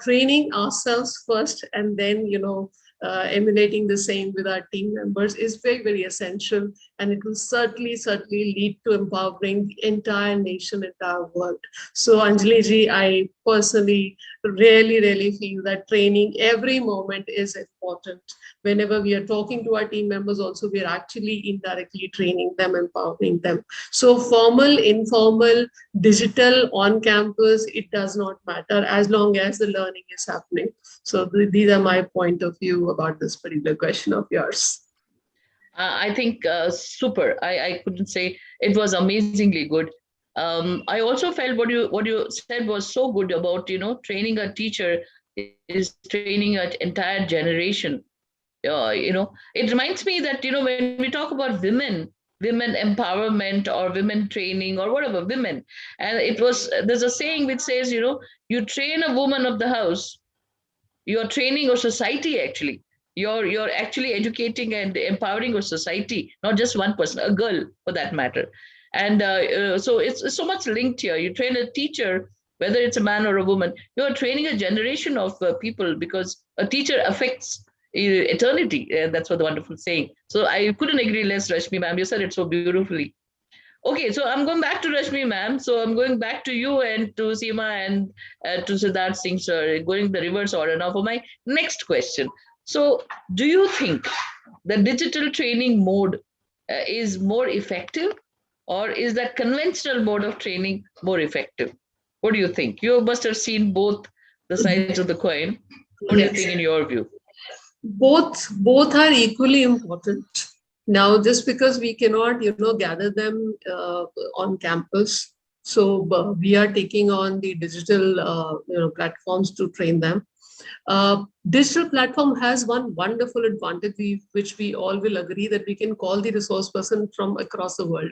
training ourselves first, and then emulating the same with our team members is very essential, and it will certainly lead to empowering the entire nation, entire world. So Anjali ji, I personally really feel that training every moment is important. Whenever we are talking to our team members also, we are actually indirectly training them, empowering them. So formal, informal, digital, on campus, it does not matter as long as the learning is happening. So these are my point of view about this particular question of yours. I think super. I couldn't say it was amazingly good. I also felt what you said was so good about training a teacher is training an entire generation. It reminds me that when we talk about women empowerment or women training or whatever, women, and there's a saying which says you train a woman of the house, you're training a society. Actually, you're actually educating and empowering a society, not just one person, a girl for that matter. And so it's so much linked here. You train a teacher, whether it's a man or a woman, you're training a generation of people, because a teacher affects eternity. That's what the wonderful saying. So I couldn't agree less, Rashmi ma'am. You said it so beautifully. Okay, so I'm going back to Rashmi ma'am. So I'm going back to you and to Seema and to Siddharth Singh sir, going the reverse order now for my next question. So do you think the digital training mode is more effective, or is the conventional mode of training more effective? What do you think? You must have seen both the sides of the coin. What do you think in your view? Both are equally important. Now, just because we cannot, gather them on campus, so we are taking on the digital, platforms to train them. Digital platform has one wonderful advantage, which we all will agree, that we can call the resource person from across the world.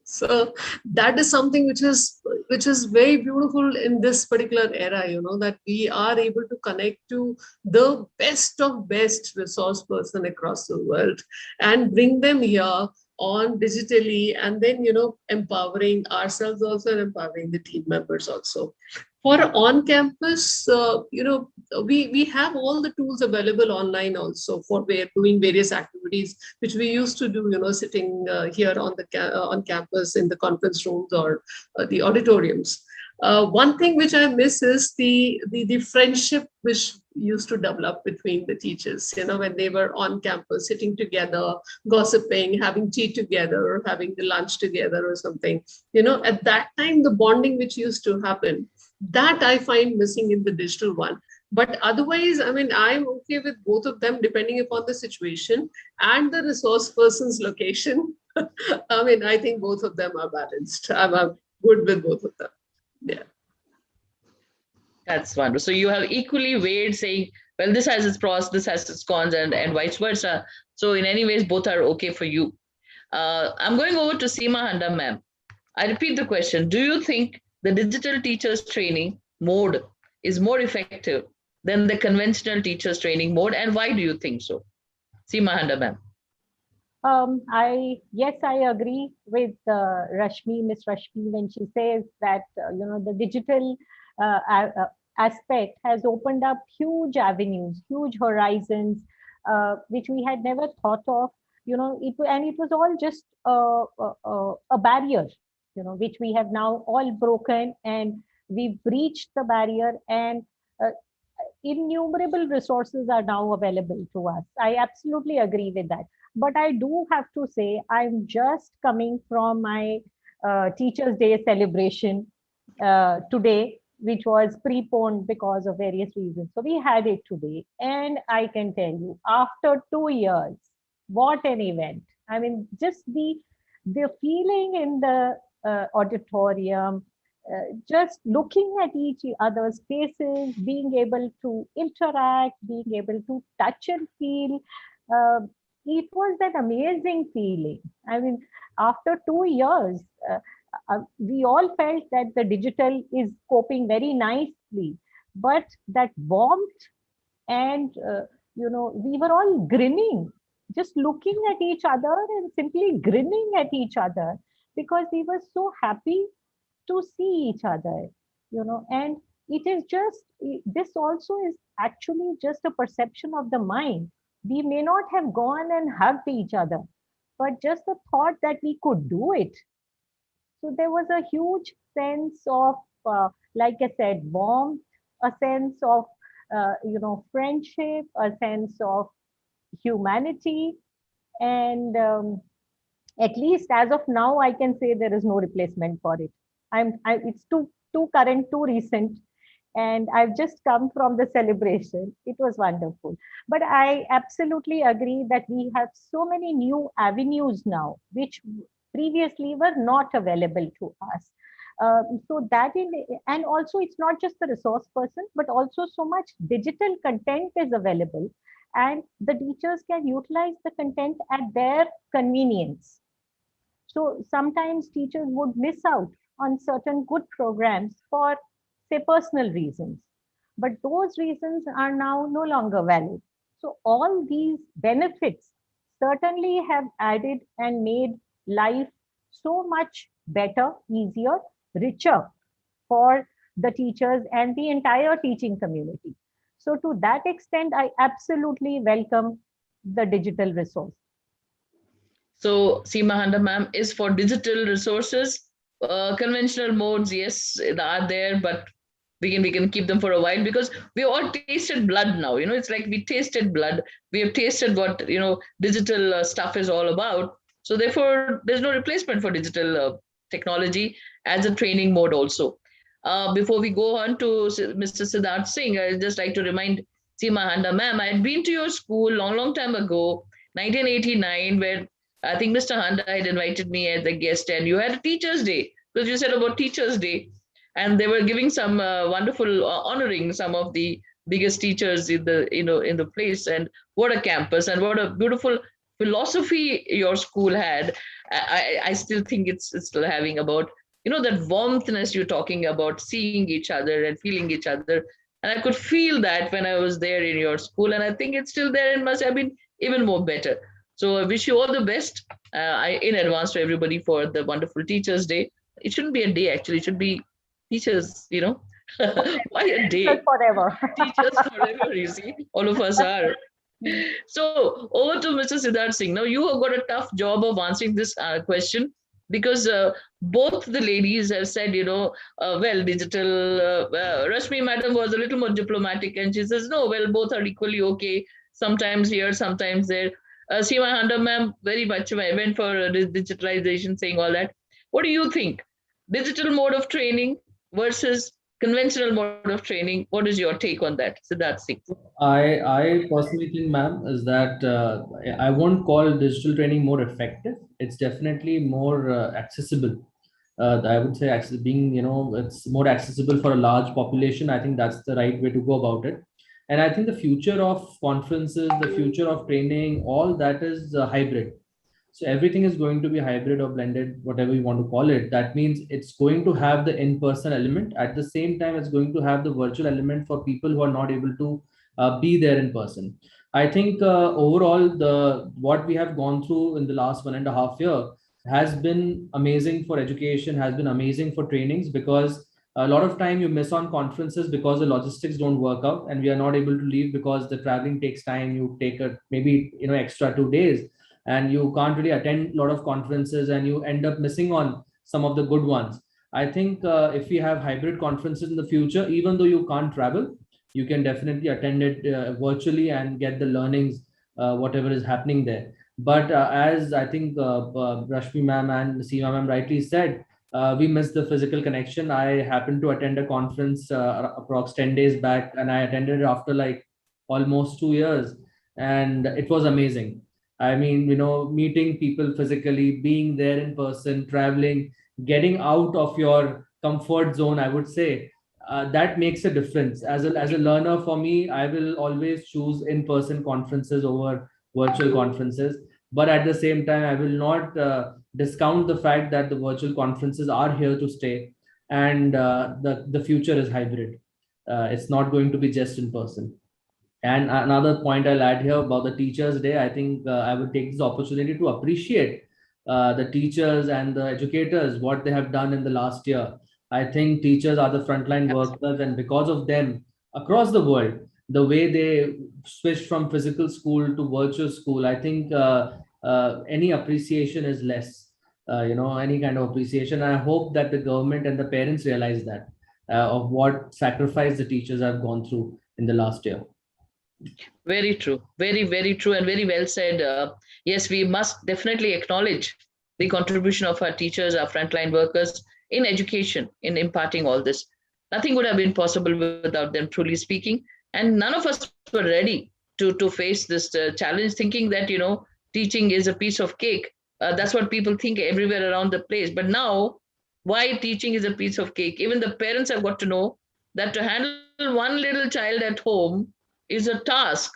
So that is something which is very beautiful in this particular era, that we are able to connect to the best of best resource person across the world and bring them here on digitally, and then empowering ourselves also and empowering the team members also. For on campus, we have all the tools available online also for doing various activities which we used to do, sitting here on campus in the conference rooms or the auditoriums. One thing which I miss is the friendship which used to develop between the teachers, when they were on campus, sitting together, gossiping, having tea together, or having the lunch together or something. At that time, the bonding which used to happen, that I find missing in the digital one. But otherwise, I'm okay with both of them depending upon the situation and the resource person's location. I think both of them are balanced. I'm good with both of them. Yeah. That's wonderful. So you have equally weighed, saying, well, this has its pros, this has its cons, and vice versa. So in any ways, both are okay for you. I'm going over to Seema Handa, ma'am. I repeat the question. Do you think the digital teachers training mode is more effective than the conventional teachers training mode, and why do you think so? Seema Handa, ma'am. I agree with Miss Rashmi, when she says that the digital aspect has opened up huge avenues, huge horizons, which we had never thought of. It was all just a barrier, which we have now all broken, and we've breached the barrier, and innumerable resources are now available to us. I absolutely agree with that. But I do have to say, I'm just coming from my Teachers' Day celebration today, which was preponed because of various reasons. So we had it today. And I can tell you, after 2 years, what an event. Just the feeling in the auditorium, just looking at each other's faces, being able to interact, being able to touch and feel. Uh, it was an amazing feeling. I mean, after 2 years, we all felt that the digital is coping very nicely, but that warmth and we were all grinning, just looking at each other and simply grinning at each other because we were so happy to see each other, and it is just, this also is actually just a perception of the mind. We may not have gone and hugged each other, but just the thought that we could do it. So there was a huge sense of, like I said, warmth, a sense of, friendship, a sense of humanity. And at least as of now, I can say there is no replacement for it. It's too current, too recent. And I've just come from the celebration. It was wonderful. But I absolutely agree that we have so many new avenues now, which previously were not available to us. So that and also it's not just the resource person, but also so much digital content is available, and the teachers can utilize the content at their convenience. So sometimes teachers would miss out on certain good programs for, say, personal reasons, but those reasons are now no longer valid. So all these benefits certainly have added and made life so much better, easier, richer for the teachers and the entire teaching community. So to that extent, I absolutely welcome the digital resource. So Seema Handa ma'am is for digital resources. Conventional modes, yes, they are there, but we can keep them for a while because we all tasted blood now. It's like we tasted blood. We have tasted what digital stuff is all about. So therefore, there's no replacement for digital technology as a training mode also. Before we go on to Mr. Siddharth Singh, I'd just like to remind Seema Handa ma'am, I had been to your school long time ago, 1989, where I think Mr. Handa had invited me as a guest, and you had a Teachers' Day because you said about Teachers' Day, and they were giving some wonderful honoring some of the biggest teachers in the place. And what a campus, and what a beautiful philosophy your school had. I still think it's still having about that warmthness you're talking about, seeing each other and feeling each other. And I could feel that when I was there in your school, and I think it's still there and must have been even more better. So I wish you all the best in advance to everybody for the wonderful Teachers' Day. It shouldn't be a day, actually. It should be teachers, Why a day? Teachers forever. Teachers forever, you see. All of us are. So over to Mr. Siddharth Singh. Now you have got a tough job of answering this question because both the ladies have said, well, digital, Rashmi madam was a little more diplomatic and she says, no, well, both are equally okay. Sometimes here, sometimes there. Seema Handa ma'am very much went for digitalization, saying all that. What do you think? Digital mode of training versus conventional mode of training. What is your take on that, Siddharth Singh? I personally think, ma'am, is that I won't call digital training more effective. It's definitely more accessible. I would say being, it's more accessible for a large population. I think that's the right way to go about it. And I think the future of conferences, the future of training, all that is hybrid. So everything is going to be hybrid or blended, whatever you want to call it. That means it's going to have the in-person element. At the same time, it's going to have the virtual element for people who are not able to be there in person. I think overall, what we have gone through in the last 1.5 years has been amazing for education, has been amazing for trainings, because a lot of time you miss on conferences because the logistics don't work out and we are not able to leave because the traveling takes time. You take maybe extra 2 days and you can't really attend a lot of conferences and you end up missing on some of the good ones. I think if we have hybrid conferences in the future, even though you can't travel, you can definitely attend it virtually and get the learnings, whatever is happening there. But as I think Rashmi ma'am and Seema ma'am rightly said, we missed the physical connection. I happened to attend a conference approx 10 days back, and I attended it after like almost 2 years, and it was amazing. I mean, meeting people physically, being there in person, traveling, getting out of your comfort zone, I would say, that makes a difference. As a learner, for me, I will always choose in-person conferences over virtual conferences. But at the same time, I will not discount the fact that the virtual conferences are here to stay, and the future is hybrid. It's not going to be just in person. And another point I'll add here about the Teachers' Day, I think I would take this opportunity to appreciate the teachers and the educators, what they have done in the last year. I think teachers are the frontline workers, and because of them, across the world, the way they switched from physical school to virtual school, I think any appreciation is less. Any kind of appreciation. I hope that the government and the parents realize that of what sacrifice the teachers have gone through in the last year. Very true. Very, very true, and very well said. Yes, we must definitely acknowledge the contribution of our teachers, our frontline workers in education, in imparting all this. Nothing would have been possible without them, truly speaking. And none of us were ready to face this challenge, thinking that, teaching is a piece of cake. That's what people think everywhere around the place. But now, why teaching is a piece of cake? Even the parents have got to know that to handle one little child at home is a task,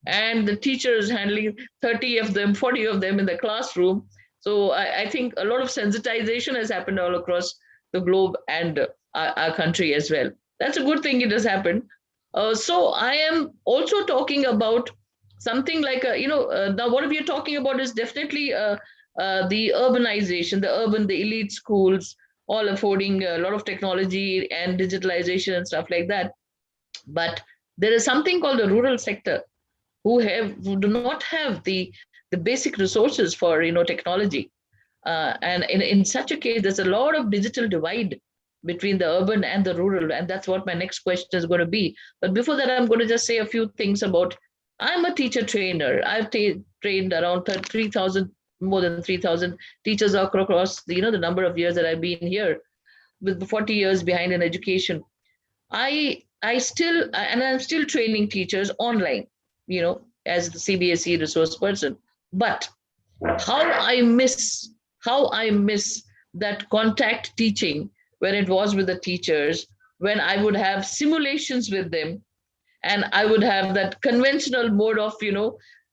and the teacher is handling 30 of them, 40 of them in the classroom. So I think a lot of sensitization has happened all across the globe and our country as well. That's a good thing it has happened. So I am also talking about something like, now what we are talking about is definitely the urbanization, the elite schools, all affording a lot of technology and digitalization and stuff like that. But there is something called the rural sector who do not have the basic resources for technology, and in such a case, there's a lot of digital divide between the urban and the rural, and that's what my next question is going to be. But before that, I'm going to just say a few things about. I'm a teacher trainer. I've trained around 3,000, more than 3,000 teachers across the number of years that I've been here, with 40 years behind in education. I'm still training teachers online, as the CBSE resource person. But how I miss that contact teaching when it was with the teachers, when I would have simulations with them, and I would have that conventional mode of,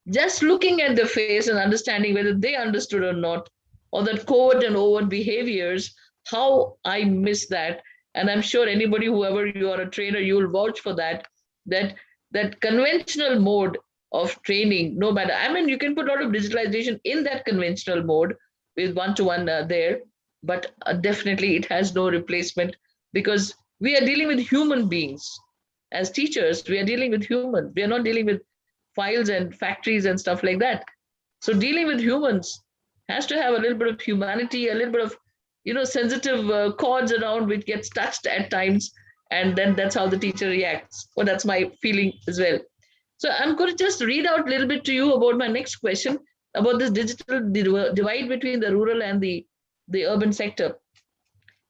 just looking at the face and understanding whether they understood or not, or that covert and overt behaviors, how I miss that. And I'm sure anybody, whoever you are a trainer, you will vouch for that conventional mode of training, no matter, you can put a lot of digitalization in that conventional mode with one-to-one there, but definitely it has no replacement, because we are dealing with human beings. As teachers, we are dealing with humans. We are not dealing with files and factories and stuff like that. So dealing with humans has to have a little bit of humanity, a little bit of sensitive chords around which gets touched at times, and then that's how the teacher reacts. Well, that's my feeling as well. So I'm going to just read out a little bit to you about my next question about this digital divide between the rural and the urban sector.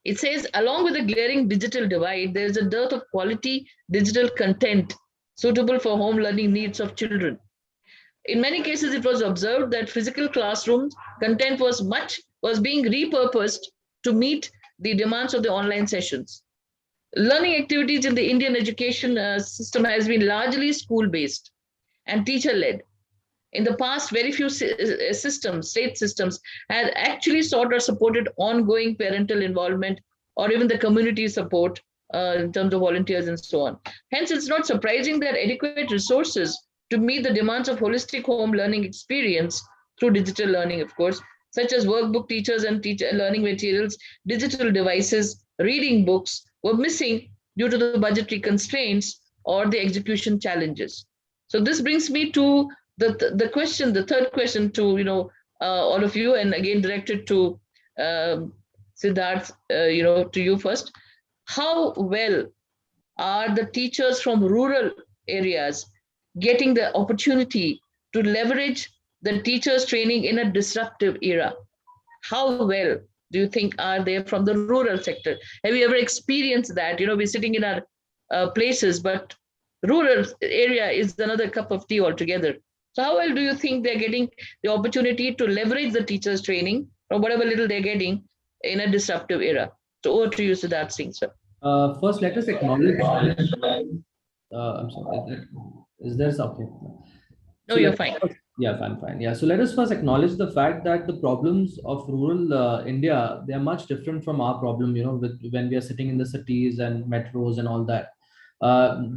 It says, along with the glaring digital divide, there is a dearth of quality digital content suitable for home learning needs of children. In many cases, it was observed that physical classrooms content was being repurposed to meet the demands of the online sessions. Learning activities in the Indian education system has been largely school-based and teacher-led. In the past, very few state systems had actually sought or supported ongoing parental involvement or even the community support in terms of volunteers and so on. Hence, it's not surprising that adequate resources to meet the demands of holistic home learning experience through digital learning, of course, such as workbook teachers and teacher learning materials, digital devices, reading books, were missing due to the budgetary constraints or the execution challenges. So this brings me to the question, the third question to all of you, and again directed to Siddharth, to you first. How well are the teachers from rural areas getting the opportunity to leverage the teachers' training in a disruptive era? How well do you think are they from the rural sector? Have you ever experienced that? We're sitting in our places, but rural area is another cup of tea altogether. So how well do you think they're getting the opportunity to leverage the teachers' training from whatever little they're getting in a disruptive era? So over to you, Siddharth Singh, sir. First, let us acknowledge. I'm sorry. Is there something? No, you're fine. Yeah, I'm fine. Yeah. So let us first acknowledge the fact that the problems of rural India, they are much different from our problem, when we are sitting in the cities and metros and all that.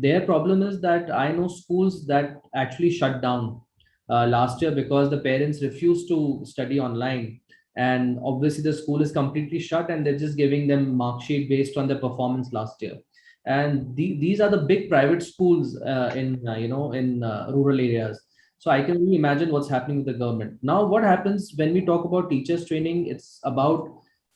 Their problem is that I know schools that actually shut down last year because the parents refused to study online. And obviously the school is completely shut and they're just giving them mark sheet based on their performance last year. And these are the big private schools in rural areas. So I can only imagine what's happening with the government. Now, what happens when we talk about teachers training? It's about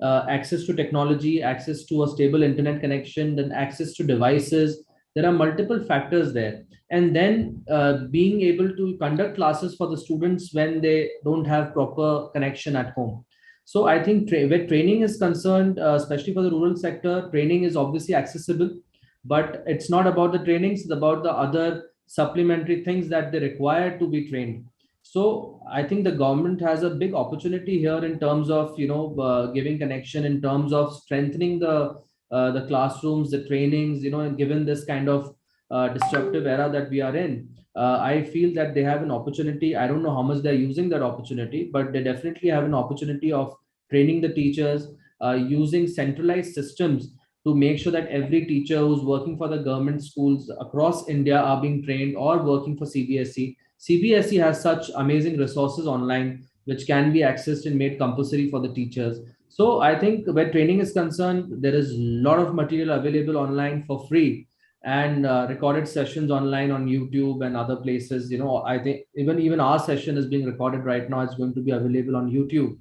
access to technology, access to a stable internet connection, then access to devices. There are multiple factors there. And then being able to conduct classes for the students when they don't have proper connection at home. So I think where training is concerned, especially for the rural sector, training is obviously accessible, but it's not about the trainings, it's about the other supplementary things that they require to be trained. So I think the government has a big opportunity here in terms of giving connection, in terms of strengthening the classrooms, the trainings, and given this kind of disruptive era that we are in, I feel that they have an opportunity. I don't know how much they're using that opportunity, but they definitely have an opportunity of training the teachers, using centralized systems to make sure that every teacher who's working for the government schools across India are being trained or working for CBSE. CBSE has such amazing resources online which can be accessed and made compulsory for the teachers. So I think where training is concerned, there is a lot of material available online for free, and recorded sessions online on YouTube and other places. I think even our session is being recorded right now. It's going to be available on YouTube.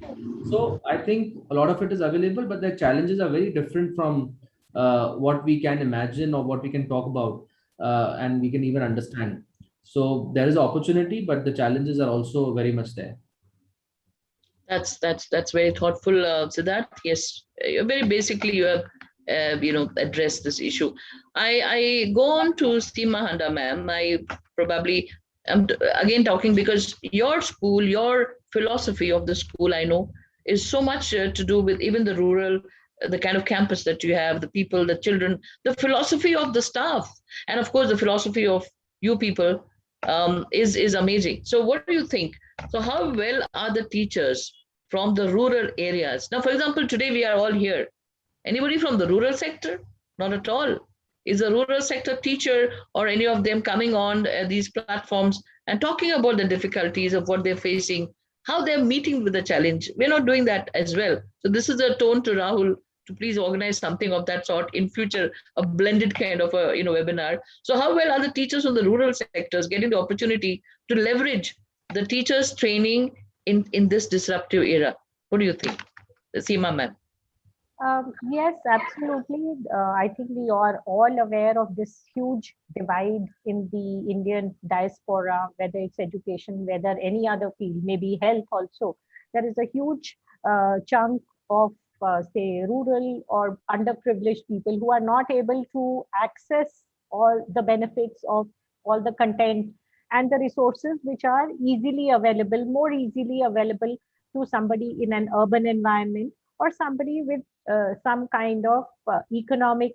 So I think a lot of it is available, but the challenges are very different from what we can imagine or what we can talk about, and we can even understand. So there is opportunity, but the challenges are also very much there. That's very thoughtful, Siddharth. Yes, very basically you have addressed this issue. I go on to Seema Handa, ma'am. I probably am again talking because your school, your philosophy of the school, I know, is so much to do with even the rural, the kind of campus that you have, the people, the children, the philosophy of the staff, and of course the philosophy of you people is amazing. So what do you think? So how well are the teachers from the rural areas? Now, for example, today we are all here. Anybody from the rural sector? Not at all. Is a rural sector teacher or any of them coming on these platforms and talking about the difficulties of what they're facing, how they're meeting with the challenge? We're not doing that as well. So this is a tone to Rahul to please organize something of that sort in future, a blended kind of a webinar. So how well are the teachers from the rural sectors getting the opportunity to leverage the teachers training in this disruptive era? What do you think? Seema ma'am. Yes, absolutely. I think we are all aware of this huge divide in the Indian diaspora, whether it's education, whether any other field, maybe health also. There is a huge chunk of, say, rural or underprivileged people who are not able to access all the benefits of all the content and the resources which are easily available, more easily available to somebody in an urban environment or somebody with some kind of economic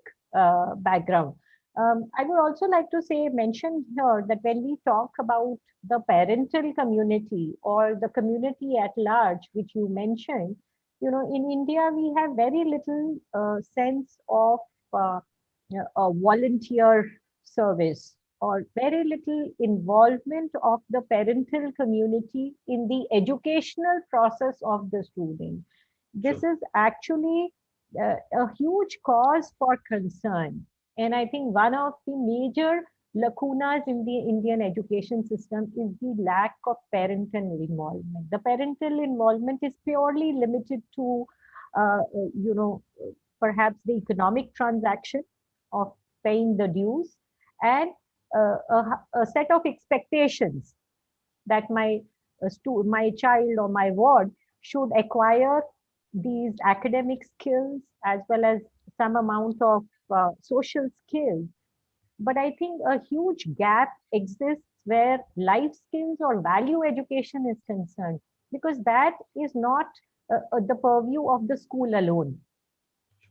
background. I would also like to mention here that when we talk about the parental community or the community at large, which you mentioned, in India, we have very little sense of a volunteer service or very little involvement of the parental community in the educational process of the student. This is actually a huge cause for concern. And I think one of the major lacunas in the Indian education system is the lack of parental involvement. The parental involvement is purely limited to, perhaps the economic transaction of paying the dues and a set of expectations that my child or my ward should acquire these academic skills as well as some amount of social skills. But I think a huge gap exists where life skills or value education is concerned, because that is not the purview of the school alone.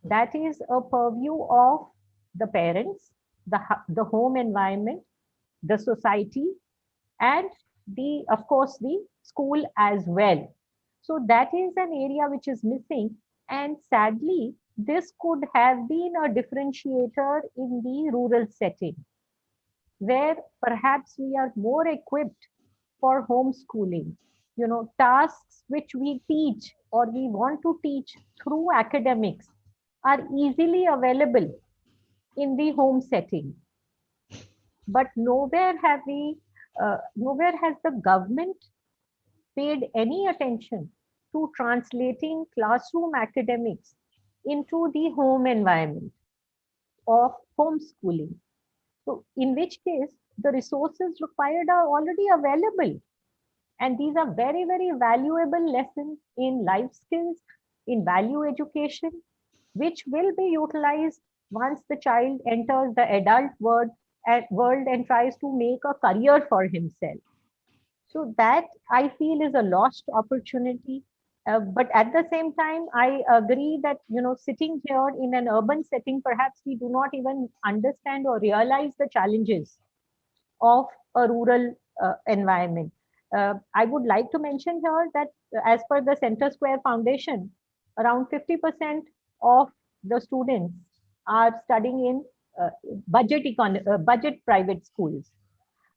That is a purview of the parents, the home environment, the society, and of course, the school as well. So that is an area which is missing. And sadly, this could have been a differentiator in the rural setting, where perhaps we are more equipped for homeschooling. Tasks which we teach or we want to teach through academics are easily available in the home setting. But nowhere has the government paid any attention to translating classroom academics into the home environment of homeschooling. So in which case, the resources required are already available. And these are very, very valuable lessons in life skills, in value education, which will be utilized once the child enters the adult world and tries to make a career for himself. So that I feel is a lost opportunity. But at the same time, I agree that, sitting here in an urban setting, perhaps we do not even understand or realize the challenges of a rural environment. I would like to mention here that as per the Center Square Foundation, around 50% of the students are studying in budget private schools.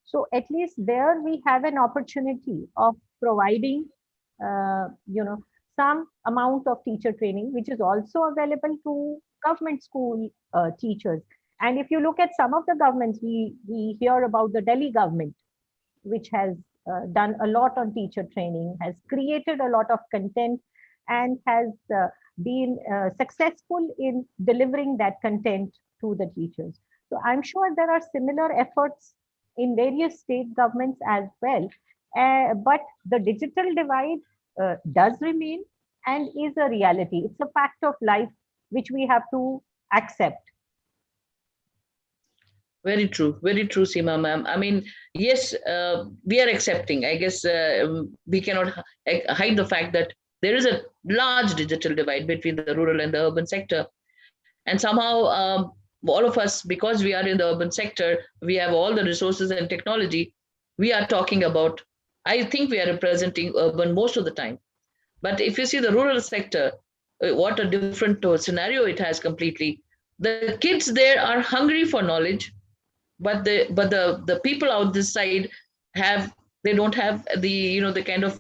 So at least there we have an opportunity of providing, some amount of teacher training, which is also available to government school teachers. And if you look at some of the governments, we hear about the Delhi government, which has done a lot on teacher training, has created a lot of content, and has been successful in delivering that content to the teachers. So I'm sure there are similar efforts in various state governments as well. But the digital divide does remain and is a reality. It's a fact of life which we have to accept. Very true, Seema ma'am. I mean, yes, we are accepting. I guess we cannot hide the fact that there is a large digital divide between the rural and the urban sector. And somehow, all of us, because we are in the urban sector, we have all the resources and technology. We are talking about, I think we are representing urban most of the time. But if you see the rural sector, what a different scenario it has completely. The kids there are hungry for knowledge, but the people out this side they don't have the the kind of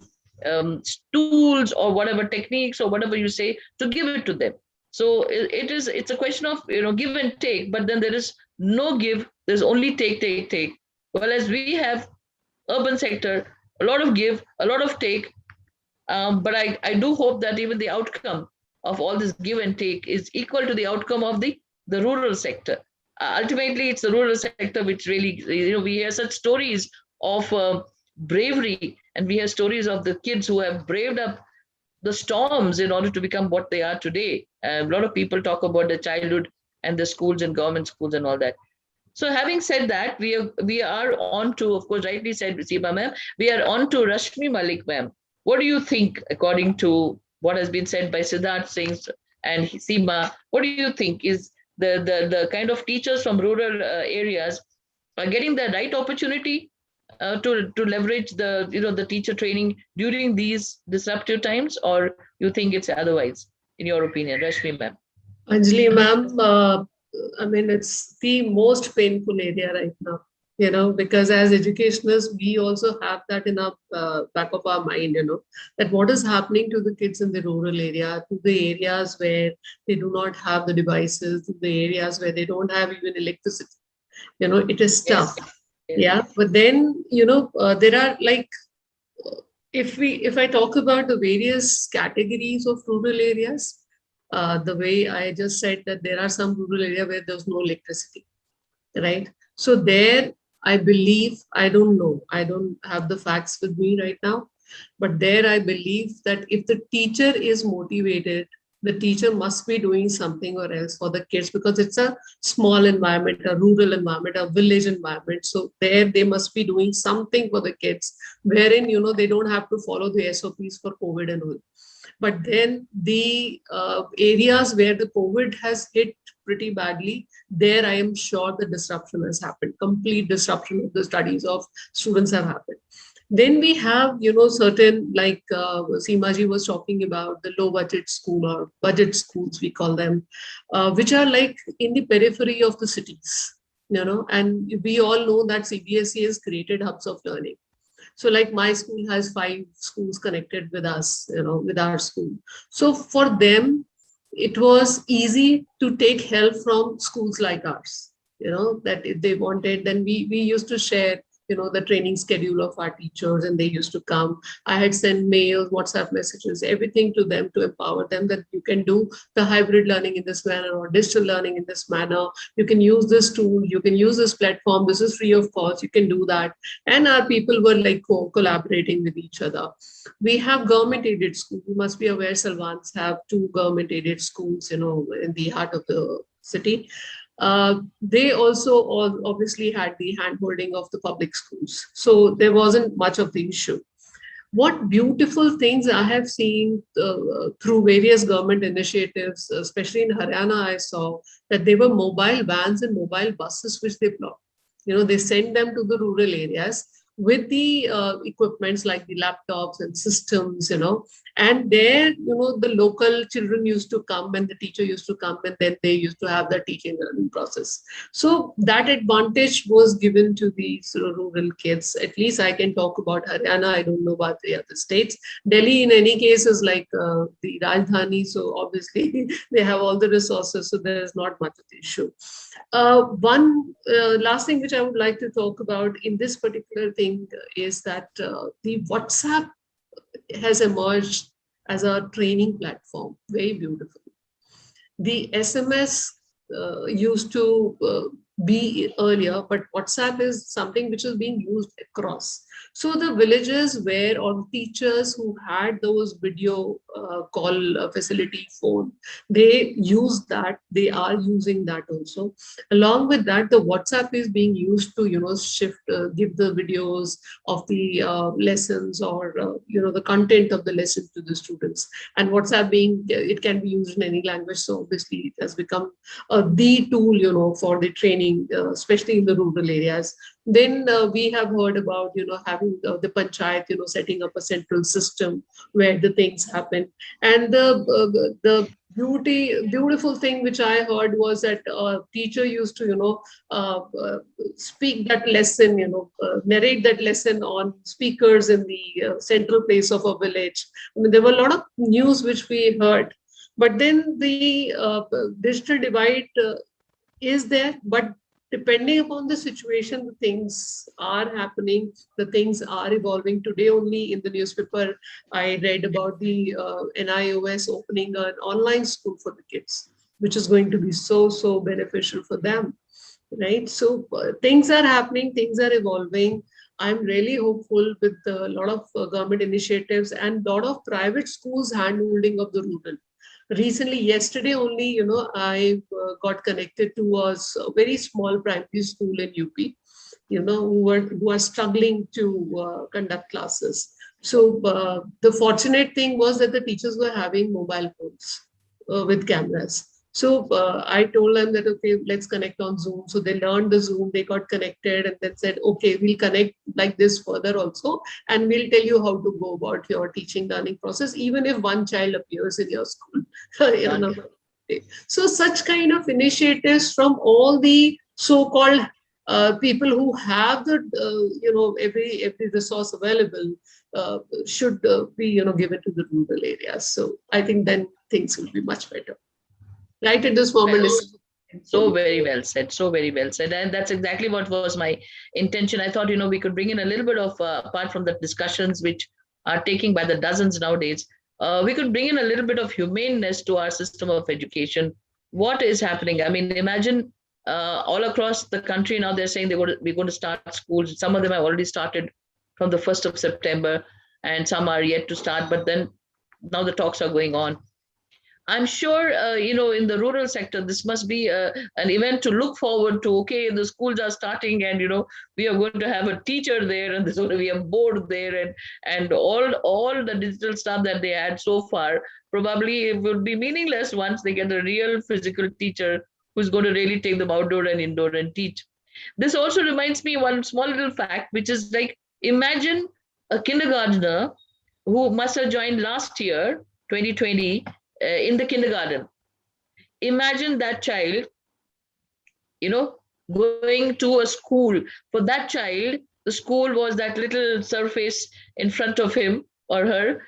tools or whatever techniques or whatever you say to give it to them. So it's a question of give and take, but then there is no give, there's only take. Well, as we have urban sector, a lot of give, a lot of take, but I do hope that even the outcome of all this give and take is equal to the outcome of the rural sector. Ultimately, it's the rural sector which really, we hear such stories of bravery, and we hear stories of the kids who have braved up the storms in order to become what they are today. A lot of people talk about the childhood and the schools and government schools and all that. So having said that, we are on to, of course, rightly said, Seema ma'am, we are on to Rashmi Malik ma'am. What do you think, according to what has been said by Siddharth Singh and Seema? What do you think is the kind of teachers from rural areas are getting the right opportunity to leverage the teacher training during these disruptive times, or you think it's otherwise, in your opinion, Rashmi ma'am? Anjali ma'am, I mean, it's the most painful area right now, because as educationers, we also have that in our back of our mind, that what is happening to the kids in the rural area, to the areas where they do not have the devices, to the areas where they don't have even electricity. It is tough. Yes. Yeah. But then, there are like, if I talk about the various categories of rural areas, the way I just said that there are some rural areas where there's no electricity, right? So there, I believe, I don't know, I don't have the facts with me right now, but there I believe that if the teacher is motivated, the teacher must be doing something or else for the kids, because it's a small environment, a rural environment, a village environment. So there they must be doing something for the kids, wherein, they don't have to follow the SOPs for COVID and all. But then the areas where the COVID has hit pretty badly, there I am sure the disruption has happened. Complete disruption of the studies of students have happened. Then we have, certain, like Seemaji was talking about, the low budget school or budget schools, we call them, which are like in the periphery of the cities, and we all know that CBSE has created hubs of learning. So like my school has 5 schools connected with us, with our school. So for them, it was easy to take help from schools like ours, that if they wanted, then we used to share, the training schedule of our teachers, and they used to come. I had sent mails, WhatsApp messages, everything to them to empower them that you can do the hybrid learning in this manner or digital learning in this manner. You can use this tool, you can use this platform, this is free of cost, you can do that. And our people were like collaborating with each other. We have government aided schools. You must be aware Salvans have 2 government aided schools, in the heart of the city. They also obviously had the hand-holding of the public schools. So there wasn't much of the issue. What beautiful things I have seen through various government initiatives, especially in Haryana, I saw that there were mobile vans and mobile buses which they brought. They sent them to the rural areas with the equipments like the laptops and systems, and there, the local children used to come and the teacher used to come, and then they used to have the teaching learning process. So that advantage was given to these rural kids. At least I can talk about Haryana. I don't know about the other states. Delhi, in any case, is like the Rajdhani. So obviously they have all the resources. So there is not much of the issue. One last thing which I would like to talk about in this particular thing is that the WhatsApp has emerged as a training platform, very beautiful. The SMS used to be earlier, but WhatsApp is something which is being used across. So the villages where, or teachers who had those video call facility phone, they use that, they are using that also. Along with that, the WhatsApp is being used to, shift, give the videos of the lessons or, the content of the lesson to the students. And WhatsApp being, it can be used in any language. So obviously it has become the tool, for the training, especially in the rural areas. Then we have heard about, having the panchayat, setting up a central system where the things happen. And the beautiful thing which I heard was that a teacher used to, speak that lesson, narrate that lesson on speakers in the central place of a village. I mean, there were a lot of news which we heard, but then the digital divide is there, but depending upon the situation, the things are happening, the things are evolving. Today only in the newspaper, I read about the NIOS opening an online school for the kids, which is going to be so beneficial for them, right? So things are happening, things are evolving. I'm really hopeful with a lot of government initiatives and a lot of private schools hand-holding of the rural. Recently, yesterday only, I got connected to a very small primary school in UP, who are struggling to conduct classes. So the fortunate thing was that the teachers were having mobile phones with cameras. So I told them that, okay, let's connect on Zoom. So they learned the Zoom, they got connected and then said, okay, we'll connect like this further also. And we'll tell you how to go about your teaching learning process, even if one child appears in your school. So such kind of initiatives from all the so-called people who have the, every resource available should be, given to the rural areas. So I think then things will be much better. Right at this moment. So very well said. So very well said. And that's exactly what was my intention. I thought, we could bring in a little bit of, apart from the discussions which are taking by the dozens nowadays, we could bring in a little bit of humaneness to our system of education. What is happening? I mean, imagine all across the country now they're saying we're going to start schools. Some of them have already started from the 1st of September and some are yet to start. But then now the talks are going on. I'm sure, in the rural sector, this must be an event to look forward to. Okay, the schools are starting, and we are going to have a teacher there, and there's going to be a board there, and all the digital stuff that they had so far probably it would be meaningless once they get a real physical teacher who's going to really take them outdoor and indoor and teach. This also reminds me one small little fact, which is like, imagine a kindergartner who must have joined last year, 2020, in the kindergarten. Imagine that child, going to a school. For that child, the school was that little surface in front of him or her,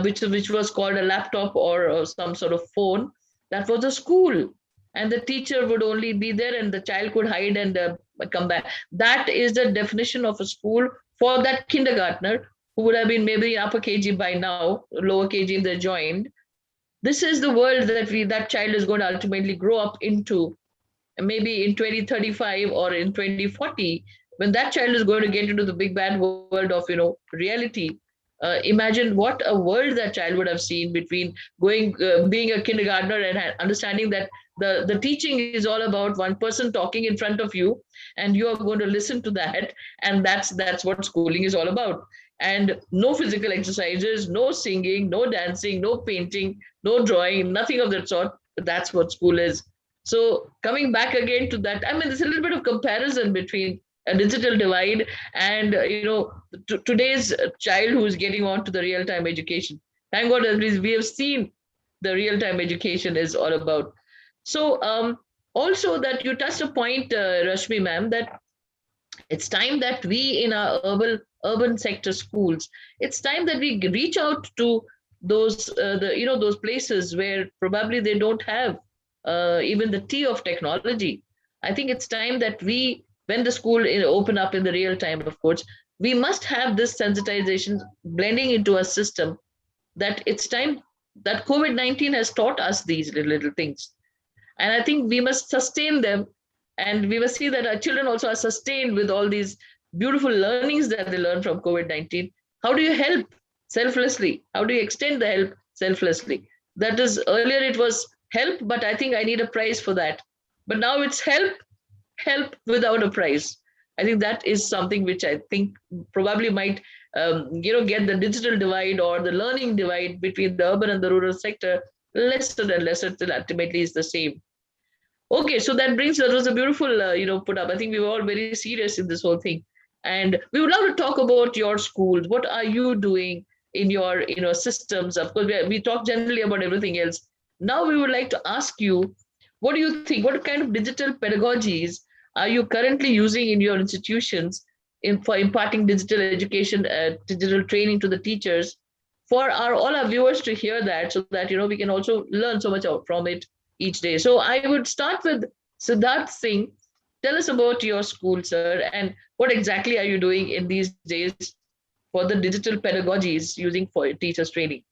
which was called a laptop or some sort of phone. That was a school. And the teacher would only be there, and the child could hide and come back. That is the definition of a school for that kindergartner who would have been maybe upper KG by now, lower KG if they joined. This is the world that child is going to ultimately grow up into. And maybe in 2035 or in 2040, when that child is going to get into the big bad world of reality, imagine what a world that child would have seen between being a kindergartner and understanding that the teaching is all about one person talking in front of you, and you are going to listen to that, and that's what schooling is all about. And no physical exercises, no singing, no dancing, no painting, no drawing, nothing of that sort. That's what school is. So coming back again to that, I mean, there's a little bit of comparison between a digital divide and today's child who is getting on to the real-time education. Thank God we have seen the real-time education is all about. So also that you touched a point, Rashmi ma'am, that it's time that we in our urban sector schools, it's time that we reach out to those those places where probably they don't have even the tea of technology. I think it's time that when the school open up in the real time, of course, we must have this sensitization blending into a system, that it's time that COVID-19 has taught us these little things. And I think we must sustain them, and we must see that our children also are sustained with all these beautiful learnings that they learn from COVID-19. How do you help selflessly? How do you extend the help selflessly? That is, earlier it was help, but I think I need a prize for that. But now it's help without a prize. I think that is something which I think probably might, get the digital divide or the learning divide between the urban and the rural sector lesser and lesser till ultimately is the same. Okay, so that was a beautiful, put up. I think we were all very serious in this whole thing. And we would love to talk about your schools. What are you doing in your, systems? Of course, we talk generally about everything else. Now we would like to ask you, what do you think? What kind of digital pedagogies are you currently using in your institutions for imparting digital education, digital training to the teachers, for all our viewers to hear that, so that we can also learn so much from it each day. So I would start with Siddharth Singh. Tell us about your school, sir, and what exactly are you doing in these days for the digital pedagogies using for teachers training?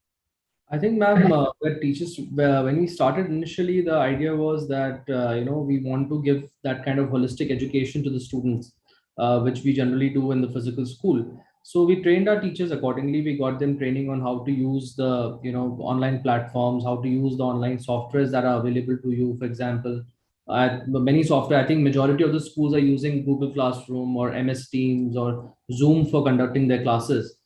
I think, ma'am, when we started initially, the idea was that, we want to give that kind of holistic education to the students, which we generally do in the physical school. So we trained our teachers accordingly. We got them training on how to use the, online platforms, how to use the online softwares that are available to you. For example, many software, I think majority of the schools are using Google Classroom or MS Teams or Zoom for conducting their classes,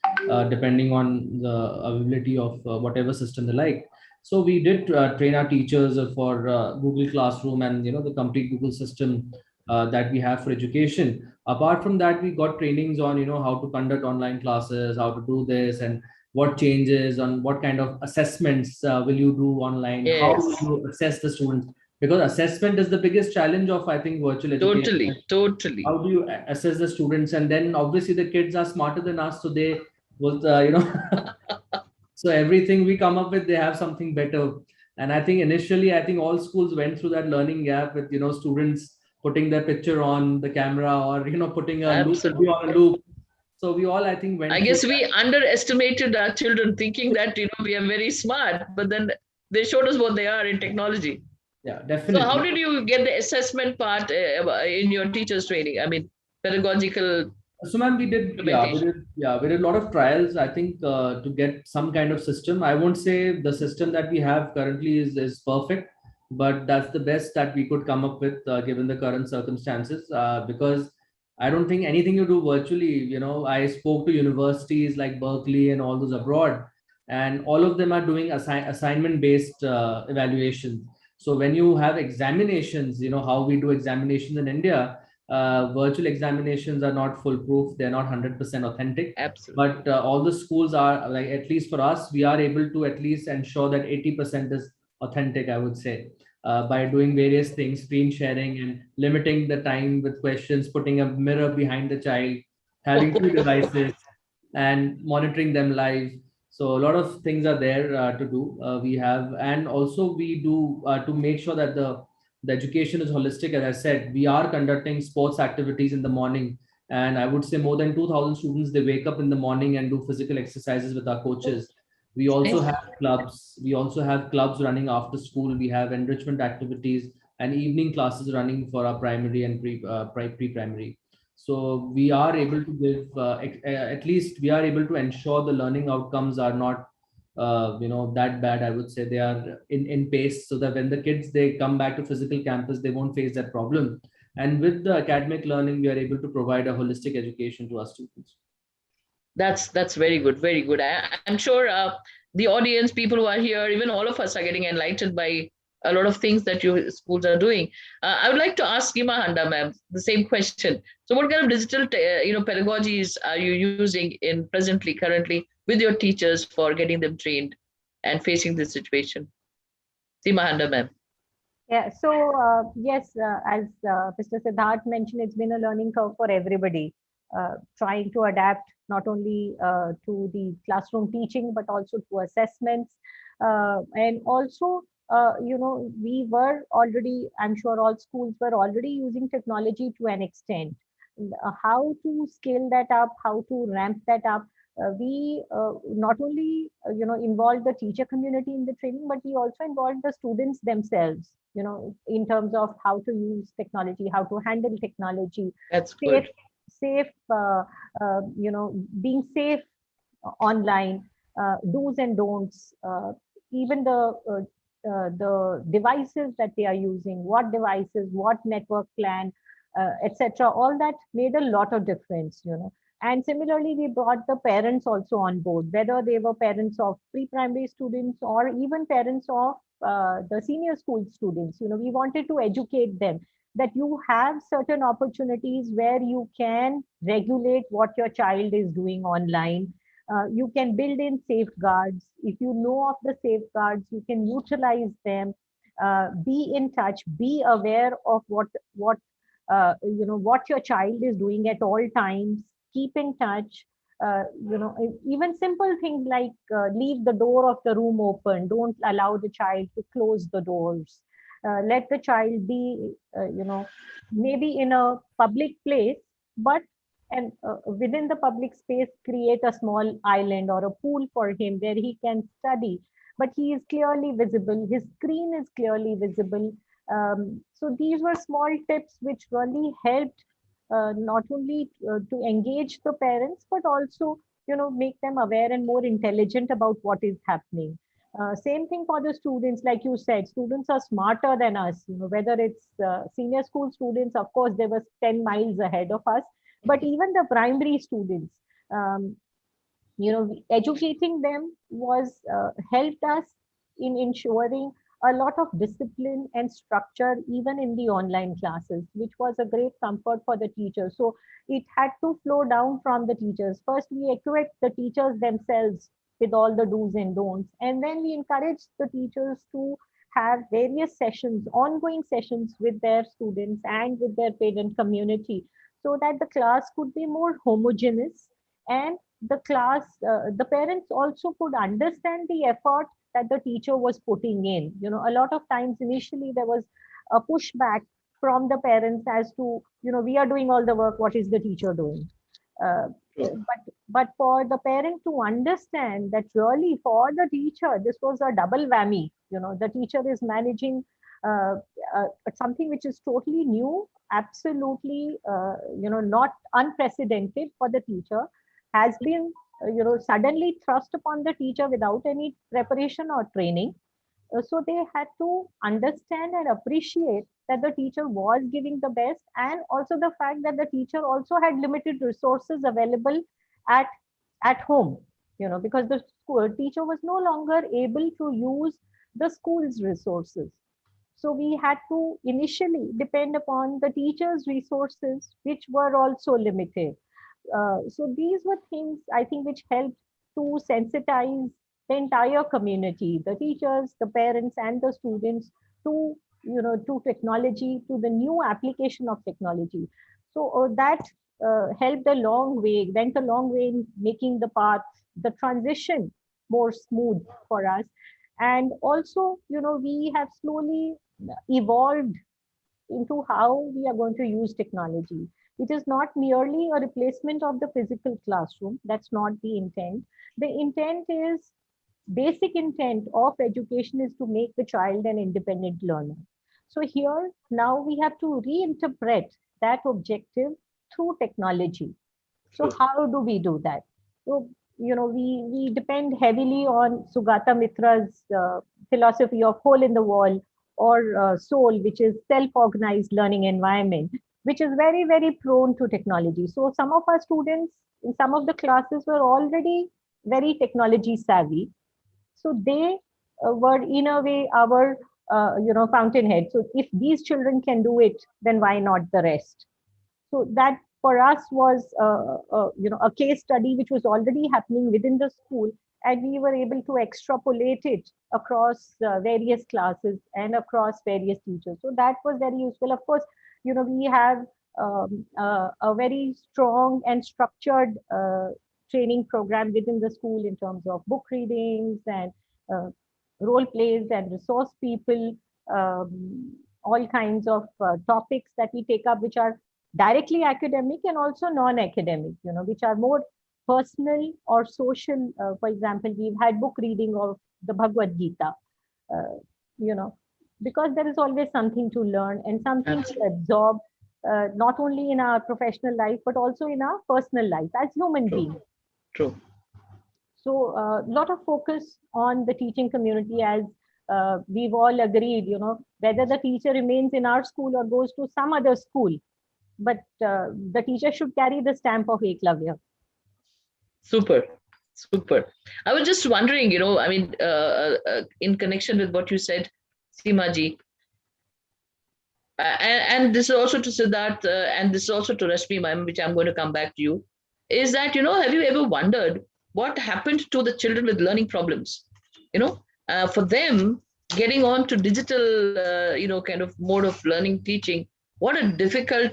depending on the availability of whatever system they like. So we did train our teachers for Google Classroom and the complete Google system that we have for education. Apart from that, we got trainings on how to conduct online classes, how to do this, and what changes, on what kind of assessments will you do online, Yes. how will you assess the students, because assessment is the biggest challenge of, I think, virtual education. Totally. How do you assess the students? And then obviously the kids are smarter than us, so they will so everything we come up with, they have something better. And I think initially, I think all schools went through that learning gap with students putting their picture on the camera, or putting a loop on a loop. So we all, I think, I guess we underestimated our children, thinking that we are very smart, but then they showed us what they are in technology. Yeah, definitely. So how did you get the assessment part in your teachers training? I mean, pedagogical So, ma'am, we did a lot of trials. I think to get some kind of system. I won't say the system that we have currently is perfect, but that's the best that we could come up with given the current circumstances. Because I don't think anything you do virtually. I spoke to universities like Berkeley and all those abroad, and all of them are doing assignment based evaluations. So when you have examinations, how we do examinations in India, virtual examinations are not foolproof. They're not 100% authentic. Absolutely. But all the schools are, like, at least for us, we are able to at least ensure that 80% is authentic, I would say, by doing various things, screen sharing and limiting the time with questions, putting a mirror behind the child, having two devices and monitoring them live. So a lot of things are there to do. We have, and also we do to make sure that the education is holistic. As I said, we are conducting sports activities in the morning, and I would say more than 2,000 students, they wake up in the morning and do physical exercises with our coaches. We also have clubs. We also have clubs running after school. We have enrichment activities and evening classes running for our primary and pre-primary. So we are able to give, at least we are able to ensure the learning outcomes are not that bad. I would say they are in pace, so that when the kids, they come back to physical campus, they won't face that problem. And with the academic learning, we are able to provide a holistic education to our students. That's very good, very good. I'm sure the audience, people who are here, even all of us are getting enlightened by a lot of things that your schools are doing. I would like to ask Seema Handa, ma'am, the same question. So what kind of digital pedagogies are you using in currently with your teachers for getting them trained and facing this situation? Seema Handa, ma'am. Yeah, so yes, as Mr. Siddharth mentioned, it's been a learning curve for everybody, trying to adapt not only to the classroom teaching, but also to assessments. And also, we were already, I'm sure all schools were already using technology to an extent. How to scale that up, how to ramp that up. We not only involved the teacher community in the training, but we also involved the students themselves, in terms of how to use technology, how to handle technology. That's good. Safe, being safe online, do's and don'ts, even the devices that they are using, what devices, what network plan, etc. All that made a lot of difference. And similarly, we brought the parents also on board, whether they were parents of pre-primary students or even parents of the senior school students. We wanted to educate them that you have certain opportunities where you can regulate what your child is doing online. You can build in safeguards. If you know of the safeguards, you can utilize them. Be in touch. Be aware of what your child is doing at all times. Keep in touch. Even simple things like leave the door of the room open. Don't allow the child to close the doors. Let the child be, maybe in a public place, but and within the public space, create a small island or a pool for him where he can study, but he is clearly visible. His screen is clearly visible. So these were small tips which really helped not only to engage the parents, but also, make them aware and more intelligent about what is happening. Same thing for the students, like you said, students are smarter than us. Whether it's senior school students, of course, they were 10 miles ahead of us, but even the primary students, educating them was helped us in ensuring a lot of discipline and structure even in the online classes, which was a great comfort for the teachers. So it had to flow down from the teachers. First, we equipped the teachers themselves with all the do's and don'ts, and then we encouraged the teachers to have various sessions, ongoing sessions with their students and with their parent community, so that the class could be more homogeneous, and the parents also could understand the effort that the teacher was putting in. A lot of times initially there was a pushback from the parents as to, we are doing all the work, what is the teacher doing? But for the parent to understand that really for the teacher, this was a double whammy. The teacher is managing something which is totally new, absolutely, not unprecedented for the teacher, has been, suddenly thrust upon the teacher without any preparation or training. So they had to understand and appreciate that the teacher was giving the best, and also the fact that the teacher also had limited resources available at home, because the school teacher was no longer able to use the school's resources. So we had to initially depend upon the teacher's resources, which were also limited. So these were things, I think, which helped to sensitize the entire community, the teachers, the parents, and the students to, to technology, to the new application of technology. So that helped a long way, went a long way in making the path, the transition more smooth for us. And also, we have slowly evolved into how we are going to use technology. It is not merely a replacement of the physical classroom. That's not the intent. The intent is, basic intent of education is to make the child an independent learner. So here, now we have to reinterpret that objective through technology. So how do we do that? So, we depend heavily on Sugata Mitra's philosophy of hole in the wall, or SOUL, which is self-organized learning environment, which is very, very prone to technology. So some of our students in some of the classes were already very technology savvy. So they were in a way our, fountainhead. So if these children can do it, then why not the rest? So that for us was, a case study which was already happening within the school, and we were able to extrapolate it across various classes and across various teachers. So that was very useful. Of course, we have a very strong and structured training program within the school in terms of book readings and role plays and resource people, all kinds of topics that we take up, which are directly academic and also non-academic, which are more personal or social. For example, we've had book reading of the Bhagavad Gita, because there is always something to learn and something to absorb, not only in our professional life, but also in our personal life as human beings. True. So a lot of focus on the teaching community, as we've all agreed, whether the teacher remains in our school or goes to some other school, but the teacher should carry the stamp of Eklavya. Super. I was just wondering, in connection with what you said, Seema-ji, and this is also to Siddharth, and this is also to Rashmi, ma'am, which I'm going to come back to you, is that, have you ever wondered what happened to the children with learning problems? For them, getting on to digital, kind of mode of learning, teaching, what a difficult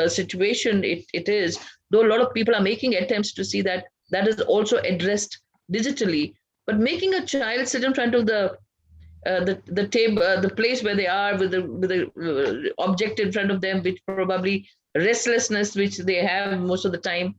situation it is, though a lot of people are making attempts to see that is also addressed digitally. But making a child sit in front of the table, the place where they are, with the object in front of them, which probably restlessness which they have most of the time,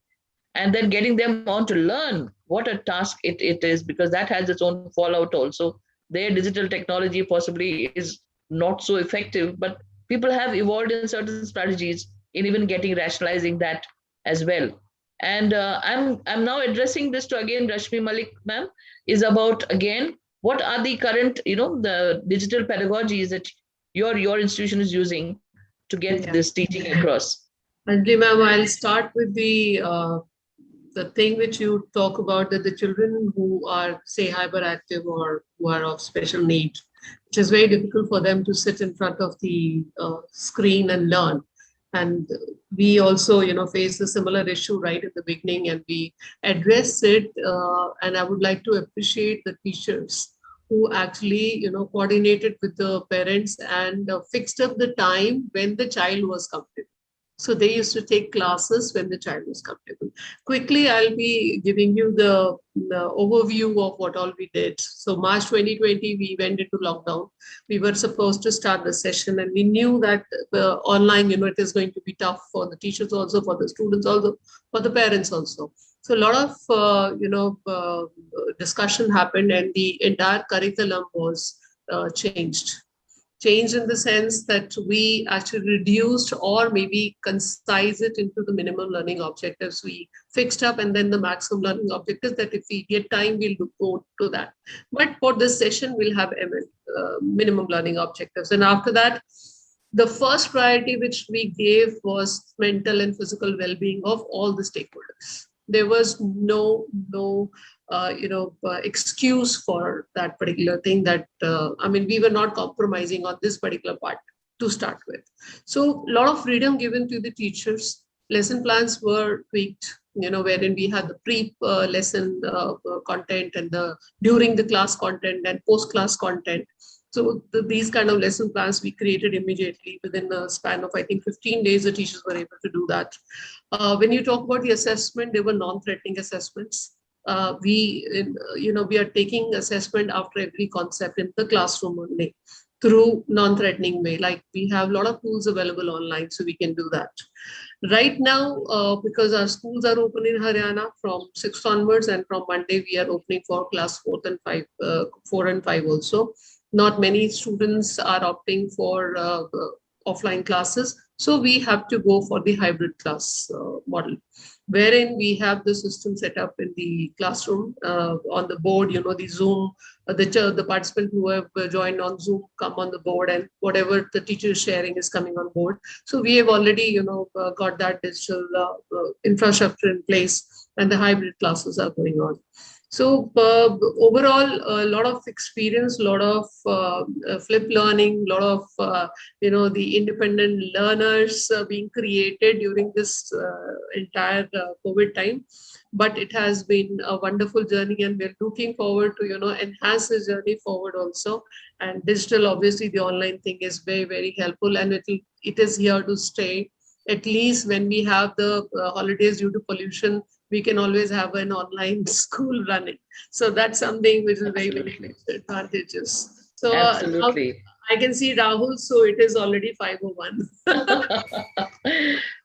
and then getting them on to learn, what a task it is, because that has its own fallout also. Their digital technology possibly is not so effective, but people have evolved in certain strategies in even rationalizing that as well. And I'm now addressing this to again Rashmi Malik, ma'am, is about again, what are the current, the digital pedagogies that your institution is using to get this teaching across? Anjali ma'am, I'll start with the thing which you talk about, that the children who are, say, hyperactive or who are of special needs, which is very difficult for them to sit in front of the screen and learn. And we also, face a similar issue right at the beginning, and we address it. And I would like to appreciate the teachers who actually, coordinated with the parents and fixed up the time when the child was comfortable. So they used to take classes when the child was comfortable. Quickly, I'll be giving you the overview of what all we did. So March 2020, we went into lockdown. We were supposed to start the session, and we knew that online, it is going to be tough for the teachers also, for the students also, for the parents also. So a lot of, discussion happened, and the entire curriculum was changed. Change in the sense that we actually reduced or maybe concise it into the minimum learning objectives we fixed up, and then the maximum learning objectives that if we get time, we'll go to that. But for this session, we'll have minimum learning objectives. And after that, the first priority which we gave was mental and physical well-being of all the stakeholders. There was no excuse for that particular thing. That I mean, we were not compromising on this particular part to start with. So a lot of freedom given to the teachers. Lesson plans were tweaked, wherein we had the pre-lesson content and the during the class content and post-class content. So these kind of lesson plans we created immediately within a span of, I think, 15 days, the teachers were able to do that. When you talk about the assessment, they were non-threatening assessments. We are taking assessment after every concept in the classroom only through non-threatening way. Like we have a lot of tools available online, so we can do that. Right now, because our schools are open in Haryana from 6th onwards, and from Monday we are opening for class 4 and 5 also. Not many students are opting for offline classes. So we have to go for the hybrid class model, wherein we have the system set up in the classroom on the board, the Zoom, the participant who have joined on Zoom come on the board, and whatever the teacher is sharing is coming on board. So we have already, got that digital infrastructure in place, and the hybrid classes are going on. So overall, a lot of experience, a lot of flip learning, a lot of, the independent learners being created during this entire COVID time. But it has been a wonderful journey, and we're looking forward to, enhance the journey forward also. And digital, obviously, the online thing is very, very helpful, and it is here to stay. At least when we have the holidays due to pollution, we can always have an online school running. So that's something which is very, very advantageous. So Absolutely. I can see Rahul, so it is already 5:01.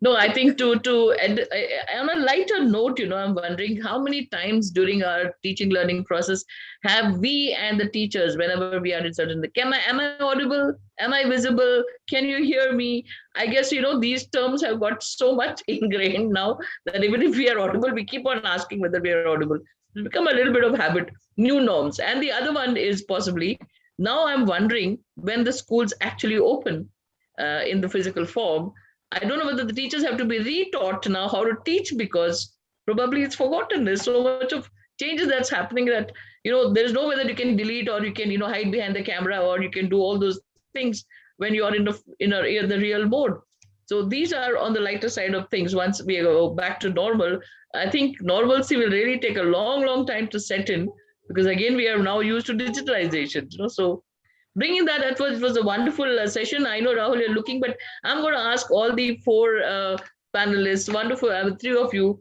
No, I think on a lighter note, I'm wondering how many times during our teaching learning process have we and the teachers, whenever we are in certain, am I audible? Am I visible? Can you hear me? I guess, these terms have got so much ingrained now that even if we are audible, we keep on asking whether we are audible. It's become a little bit of habit, new norms. And the other one is possibly, now I'm wondering when the schools actually open in the physical form, I don't know whether the teachers have to be retaught now how to teach, because probably it's forgotten. There's so much of changes that's happening that, there's no way that you can delete, or you can, hide behind the camera, or you can do all those things when you are in the real mode. So these are on the lighter side of things. Once we go back to normal, I think normalcy will really take a long, long time to set in, because again, we are now used to digitalization, So bringing that, it was a wonderful session. I know, Rahul, you're looking, but I'm going to ask all the four panelists, wonderful, three of you,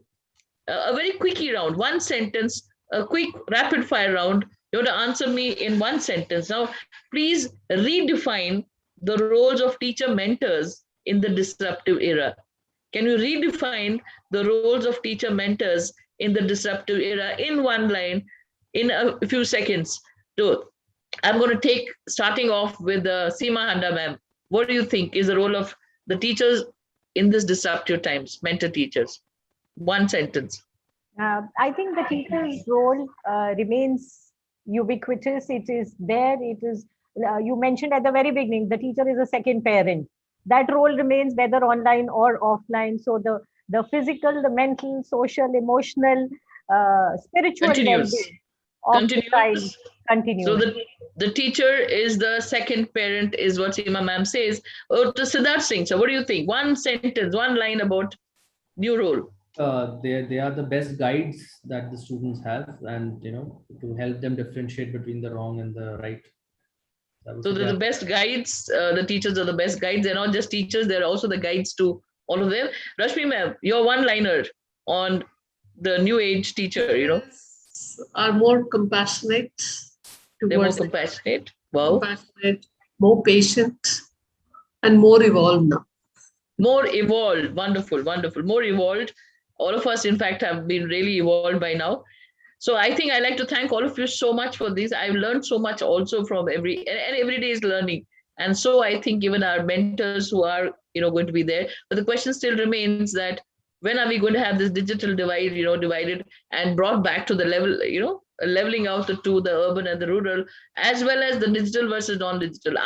a very quickie round, one sentence, a quick rapid fire round. You have to answer me in one sentence. Now, please redefine the roles of teacher mentors in the disruptive era. Can you redefine the roles of teacher mentors in the disruptive era in one line, in a few seconds? So I'm going to take, starting off with Seema Handa ma'am. What do you think is the role of the teachers in this disruptive times, mentor teachers? One sentence. I think the teacher's role remains ubiquitous. It is there. It is, you mentioned at the very beginning, the teacher is a second parent. That role remains whether online or offline. So the physical, the mental, social, emotional, spiritual well-being of the child continues. So the teacher is the second parent, is what Seema ma'am says. To Siddharth Singh, so what do you think? One sentence, one line about new role. They are the best guides that the students have, and to help them differentiate between the wrong and the right. So they're the best guides. The teachers are the best guides. They're not just teachers, they're also the guides to all of them. Rashmi ma'am, your one-liner on the new age teacher, are more compassionate. They're more compassionate. Wow. Compassionate, more patient, and more evolved now. More evolved. Wonderful, wonderful. More evolved. All of us, in fact, have been really evolved by now. So I think I'd like to thank all of you so much for this. I've learned so much also from every day is learning. And so I think even our mentors who are, going to be there, but the question still remains that when are we going to have this digital divide, divided and brought back to the level, leveling out the two, the urban and the rural, as well as the digital versus non-digital.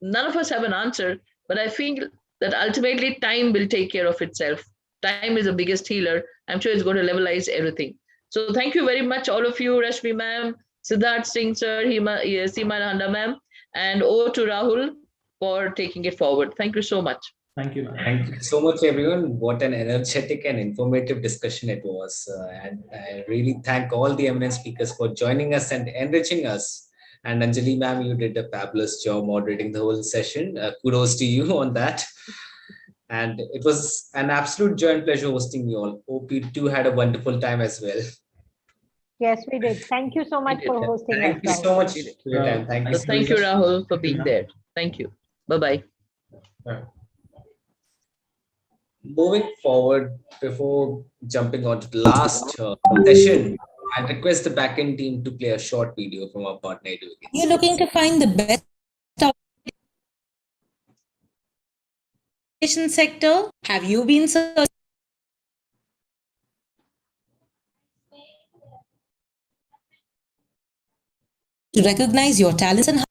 None of us have an answer, but I feel that ultimately time will take care of itself. Time is the biggest healer. I'm sure it's going to levelize everything. So thank you very much, all of you, Rashmi ma'am, Siddharth Singh sir, Seema Handa ma'am, and over to Rahul for taking it forward. Thank you so much. Thank you, ma'am. Thank you so much, everyone. What an energetic and informative discussion it was. And I really thank all the eminent speakers for joining us and enriching us. And Anjali ma'am, you did a fabulous job moderating the whole session. Kudos to you on that. And it was an absolute joy and pleasure hosting you all. Hope you too had a wonderful time as well. Yes, we did. Thank you so much for hosting us. Thank you so much for your time. Thank you. Thank you, Rahul, for being there. Thank you. Bye-bye. Moving forward, before jumping on to the last session, I request the backend team to play a short video from our partner. You're looking to find the best education sector? Have you been searching to recognize your talents and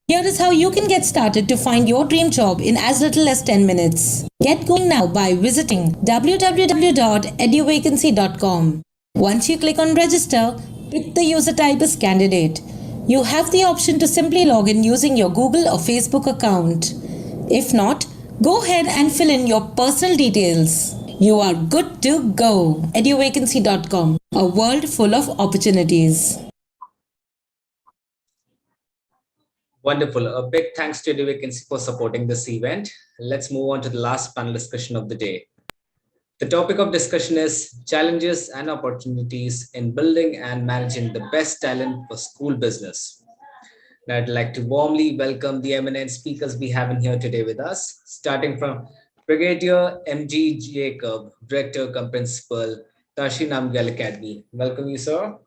here is how you can get started to find your dream job in as little as 10 minutes. Get going now by visiting www.eduvacancy.com. Once you click on register, pick the user type as candidate. You have the option to simply log in using your Google or Facebook account. If not, go ahead and fill in your personal details. You are good to go. Eduvacancy.com, a world full of opportunities. Wonderful. A big thanks to the Vacancy for supporting this event. Let's move on to the last panel discussion of the day. The topic of discussion is challenges and opportunities in building and managing the best talent for school business. Now, I'd like to warmly welcome the eminent speakers we have in here today with us, starting from Brigadier M.G. Jacob, Director cum Principal, Tashi Namgyal Academy. Welcome you, sir.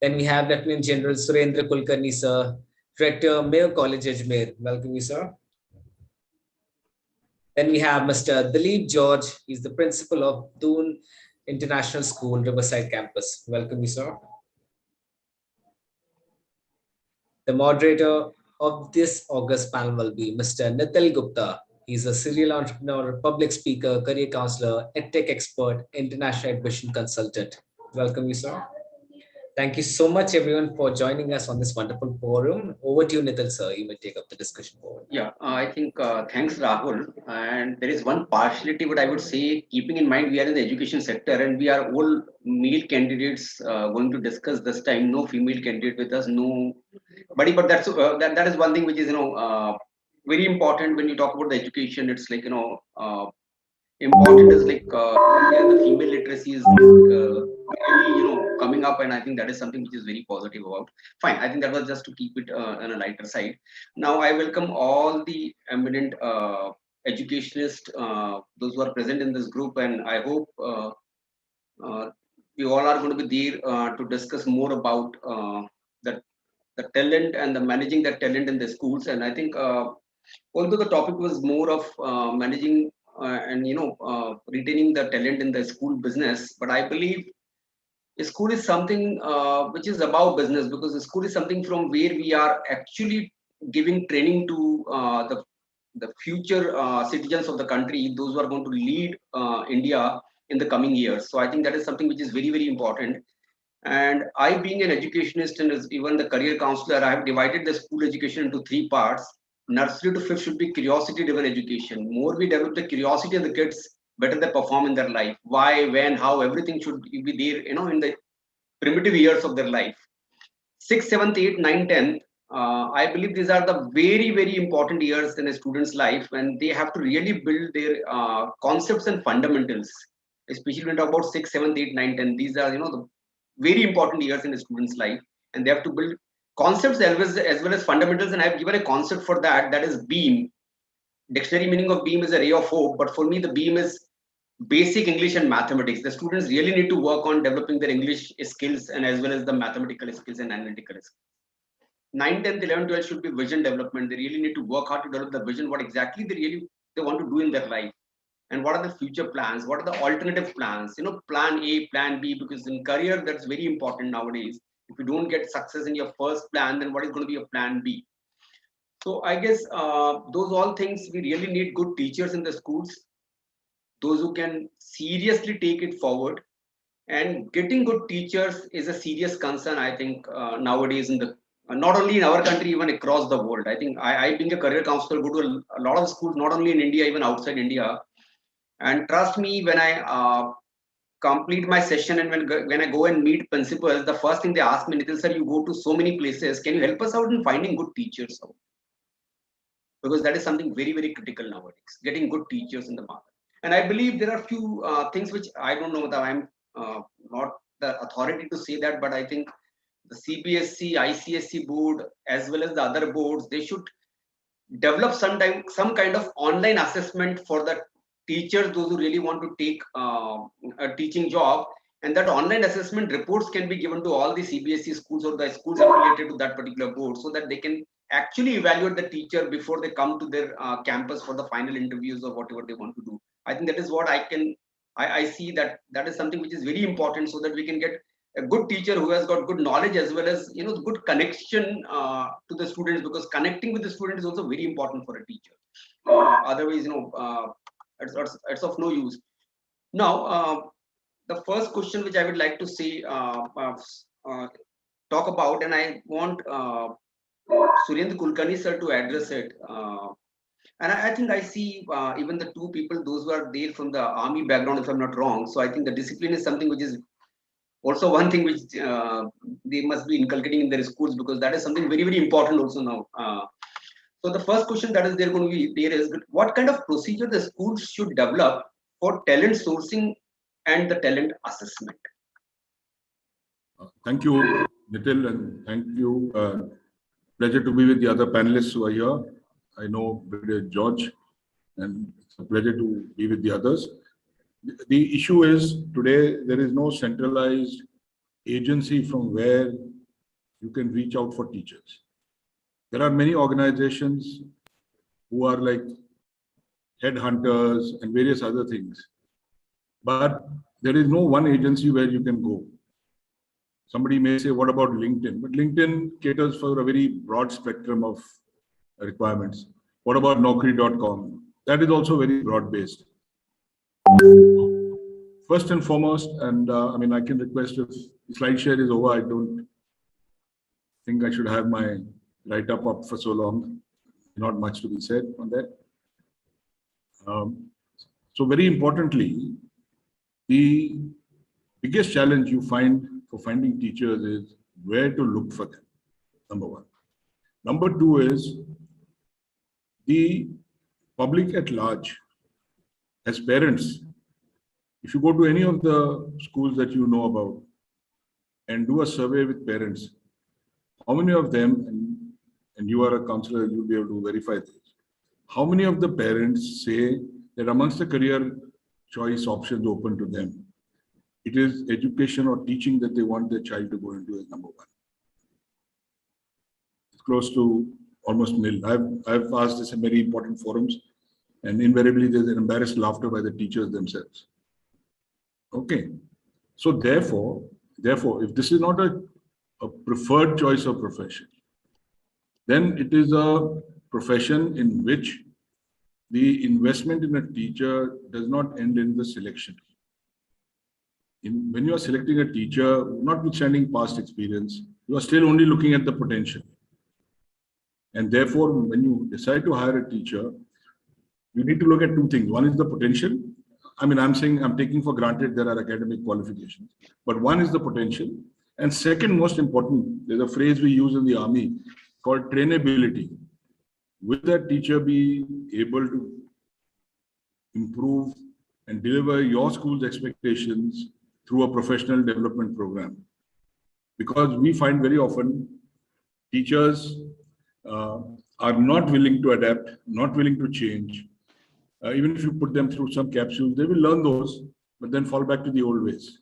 Then we have Lieutenant General Surendra Kulkarni, sir, Director, Mayo College, Ajmer. Welcome you, sir. Then we have Mr. Dilip George. He's the Principal of Doon International School, Riverside Campus. Welcome you, sir. The moderator of this August panel will be Mr. Nitil Gupta. He's a serial entrepreneur, public speaker, career counselor, edtech expert, international admission consultant. Welcome you, sir. Thank you so much, everyone, for joining us on this wonderful forum. Over to you, Nitil, sir. You may take up the discussion forward. Yeah, I think thanks, Rahul. And there is one partiality, but I would say, keeping in mind we are in the education sector and we are all male candidates going to discuss this time. No female candidate with us, no. But that's that is one thing which is very important when you talk about the education. It's like important is like the female literacy is really, coming up, and I think that is something which is very positive about. Fine, I think that was just to keep it on a lighter side. Now I welcome all the eminent educationists, those who are present in this group, and I hope we all are going to be there to discuss more about the talent and the managing that talent in the schools. And I think although the topic was more of managing and retaining the talent in the school business, but I believe school is something which is about business, because the school is something from where we are actually giving training to the future citizens of the country, those who are going to lead India in the coming years. So I think that is something which is very, very important. And I, being an educationist and as even the career counselor, I have divided the school education into three parts. Nursery to fifth should be curiosity driven education. More we develop the curiosity of the kids, better they perform in their life. Why, when, how, everything should be there, in the primitive years of their life. 6th, 7th, 8th, 9th, 10th, I believe these are the very, very important years in a student's life, when they have to really build their concepts and fundamentals. Especially when we talk about 6th, 7th, 8th, 9th, 10th, these are the very important years in a student's life, and they have to build concepts as well as fundamentals. And I have given a concept for that, that is beam. Dictionary meaning of beam is a ray of hope, but for me the beam is basic English and mathematics. The students really need to work on developing their English skills and as well as the mathematical skills and analytical skills. 9, 10, 11, 12 should be vision development. They really need to work hard to develop the vision, what exactly they want to do in their life. And what are the future plans? What are the alternative plans? Plan A, plan B, because in career, that's very important nowadays. If you don't get success in your first plan, then what is going to be a plan B? So I guess those all things, we really need good teachers in the schools, those who can seriously take it forward. And getting good teachers is a serious concern, I think, nowadays not only in our country, even across the world. I think I being a career counselor, go to a lot of schools, not only in India, even outside India. And trust me, when I complete my session and when I go and meet principals, the first thing they ask me, Nitin sir, you go to so many places, can you help us out in finding good teachers out? Because that is something very, very critical nowadays, getting good teachers in the market. And I believe there are few things which I don't know that I'm not the authority to say that, but I think the CBSE, ICSE board, as well as the other boards, they should develop some kind of online assessment for the teachers, those who really want to take a teaching job. And that online assessment reports can be given to all the CBSE schools or the schools affiliated to that particular board, so that they can actually evaluate the teacher before they come to their campus for the final interviews or whatever they want to do. I think that is what I see that is something which is very important, so that we can get a good teacher who has got good knowledge, as well as good connection to the students, because connecting with the student is also very important for a teacher. Otherwise, it's of no use. Now, the first question which I would like to say talk about, and I want Surendra Kulkarni sir to address it. And I think I see even the two people, those who are there from the army background, if I'm not wrong. So I think the discipline is something which is also one thing which they must be inculcating in their schools, because that is something very, very important also now. So the first question that is there going to be there is, what kind of procedure the schools should develop for talent sourcing and the talent assessment? Thank you, Nitin, and thank you. Pleasure to be with the other panelists who are here. I know George, and it's a pleasure to be with the others. The issue is today there is no centralized agency from where you can reach out for teachers. There are many organizations who are like headhunters and various other things, but there is no one agency where you can go. Somebody may say, what about LinkedIn? But LinkedIn caters for a very broad spectrum of requirements. What about Naukri.com? That is also very broad-based. First and foremost, and I can request if the slide share is over, I don't think I should have my write-up up for so long. Not much to be said on that. So very importantly, the biggest challenge you find for finding teachers is where to look for them, number one. Number two is the public at large, as parents. If you go to any of the schools that you know about and do a survey with parents, how many of them, and you are a counselor, you'll be able to verify this, how many of the parents say that amongst the career choice options open to them, it is education or teaching that they want their child to go into as number one? It's close to almost nil. I've asked this in very important forums, and invariably there's an embarrassed laughter by the teachers themselves. Okay, so therefore, if this is not a preferred choice of profession, then it is a profession in which the investment in a teacher does not end in the selection. When you are selecting a teacher, notwithstanding past experience, you are still only looking at the potential. And therefore, when you decide to hire a teacher, you need to look at two things. One is the potential. I'm taking for granted there are academic qualifications, but one is the potential. And second, most important, there's a phrase we use in the army called trainability. Will that teacher be able to improve and deliver your school's expectations through a professional development program? Because we find very often teachers are not willing to adapt, not willing to change. Even if you put them through some capsules, they will learn those, but then fall back to the old ways.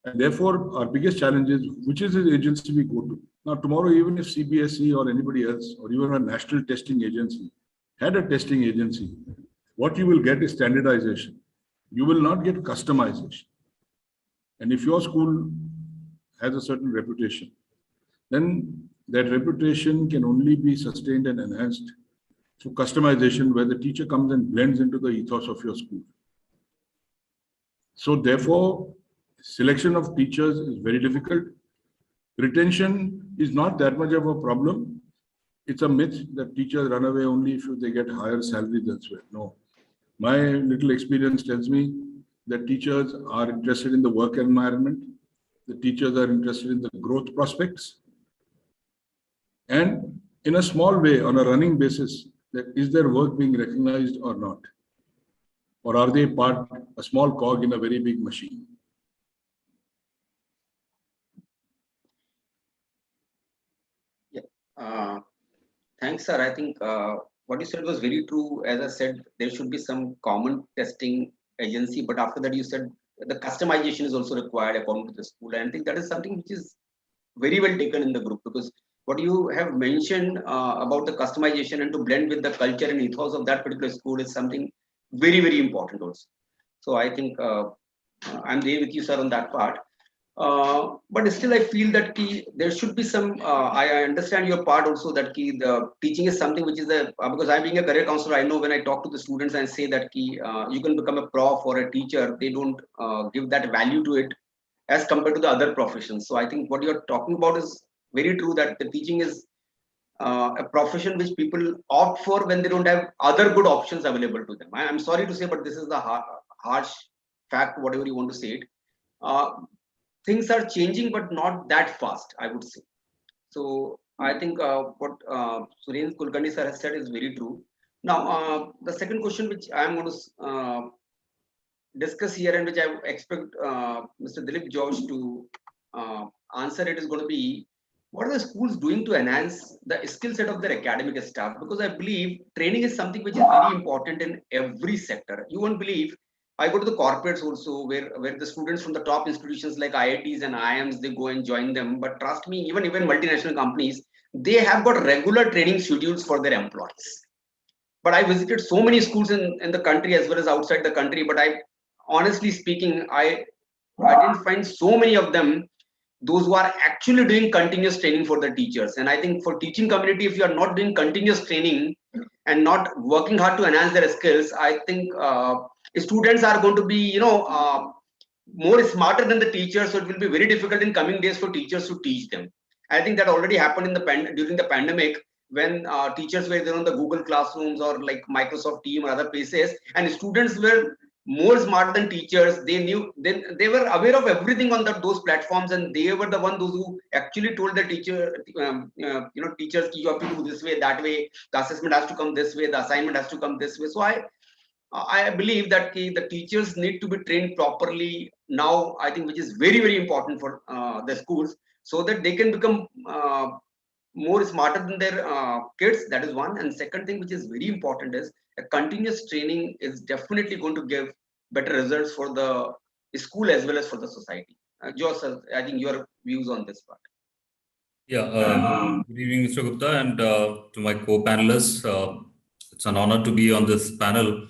And therefore, our biggest challenge is which is the agency we go to. Now, tomorrow, even if CBSE or anybody else, or even a national testing agency had a testing agency, what you will get is standardization. You will not get customization. And if your school has a certain reputation, then that reputation can only be sustained and enhanced through customization, where the teacher comes and blends into the ethos of your school. So therefore, selection of teachers is very difficult. Retention is not that much of a problem. It's a myth that teachers run away only if they get higher salaries elsewhere. No. My little experience tells me that teachers are interested in the work environment. The teachers are interested in the growth prospects. And in a small way, on a running basis, that is their work being recognized or not? Or are they a small cog in a very big machine? Yeah. Thanks, sir. I think what you said was very true. As I said, there should be some common testing agency, but after that you said the customization is also required according to the school. And I think that is something which is very well taken in the group, because what you have mentioned about the customization and to blend with the culture and ethos of that particular school is something very, very important also. So I think I'm there with you, sir, on that part. But still, I feel that there should be some. I understand your part also that the teaching is something which is because I'm being a career counselor. I know when I talk to the students and say that you can become a prof or a teacher, they don't give that value to it as compared to the other professions. So I think what you're talking about is very true, that the teaching is a profession which people opt for when they don't have other good options available to them. I'm sorry to say, but this is the harsh fact, whatever you want to say it. Things are changing, but not that fast, I would say. So I think what Suren Kulkarni sir has said is very true. Now, the second question which I am going to discuss here, and which I expect Mr. Dilip Josh to answer it, is going to be, what are the schools doing to enhance the skill set of their academic staff? Because I believe training is something which is very important in every sector. You won't believe, I go to the corporates also, where the students from the top institutions like IITs and IIMs, they go and join them. But trust me, even multinational companies, they have got regular training schedules for their employees. But I visited so many schools in the country as well as outside the country. But honestly speaking, I didn't find so many of them, those who are actually doing continuous training for the teachers. And I think for teaching community, if you are not doing continuous training and not working hard to enhance their skills, I think students are going to be, more smarter than the teachers. So it will be very difficult in coming days for teachers to teach them. I think that already happened during the pandemic, when teachers were there on the Google Classrooms or like Microsoft Team or other places, and students were more smart than teachers. They knew, they were aware of everything on those platforms, and they were the those who actually told the teacher, teachers, you have to do this way, that way, the assessment has to come this way, the assignment has to come this way. So I believe that the teachers need to be trained properly now, I think, which is very, very important for the schools, so that they can become more smarter than their kids. That is one. And second thing which is very important is a continuous training is definitely going to give better results for the school as well as for the society. Josh, I think your views on this part. Yeah, good evening, Mr. Gupta, and to my co-panelists. It's an honor to be on this panel.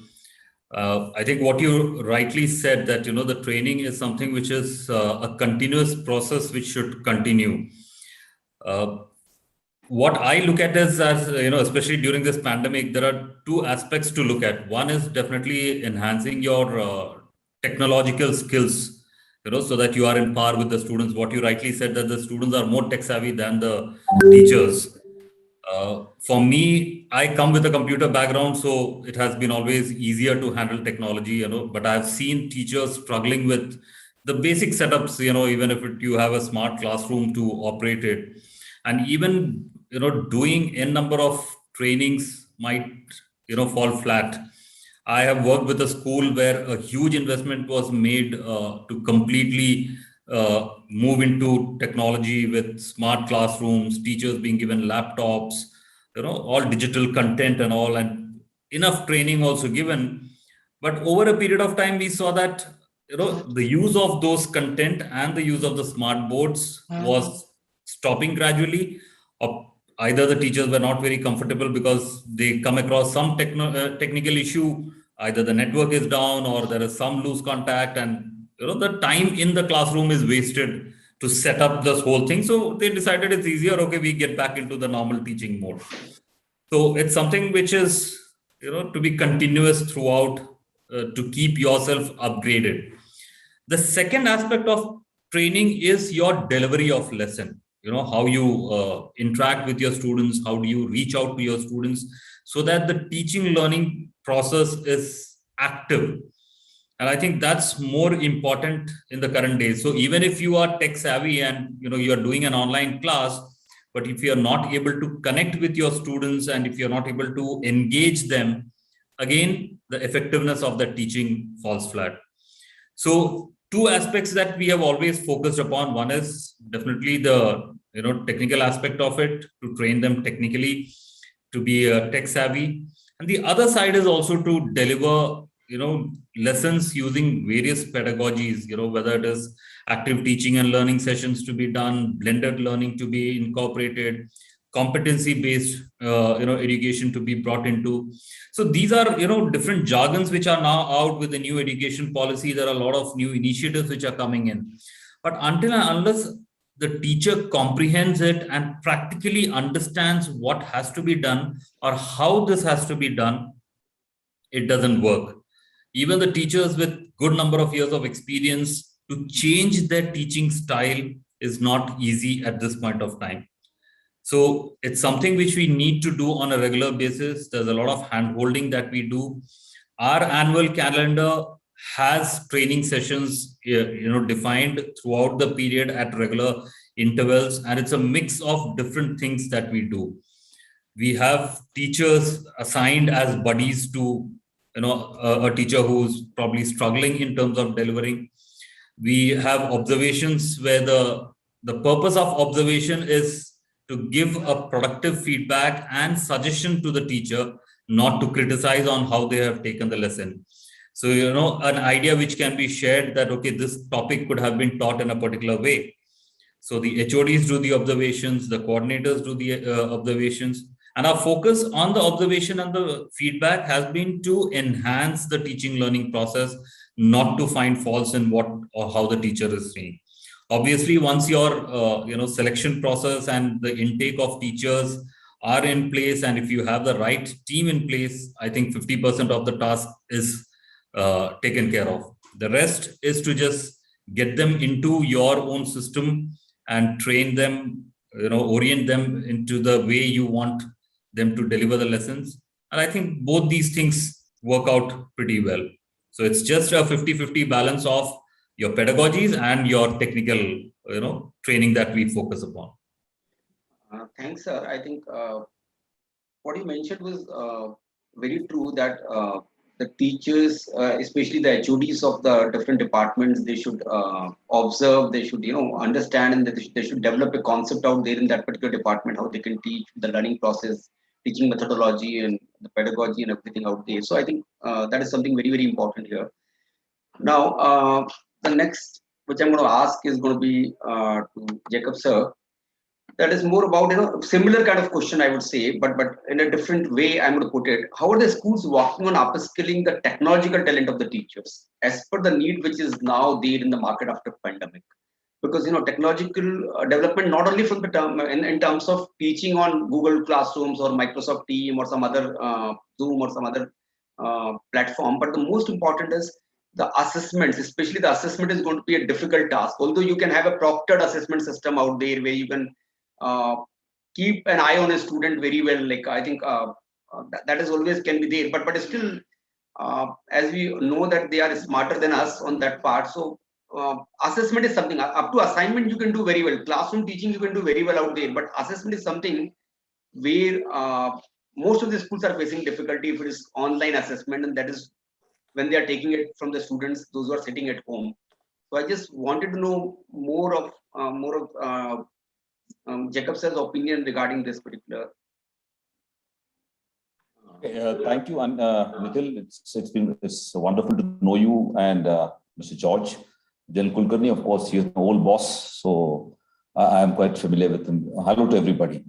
I think what you rightly said, that the training is something which is a continuous process which should continue. What I look at is, as especially during this pandemic, there are two aspects to look at. One is definitely enhancing your technological skills, so that you are in par with the students. What you rightly said, that the students are more tech savvy than the teachers. For me, I come with a computer background, so it has been always easier to handle technology, but I've seen teachers struggling with the basic setups, even if you have a smart classroom to operate it. And even, doing n number of trainings might, fall flat. I have worked with a school where a huge investment was made to completely move into technology with smart classrooms, teachers being given laptops, all digital content and all, and enough training also given. But over a period of time, we saw that the use of those content and the use of the smart boards was stopping gradually, or either the teachers were not very comfortable because they come across some technical issue, either the network is down or there is some loose contact, and the time in the classroom is wasted to set up this whole thing. So they decided it's easier, okay, we get back into the normal teaching mode. So it's something which is to be continuous throughout, to keep yourself upgraded. The second aspect of training is your delivery of lesson. How you interact with your students, how do you reach out to your students, so that the teaching learning process is active. And I think that's more important in the current days. So even if you are tech savvy and you are doing an online class, but if you are not able to connect with your students and if you're not able to engage them, again, the effectiveness of the teaching falls flat. So two aspects that we have always focused upon. One is definitely the technical aspect of it, to train them technically, to be tech savvy. And the other side is also to deliver lessons using various pedagogies, whether it is active teaching and learning sessions to be done, blended learning to be incorporated, competency based education to be brought into. So these are different jargons which are now out with the new education policy. There are a lot of new initiatives which are coming in, but until and unless the teacher comprehends it and practically understands what has to be done or how this has to be done, it doesn't work. Even the teachers with good number of years of experience, to change their teaching style is not easy at this point of time. So it's something which we need to do on a regular basis. There's a lot of hand-holding that we do. Our annual calendar has training sessions defined throughout the period at regular intervals, and it's a mix of different things that we do. We have teachers assigned as buddies to a teacher who's probably struggling in terms of delivering. We have observations where the purpose of observation is to give a productive feedback and suggestion to the teacher, not to criticize on how they have taken the lesson. So, an idea which can be shared that, okay, this topic could have been taught in a particular way. So the HODs do the observations, the coordinators do the observations, and our focus on the observation and the feedback has been to enhance the teaching learning process, not to find faults in what or how the teacher is saying. Obviously, once your selection process and the intake of teachers are in place, and if you have the right team in place, I think 50% of the task is taken care of. The rest is to just get them into your own system and train them, orient them into the way you want them to deliver the lessons. And I think both these things work out pretty well. So it's just a 50-50 balance of your pedagogies and your technical, training that we focus upon. Thanks, sir. I think what you mentioned was very true, that the teachers, especially the HODs of the different departments, they should observe, they should, understand, and they should develop a concept out there in that particular department, how they can teach the learning process, teaching methodology and the pedagogy and everything out there. So I think that is something very, very important here. Now, the next, which I'm going to ask, is going to be to Jacob, sir. That is more about, similar kind of question, I would say, but in a different way, I'm going to put it. How are the schools working on upskilling the technological talent of the teachers as per the need which is now there in the market after pandemic? Because, technological development, not only from the term in terms of teaching on Google Classrooms or Microsoft Team or some other Zoom or some other platform, but the most important is the assessments. Especially the assessment is going to be a difficult task. Although you can have a proctored assessment system out there where you can keep an eye on a student very well. Like, I think that is always can be there, but still, as we know that they are smarter than us on that part. So assessment is something, up to assignment you can do very well. Classroom teaching you can do very well out there, but assessment is something where most of the schools are facing difficulty if it is online assessment, and that is when they are taking it from the students, those who are sitting at home. So I just wanted to know more of Jacob sir's opinion regarding this particular. Thank you, and Nikhil. It's wonderful to know you and Mr. George. Jan Kulkarni, of course, he is an old boss, so I am quite familiar with him. Hello to everybody.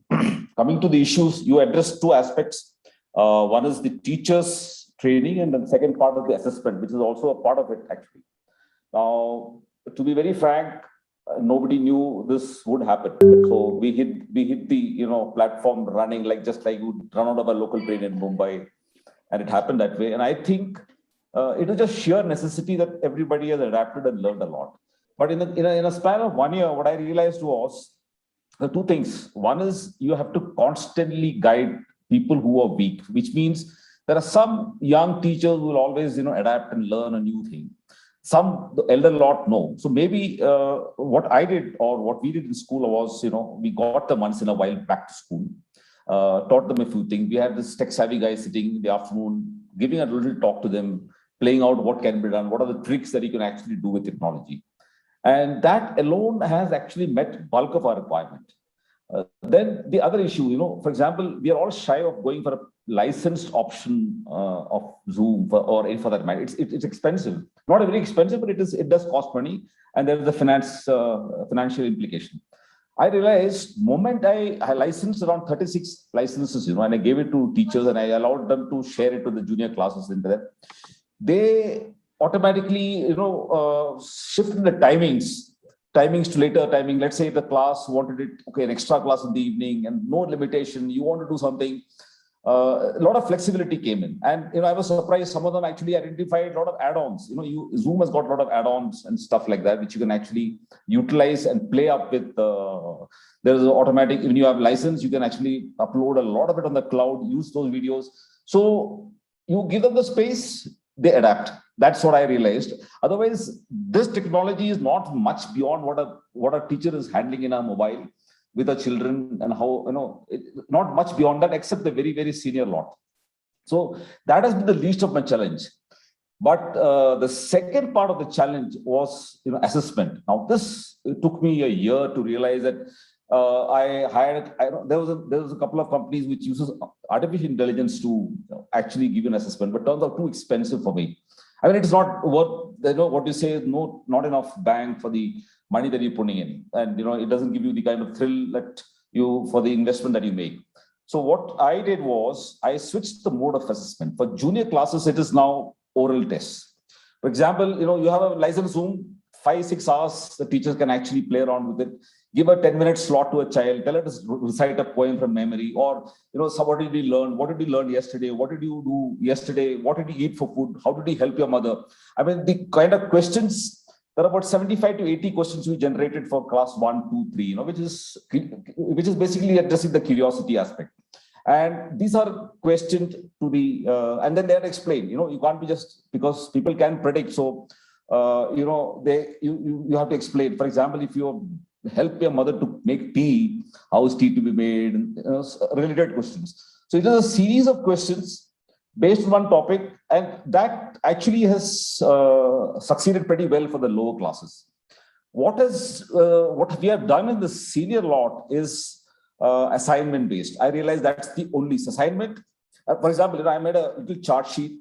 Coming to the issues, you addressed two aspects. One is the teachers' training, and the second part of the assessment, which is also a part of it, actually. Now, to be very frank, nobody knew this would happen. So we hit the platform running just like you run out of a local train in Mumbai, and it happened that way. And I think it was just sheer necessity that everybody has adapted and learned a lot. But in a span of 1 year, what I realized was the two things. One is you have to constantly guide people who are weak, which means there are some young teachers who will always adapt and learn a new thing. Some, the elder lot, no. So maybe what I did or what we did in school was, we got them once in a while back to school, taught them a few things. We had this tech-savvy guy sitting in the afternoon, giving a little talk to them, playing out what can be done, what are the tricks that you can actually do with technology. And that alone has actually met bulk of our requirement. Then the other issue, for example, we are all shy of going for a licensed option of Zoom or any for that matter. It's expensive, not very expensive, but it does cost money, and there is a financial implication. I realized moment I licensed around 36 licenses, and I gave it to teachers and I allowed them to share it to the junior classes into them. They automatically, shifted the timings to later timing. Let's say the class wanted it, okay, an extra class in the evening and no limitation. You want to do something. A lot of flexibility came in, and I was surprised. Some of them actually identified a lot of add-ons. Zoom has got a lot of add-ons and stuff like that, which you can actually utilize and play up with. There is an automatic. When you have license, you can actually upload a lot of it on the cloud. Use those videos. So you give them the space, they adapt. That's what I realized. Otherwise, this technology is not much beyond what a teacher is handling in a mobile with the children, and how, not much beyond that, except the very, very senior lot. So that has been the least of my challenge. But the second part of the challenge was, assessment. Now, this took me a year to realize that there was a couple of companies which uses artificial intelligence to actually give an assessment, but turns out too expensive for me. I mean, it's not worth, what you say, not enough bang for the money that you're putting in. And, it doesn't give you the kind of thrill that for the investment that you make. So what I did was I switched the mode of assessment. For junior classes, it is now oral tests. For example, you have a license Zoom, 5-6 hours, the teachers can actually play around with it. Give a 10-minute slot to a child, tell her to recite a poem from memory, or, what did you learn? What did you learn yesterday? What did you do yesterday? What did you eat for food? How did you help your mother? I mean, the kind of questions, there are about 75 to 80 questions we generated for class 1, 2, 3, which is basically addressing the curiosity aspect. And these are questioned to the, and then they're explained, you can't be just, because people can predict. So, you have to explain. For example, if you help your mother to make tea, how is tea to be made, related questions. So it is a series of questions based on one topic, and that actually has succeeded pretty well for the lower classes. What we have done in the senior lot is assignment based. I realize that's the only assignment. For example, I made a little chart sheet.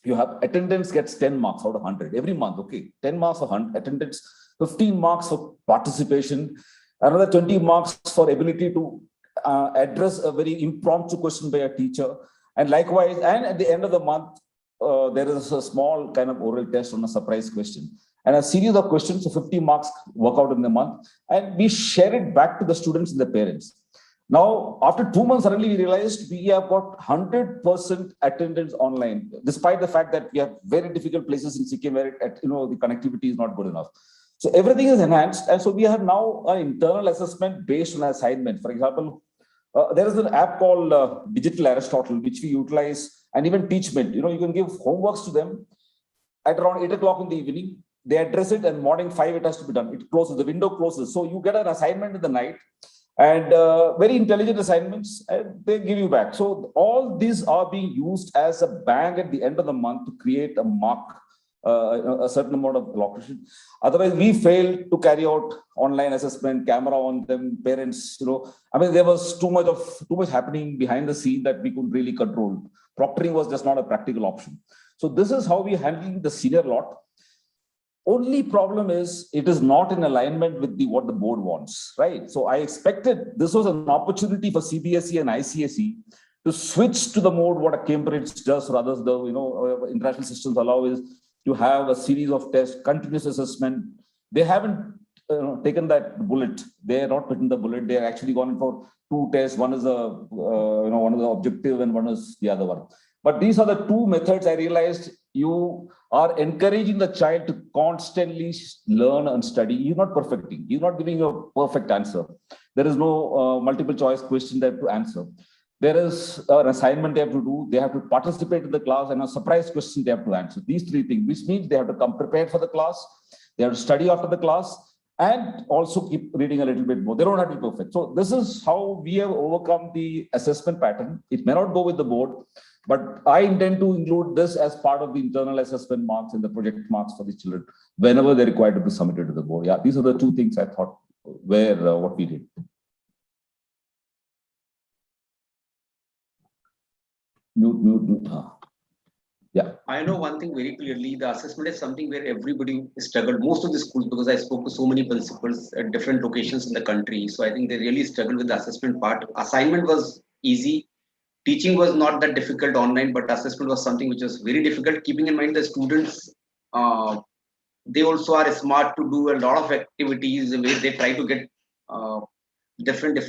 You have attendance gets 10 marks out of 100 every month. Okay, 10 marks for attendance, 15 marks for participation, another 20 marks for ability to address a very impromptu question by a teacher. And likewise, and at the end of the month, there is a small kind of oral test on a surprise question. And a series of questions, so 50 marks work out in the month. And we share it back to the students and the parents. Now, after 2 months, suddenly we realized we have got 100% attendance online, despite the fact that we have very difficult places in Sikkim where the connectivity is not good enough. So everything is enhanced. And so we have now an internal assessment based on assignment. For example, there is an app called Digital Aristotle, which we utilize, and even Teachment. You can give homeworks to them at around 8 o'clock in the evening. They address it, and morning 5, it has to be done. It closes, the window closes. So you get an assignment in the night, and very intelligent assignments, and they give you back. So all these are being used as a bang at the end of the month to create a mark, a certain amount of allocation. Otherwise, we failed to carry out online assessment, camera on them, parents, I mean, there was too much happening behind the scene that we couldn't really control. Proctoring was just not a practical option. So this is how we handling the senior lot. Only problem is it is not in alignment with what the board wants, right? So I expected this was an opportunity for CBSE and ICSE to switch to the mode what a Cambridge does, or others, the international systems allow, is to have a series of tests, continuous assessment. They haven't taken that bullet. They are not bitten the bullet. They are actually gone for 2 tests. One is one is the objective and one is the other one. But these are the 2 methods. I realized you are encouraging the child to constantly learn and study. You're not perfecting. You're not giving a perfect answer. There is no multiple choice question there to answer. There is an assignment they have to do. They have to participate in the class, and a surprise question they have to answer. These 3 things, which means they have to come prepared for the class. They have to study after the class and also keep reading a little bit more. They don't have to be perfect. So this is how we have overcome the assessment pattern. It may not go with the board, but I intend to include this as part of the internal assessment marks and the project marks for the children whenever they're required to be submitted to the board. Yeah, these are the 2 things I thought were what we did. Mute. Yeah. I know one thing very clearly. The assessment is something where everybody struggled. Most of the schools, because I spoke to so many principals at different locations in the country. So I think they really struggled with the assessment part. Assignment was easy. Teaching was not that difficult online, but assessment was something which was very difficult. Keeping in mind the students, they also are smart to do a lot of activities where they try to get different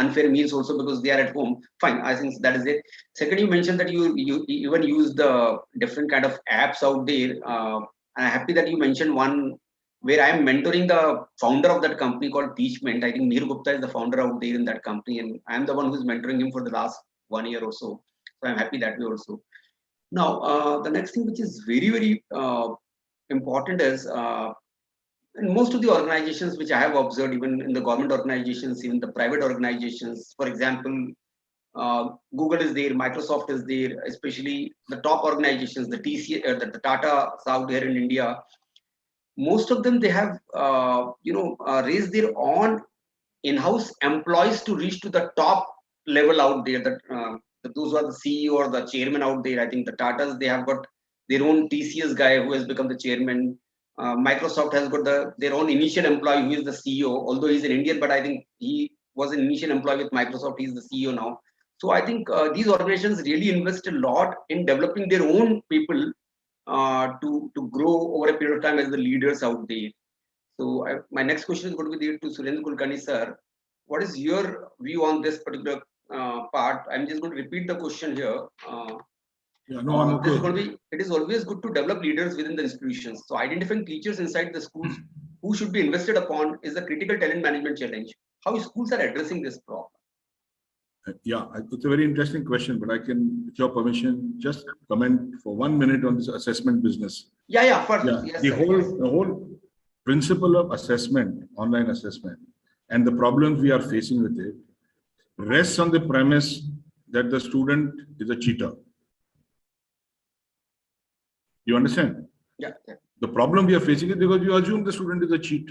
unfair meals also because they are at home. Fine, I think that is it. Second, you mentioned that you even use the different kind of apps out there. I'm happy that you mentioned one where I am mentoring the founder of that company called Teachment. I think Sengupta is the founder out there in that company, and I am the one who is mentoring him for the last 1 year or so. So I'm happy that way also. Now, the next thing which is very, very important is in most of the organizations which I have observed, even in the government organizations, even the private organizations, for example, Google is there, Microsoft is there, especially the top organizations, the the Tata out here in India. Most of them, they have raised their own in-house employees to reach to the top level out there. That those are the CEO or the chairman out there. I think the Tatas, they have got their own TCS guy who has become the chairman. Microsoft has got their own initial employee who is the CEO, although he's an Indian, but I think he was an initial employee with Microsoft. He's the CEO now. So I think these organizations really invest a lot in developing their own people to grow over a period of time as the leaders out there. So my next question is going to be there to Surendra Kulkarni sir. What is your view on this particular part? I'm just going to repeat the question here. Yeah, no, I'm okay. It is always good to develop leaders within the institutions. So identifying teachers inside the schools who should be invested upon is a critical talent management challenge. How schools are addressing this problem? Yeah, it's a very interesting question, but I can, with your permission, just comment for 1 minute on this assessment business. Yeah, first. Yeah, yes, the whole principle of assessment, online assessment, and the problems we are facing with it rests on the premise that the student is a cheater. You understand? Yeah. The problem we are facing is because you assume the student is a cheat.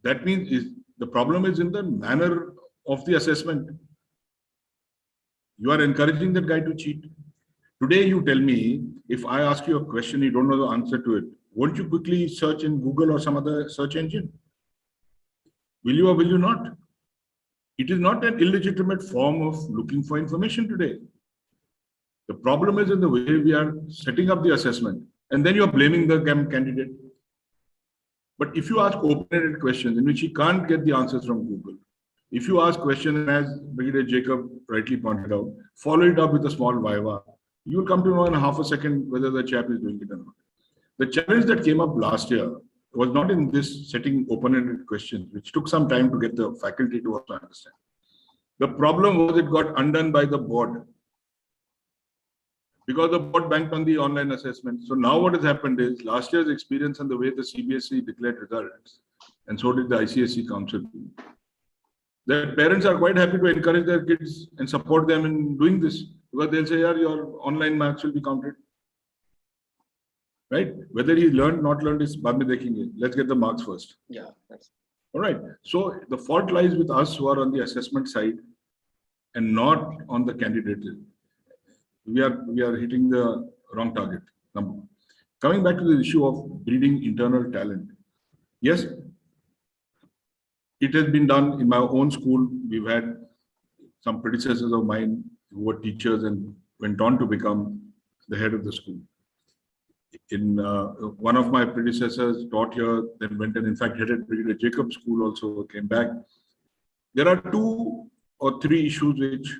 That means the problem is in the manner of the assessment. You are encouraging that guy to cheat. Today, you tell me, if I ask you a question, you don't know the answer to it, won't you quickly search in Google or some other search engine? Will you or will you not? It is not an illegitimate form of looking for information today. The problem is in the way we are setting up the assessment, and then you are blaming the candidate. But if you ask open-ended questions in which he can't get the answers from Google, if you ask questions, as Brigadier Jacob rightly pointed out, follow it up with a small viva, you will come to know in half a second whether the chap is doing it or not. The challenge that came up last year was not in this setting open-ended questions, which took some time to get the faculty to also understand. The problem was it got undone by the board, because the board banked on the online assessment. So now what has happened is last year's experience and the way the CBSE declared results, and so did the ICSE Council, that parents are quite happy to encourage their kids and support them in doing this, because they'll say, yeah, your online marks will be counted. Right? Whether he learned, not learned is baad mein dekhenge. Let's get the marks first. Yeah, that's all right. So the fault lies with us who are on the assessment side and not on the candidate. We are hitting the wrong target. Coming back to the issue of breeding internal talent. Yes, it has been done in my own school. We've had some predecessors of mine who were teachers and went on to become the head of the school. In one of my predecessors taught here, then went and in fact headed Brigadier Jacob School, also came back. There are 2 or 3 issues which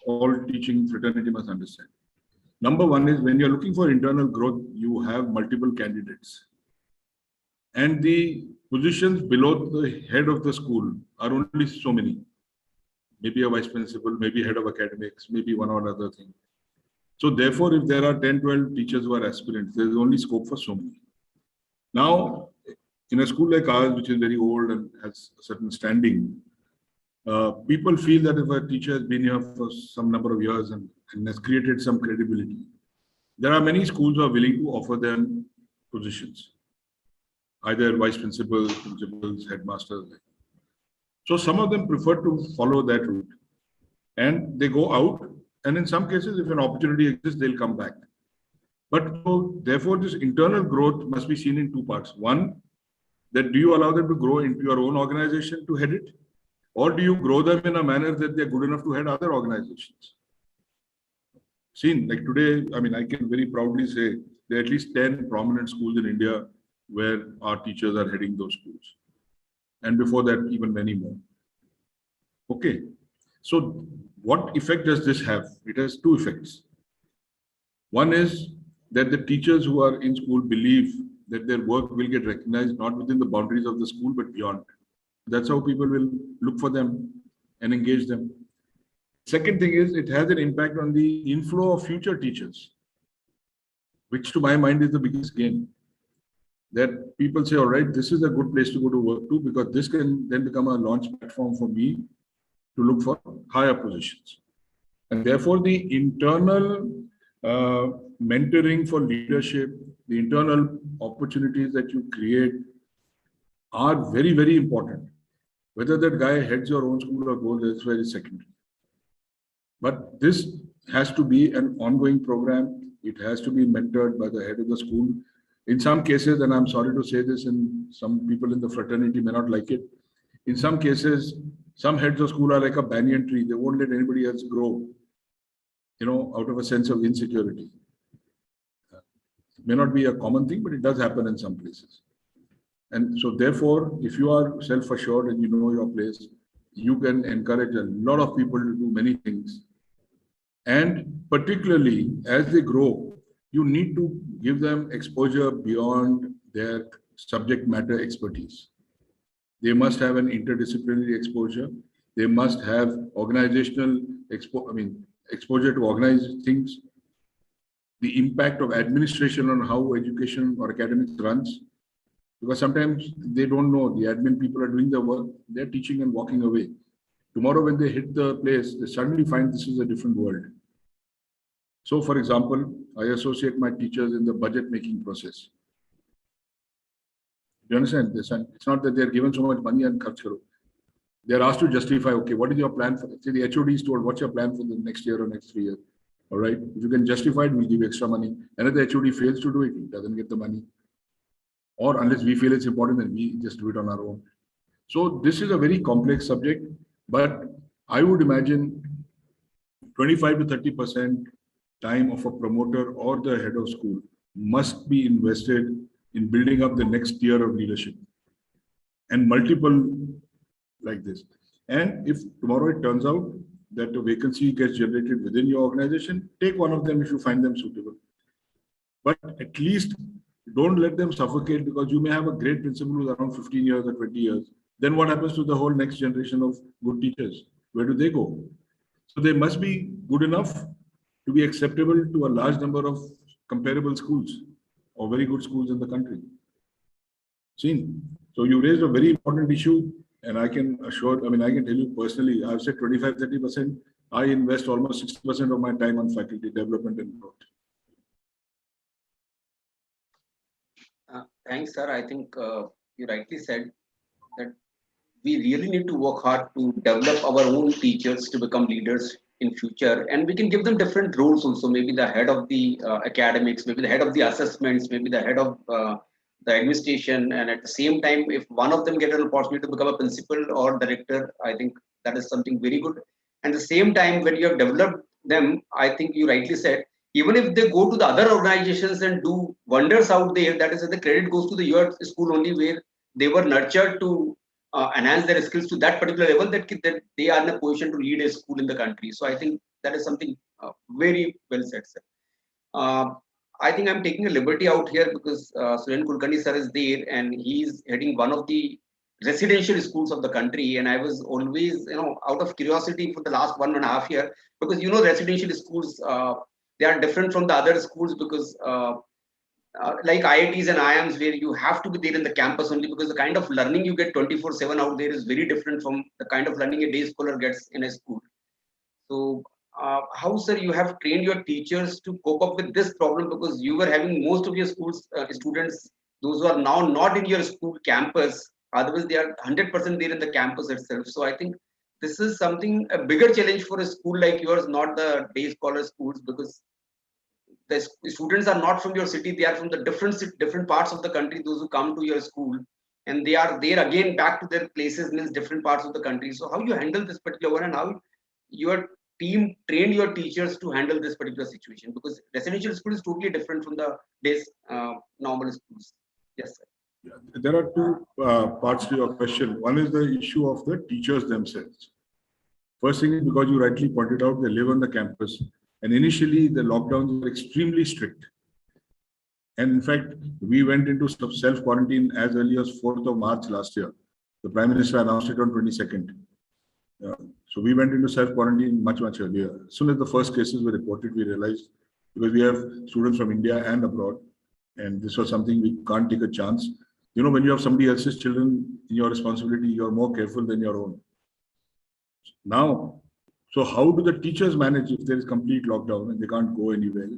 all teaching fraternity must understand. Number one is when you're looking for internal growth, you have multiple candidates. And the positions below the head of the school are only so many. Maybe a vice principal, maybe head of academics, maybe one or other thing. So therefore, if there are 10, 12 teachers who are aspirants, there's only scope for so many. Now, in a school like ours, which is very old and has a certain standing, people feel that if a teacher has been here for some number of years and has created some credibility, there are many schools who are willing to offer them positions, either vice principals, principals, headmasters. So some of them prefer to follow that route, and they go out. And in some cases, if an opportunity exists, they'll come back. But so, therefore, this internal growth must be seen in 2 parts. One, that do you allow them to grow into your own organization to head it? Or do you grow them in a manner that they're good enough to head other organizations? Seen, like today, I mean, I can very proudly say there are at least 10 prominent schools in India where our teachers are heading those schools. And before that, even many more. Okay. So what effect does this have? It has 2 effects. One is that the teachers who are in school believe that their work will get recognized not within the boundaries of the school, but beyond. That's how people will look for them and engage them. Second thing is it has an impact on the inflow of future teachers, which to my mind is the biggest gain. That people say, all right, this is a good place to go to work to, because this can then become a launch platform for me to look for higher positions. And therefore, the internal mentoring for leadership, the internal opportunities that you create are very, very important. Whether that guy heads your own school or goes elsewhere is secondary. But this has to be an ongoing program. It has to be mentored by the head of the school. In some cases, and I'm sorry to say this, and some people in the fraternity may not like it, in some cases, some heads of school are like a banyan tree. They won't let anybody else grow, out of a sense of insecurity. It may not be a common thing, but it does happen in some places. And so therefore, if you are self-assured and you know your place, you can encourage a lot of people to do many things. And particularly as they grow, you need to give them exposure beyond their subject matter expertise. They must have an interdisciplinary exposure. They must have organizational exposure to organized things. The impact of administration on how education or academics runs. Because sometimes they don't know, the admin people are doing their work, they're teaching and walking away. Tomorrow when they hit the place, they suddenly find this is a different world. So for example, I associate my teachers in the budget making process. You understand this? And it's not that they're given so much money and kharch karo. They're asked to justify, okay, what is your plan for, say the HOD is told, what's your plan for the next year or next 3 years? All right, if you can justify it, we'll give you extra money. And if the HOD fails to do it, he doesn't get the money. Or unless we feel it's important, then we just do it on our own. So this is a very complex subject, but I would imagine 25 to 30% time of a promoter or the head of school must be invested in building up the next tier of leadership and multiple like this. And if tomorrow it turns out that a vacancy gets generated within your organization, take one of them if you find them suitable. But at least don't let them suffocate, because you may have a great principal who's around 15 years or 20 years. Then what happens to the whole next generation of good teachers? Where do they go? So they must be good enough to be acceptable to a large number of comparable schools or very good schools in the country. Seen? So you raised a very important issue, and I can assure, I can tell you personally, I've said 25, 30%. I invest almost 60% of my time on faculty development and growth. Thanks, sir. I think you rightly said that we really need to work hard to develop our own teachers to become leaders in future, and we can give them different roles also, maybe the head of the academics, maybe the head of the assessments, maybe the head of the administration, and at the same time, if one of them get an opportunity to become a principal or director, I think that is something very good. And the same time, when you have developed them, I think you rightly said, even if they go to the other organizations and do wonders out there, that is, the credit goes to the your school only, where they were nurtured to enhance their skills to that particular level, that they are in a position to lead a school in the country. So I think that is something very well said, sir. I think I'm taking a liberty out here because Suren Kulkarni sir is there, and he's heading one of the residential schools of the country. And I was always, out of curiosity for the last 1.5 years, because residential schools, they are different from the other schools, because like IITs and IIMs, where you have to be there in the campus only, because the kind of learning you get 24/7 out there is very different from the kind of learning a day scholar gets in a school. So how, sir, you have trained your teachers to cope up with this problem, because you were having most of your schools students, those who are now not in your school campus, otherwise they are 100% there in the campus itself. So I think this is something, a bigger challenge for a school like yours, not the day scholar schools, because the students are not from your city, they are from the different parts of the country, those who come to your school, and they are there again back to their places, means different parts of the country. So how you handle this particular one, and how your team trained your teachers to handle this particular situation, because residential school is totally different from the days normal schools. Yes, sir. Yeah, there are two parts to your question. One is the issue of the teachers themselves. First thing is, because you rightly pointed out, they live on the campus, and initially the lockdowns were extremely strict. And in fact, we went into self-quarantine as early as 4th of March last year. The Prime Minister announced it on 22nd. So we went into self-quarantine much earlier. As soon as the first cases were reported, we realized, because we have students from India and abroad, and this was something we can't take a chance. When you have somebody else's children in your responsibility, you're more careful than your own. Now, so how do the teachers manage if there is complete lockdown and they can't go anywhere?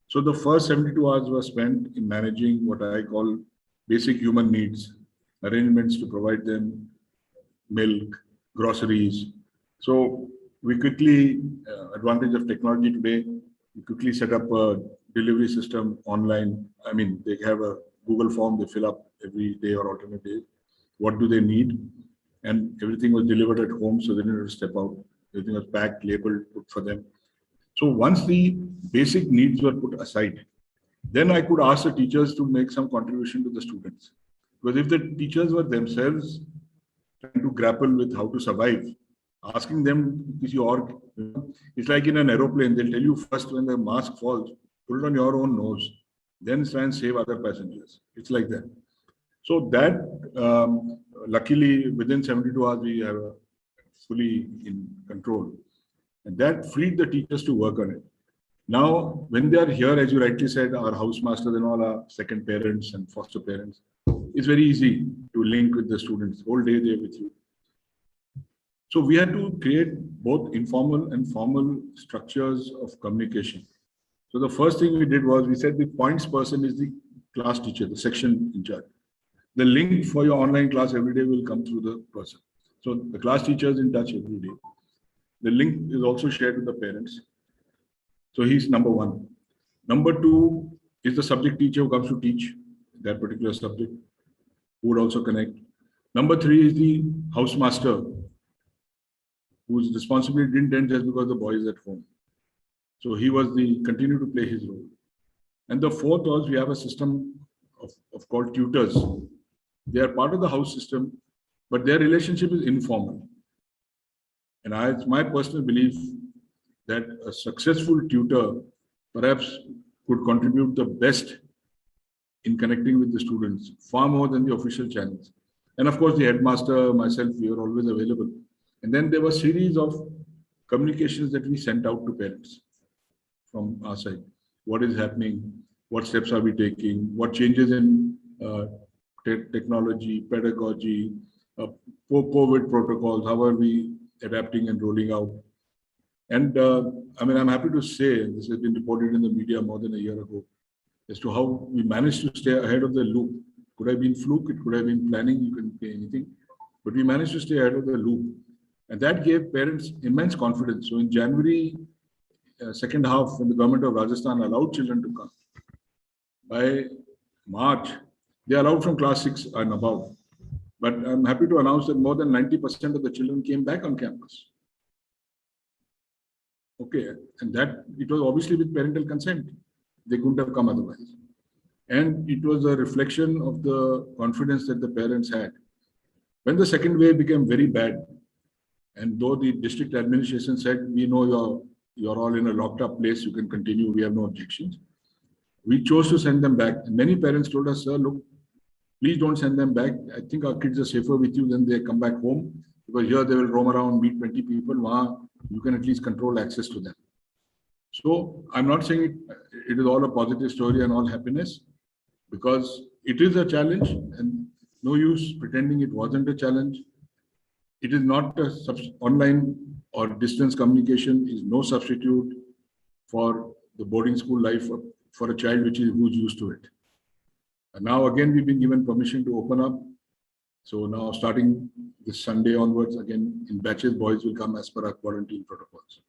So the first 72 hours were spent in managing what I call basic human needs, arrangements to provide them milk, groceries. So we quickly, advantage of technology today, we quickly set up a delivery system online. I mean, they have a Google form they fill up every day or alternate day. What do they need? And everything was delivered at home, so they didn't have to step out. Everything was packed, labeled, put for them. So once the basic needs were put aside, then I could ask the teachers to make some contribution to the students. Because if the teachers were themselves trying to grapple with how to survive, asking them, it's like in an aeroplane, they'll tell you first when the mask falls, put it on your own nose, then try and save other passengers. It's like that. So that, luckily, within 72 hours, we are fully in control. And that freed the teachers to work on it. Now, when they are here, as you rightly said, our housemasters and all our second parents and foster parents, it's very easy to link with the students. Whole day they're with you. So we had to create both informal and formal structures of communication. So the first thing we did was, we said the points person is the class teacher, the section in charge. The link for your online class every day will come through the person. So the class teacher is in touch every day. The link is also shared with the parents. So he's number one. Number two is the subject teacher who comes to teach that particular subject, who would also connect. Number three is the housemaster, whose responsibility didn't end just because the boy is at home. So he was continued to play his role. And the fourth was, we have a system of called tutors. They are part of the house system, but their relationship is informal. And it's my personal belief that a successful tutor perhaps could contribute the best in connecting with the students, far more than the official channels. And of course, the headmaster, myself, we were always available. And then there were a series of communications that we sent out to parents from our side. What is happening? What steps are we taking? What changes in technology, pedagogy, COVID protocols? How are we adapting and rolling out? And I mean, I'm happy to say, this has been reported in the media more than a year ago, as to how we managed to stay ahead of the loop. Could have been fluke, it could have been planning, you can say anything, but we managed to stay ahead of the loop. And that gave parents immense confidence. So in January, second half, when the government of Rajasthan allowed children to come, by March, they allowed from class 6 and above. But I'm happy to announce that more than 90% of the children came back on campus. Okay, and that it was obviously with parental consent. They couldn't have come otherwise. And it was a reflection of the confidence that the parents had. When the second wave became very bad, and though the district administration said, we know you're all in a locked up place, you can continue, we have no objections. We chose to send them back. And many parents told us, sir, look, please don't send them back. I think our kids are safer with you than they come back home, because here they will roam around, meet 20 people. You can at least control access to them. So I'm not saying it is all a positive story and all happiness, because it is a challenge and no use pretending it wasn't a challenge. It is not online or distance communication is no substitute for the boarding school life for a child who's used to it. And now again, we've been given permission to open up. So now starting this Sunday onwards, again in batches, boys will come as per our quarantine protocols.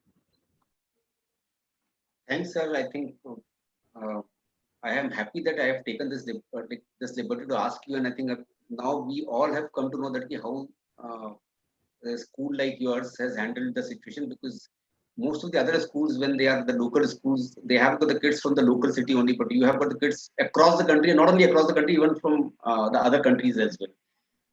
Thanks, sir. I think I am happy that I have taken this liberty to ask you. And I think now we all have come to know that how a school like yours has handled the situation, because most of the other schools, when they are the local schools, they have got the kids from the local city only, but you have got the kids across the country, and not only across the country, even from the other countries as well.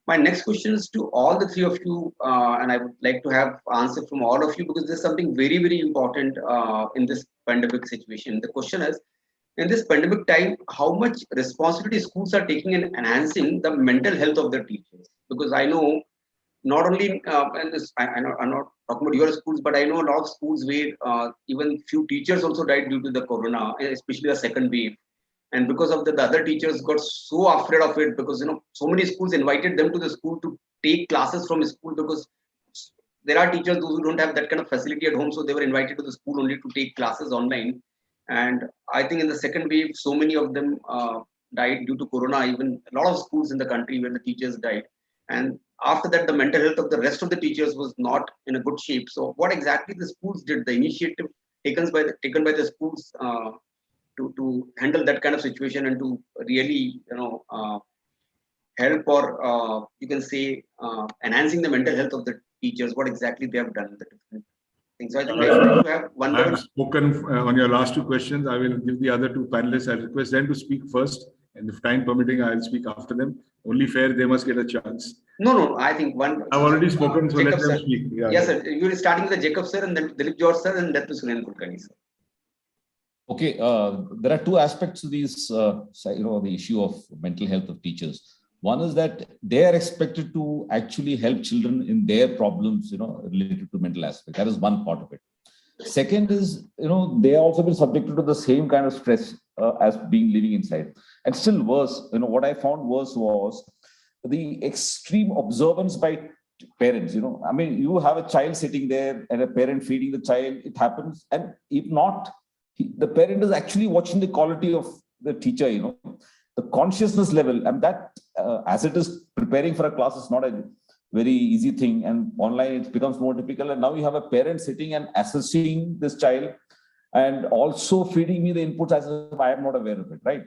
My next question is to all the three of you, and I would like to have answer from all of you, because there's something very, very important in this pandemic situation. The question is, in this pandemic time, how much responsibility schools are taking in enhancing the mental health of their teachers? Because I know not only, and this, I'm not talking about your schools, but I know a lot of schools where even few teachers also died due to the corona, especially the second wave. And because of that, the other teachers got so afraid of it, because so many schools invited them to the school to take classes from school, because there are teachers who don't have that kind of facility at home, so they were invited to the school only to take classes online. And I think in the second wave, so many of them died due to corona. Even a lot of schools in the country where the teachers died. And after that, the mental health of the rest of the teachers was not in a good shape. So what exactly the schools did, the initiative taken by the schools to handle that kind of situation and to really help, or you can say enhancing the mental health of the teachers, what exactly they have done, the different things. So I think next to have one. I've spoken on your last two questions. I will give the other two panelists. I'll request them to speak first, and if time permitting, I'll speak after them. Only fair, they must get a chance. No, I think one. I've already spoken, so Jacob, let them sir. speak. Yeah, yes, sir. You're starting with the Jacob sir, and then Dilip George sir, and then to Suren Kulkarni sir. Okay, there are two aspects to these, the issue of mental health of teachers. One is that they are expected to actually help children in their problems, related to mental aspect. That is one part of it. Second is, they are also been subjected to the same kind of stress as being living inside. And still worse, what I found worse was the extreme observance by parents. I mean, you have a child sitting there and a parent feeding the child, it happens. And if not, the parent is actually watching the quality of the teacher, the consciousness level, and that as it is preparing for a class is not a very easy thing, and online it becomes more difficult. And now you have a parent sitting and assessing this child and also feeding me the inputs as if I am not aware of it, right?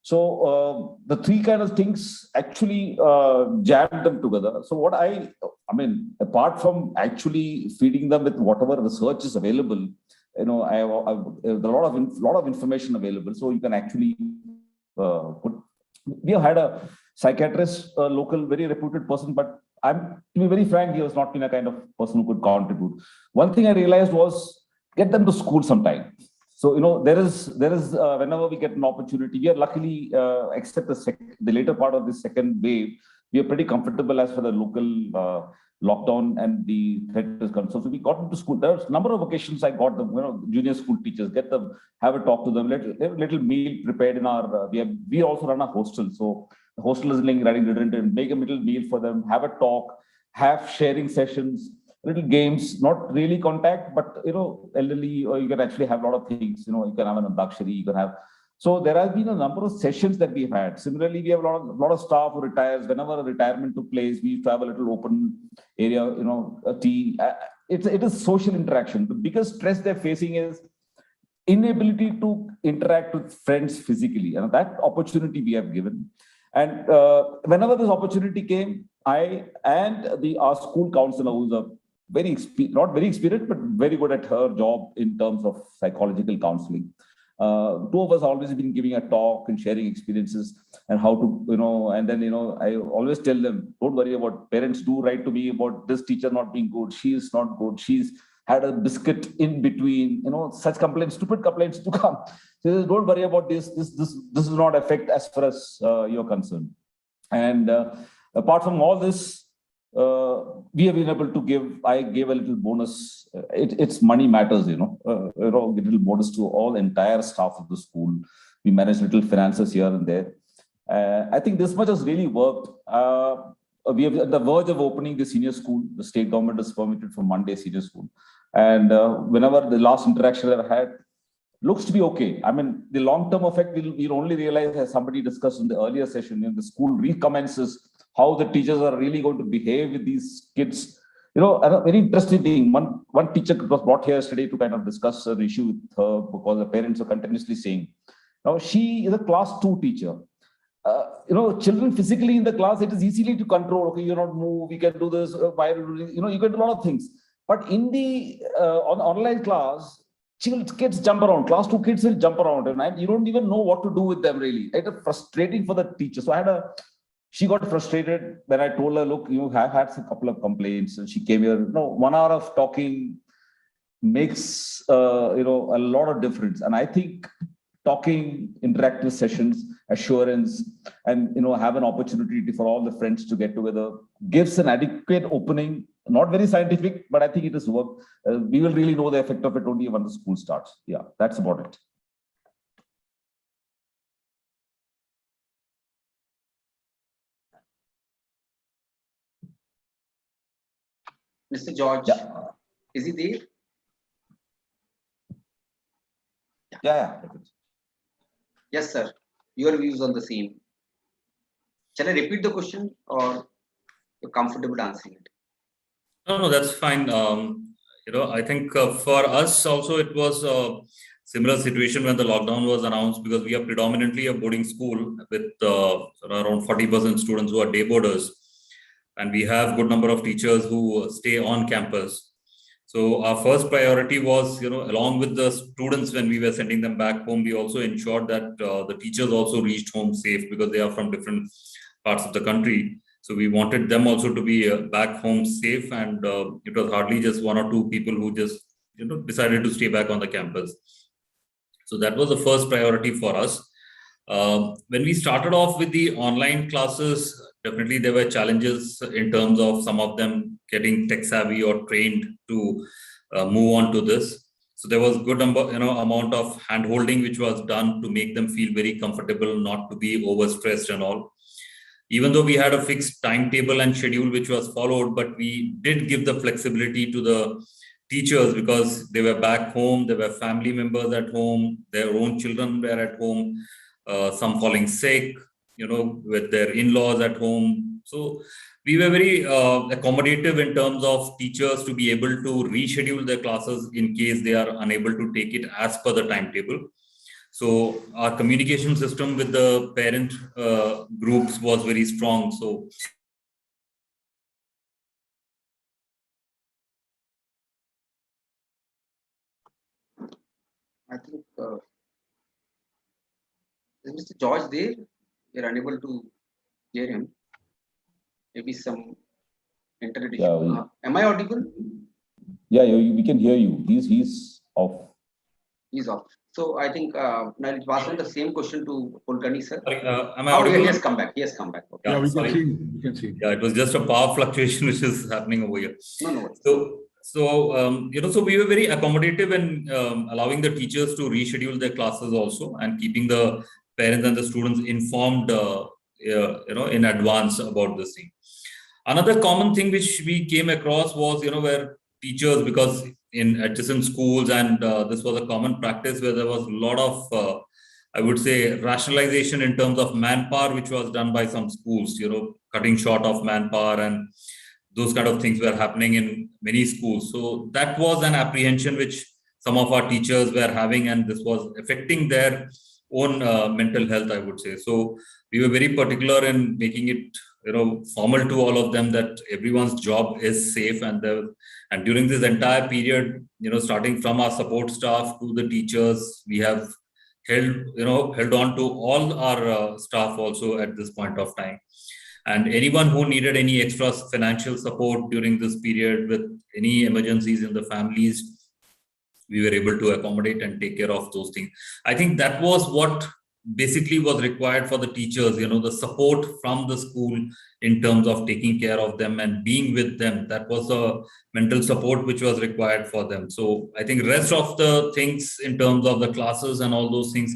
So the three kind of things actually jammed them together. So what I mean, apart from actually feeding them with whatever research is available, there's a lot of information available, so you can actually we have had a psychiatrist, a local, very reputed person, but to be very frank, he was not been a kind of person who could contribute. One thing I realized was get them to school sometime. So there is whenever we get an opportunity, we are luckily except the later part of the second wave, we are pretty comfortable as for the local lockdown and the threat is concerned. So we got into school. There was a number of occasions I got them, junior school teachers, get them, have a talk to them, little meal prepared in our, we also run a hostel. So the hostel is running dinner, make a little meal for them, have a talk, have sharing sessions, little games, not really contact, but elderly, or you can actually have a lot of things. You can have an Antakshari, you can have So there has been a number of sessions that we've had. Similarly, we have a lot of staff who retires. Whenever a retirement took place, we used to have a little open area, a tea. It is social interaction. The biggest stress they're facing is inability to interact with friends physically. And that opportunity we have given. And whenever this opportunity came, I and our school counselor, who's a not very experienced, but very good at her job in terms of psychological counseling. Two of us always been giving a talk and sharing experiences and how to, and then, I always tell them, don't worry about parents do write to me about this teacher not being good. She is not good. She's had a biscuit in between, such complaints, stupid complaints to come. So don't worry about this. This does not affect as far as you're concerned. And apart from all this, we have been able to I gave a little bonus. It's money matters, a little bonus to all entire staff of the school. We manage little finances here and there. I think this much has really worked. We have at the verge of opening the senior school. The state government has permitted for Monday senior school. And whenever the last interaction I've had, looks to be okay. I mean, the long-term effect we'll only realize, as somebody discussed in the earlier session, the school recommences, how the teachers are really going to behave with these kids. A very interesting thing. One teacher was brought here yesterday to kind of discuss an issue with her because the parents are continuously saying, now she is a class 2 teacher. Children physically in the class, it is easily to control. Okay, you not move, you can do this, you can do a lot of things. But in the on online class, kids jump around. Class 2 kids will jump around, and you don't even know what to do with them really. It is frustrating for the teacher. So she got frustrated when I told her, look, you have had a couple of complaints, and she came here. 1 hour of talking makes a lot of difference. And I think talking, interactive sessions, assurance, and have an opportunity for all the friends to get together gives an adequate opening. Not very scientific, but I think it has worked. We will really know the effect of it only when the school starts. Yeah, that's about it. Mr. George, is he there? Yeah. Yes, sir. Your views on the same. Shall I repeat the question, or you're comfortable answering it? No, that's fine. I think for us also it was a similar situation when the lockdown was announced, because we are predominantly a boarding school with around 40% students who are day boarders. And we have good number of teachers who stay on campus. So our first priority was, along with the students, when we were sending them back home, we also ensured that the teachers also reached home safe, because they are from different parts of the country. So we wanted them also to be back home safe. And it was hardly just 1 or 2 people who just, decided to stay back on the campus. So that was the first priority for us. When we started off with the online classes, definitely there were challenges in terms of some of them getting tech savvy or trained to move on to this. So there was good amount of hand holding which was done to make them feel very comfortable, not to be overstressed and all. Even though we had a fixed timetable and schedule which was followed, but we did give the flexibility to the teachers, because they were back home, there were family members at home, their own children were at home, some falling sick, with their in-laws at home. So we were very accommodative in terms of teachers to be able to reschedule their classes in case they are unable to take it as per the timetable. So our communication system with the parent groups was very strong. So I think is Mr. George there? We are unable to hear him. Maybe some internet issue. Yeah, am I audible? Yeah, we can hear you. He's off. He's off. So I think now it was on the same question to Kulkarni sir. Am I audible? He has come back. Okay. Yeah, we can see. Yeah, it was just a power fluctuation which is happening over here. No. So so we were very accommodative in allowing the teachers to reschedule their classes also, and keeping the parents and the students informed, in advance about this thing. Another common thing which we came across was, where teachers, because in adjacent schools, and this was a common practice where there was a lot of I would say, rationalization in terms of manpower, which was done by some schools, cutting short of manpower, and those kind of things were happening in many schools. So that was an apprehension which some of our teachers were having, and this was affecting their own mental health, I would say. So we were very particular in making it, formal to all of them that everyone's job is safe, and during this entire period, starting from our support staff to the teachers, we have held on to all our staff also at this point of time. And anyone who needed any extra financial support during this period with any emergencies in the families, we were able to accommodate and take care of those things. I think that was what basically was required for the teachers, the support from the school in terms of taking care of them and being with them. That was a mental support which was required for them. So I think rest of the things in terms of the classes and all those things,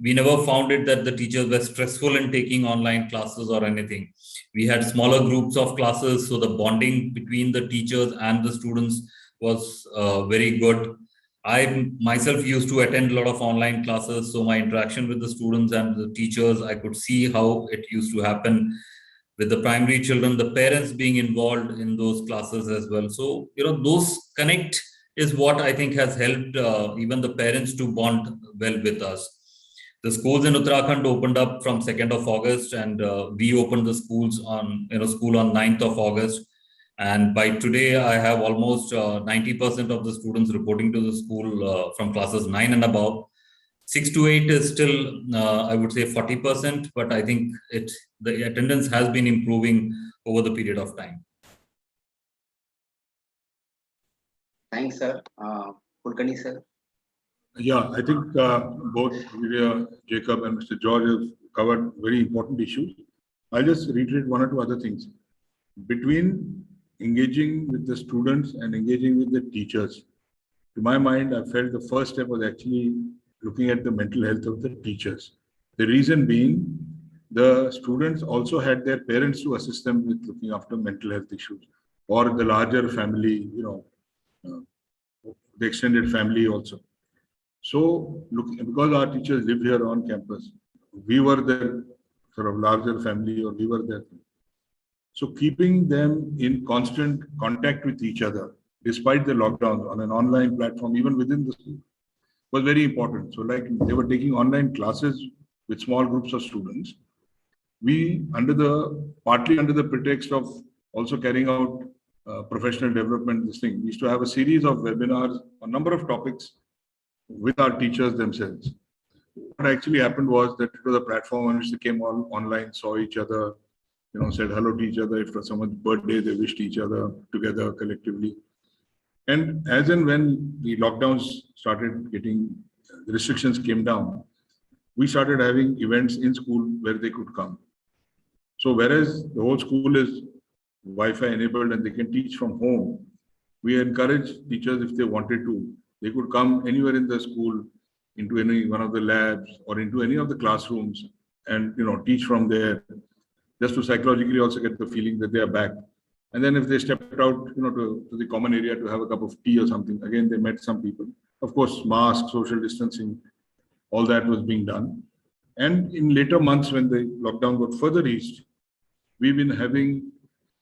we never found it that the teachers were stressful in taking online classes or anything. We had smaller groups of classes, so the bonding between the teachers and the students was very good. I myself used to attend a lot of online classes, so my interaction with the students and the teachers, I could see how it used to happen with the primary children, the parents being involved in those classes as well. So, those connect is what I think has helped even the parents to bond well with us. The schools in Uttarakhand opened up from 2nd of August, and we opened the schools on 9th of August. And by today, I have almost 90% of the students reporting to the school from classes 9 and above. 6 to 8 is still, I would say 40%, but I think the attendance has been improving over the period of time. Thanks, sir. Kulkarni, sir. Yeah, I think both Vidya, Jacob, and Mr. George have covered very important issues. I'll just reiterate one or two other things. Between engaging with the students and engaging with the teachers, to my mind, I felt the first step was actually looking at the mental health of the teachers. The reason being, the students also had their parents to assist them with looking after mental health issues, or the larger family, the extended family also. So, because our teachers live here on campus, we were their sort of larger family, or we were their. So, keeping them in constant contact with each other, despite the lockdown, on an online platform, even within the school, was very important. So, like they were taking online classes with small groups of students. We, partly under the pretext of also carrying out professional development, we used to have a series of webinars on a number of topics with our teachers themselves. What actually happened was that it was a platform on which they came all online, saw each other, said hello to each other. If it was someone's birthday, they wished each other together collectively. And as and when the lockdowns started the restrictions came down, we started having events in school where they could come. So whereas the whole school is Wi-Fi enabled and they can teach from home, we encourage teachers, if they wanted to, they could come anywhere in the school, into any one of the labs or into any of the classrooms, and teach from there, just to psychologically also get the feeling that they are back. And then if they stepped out, to the common area to have a cup of tea or something, again they met some people. Of course, mask, social distancing, all that was being done. And in later months, when the lockdown got further eased, we've been having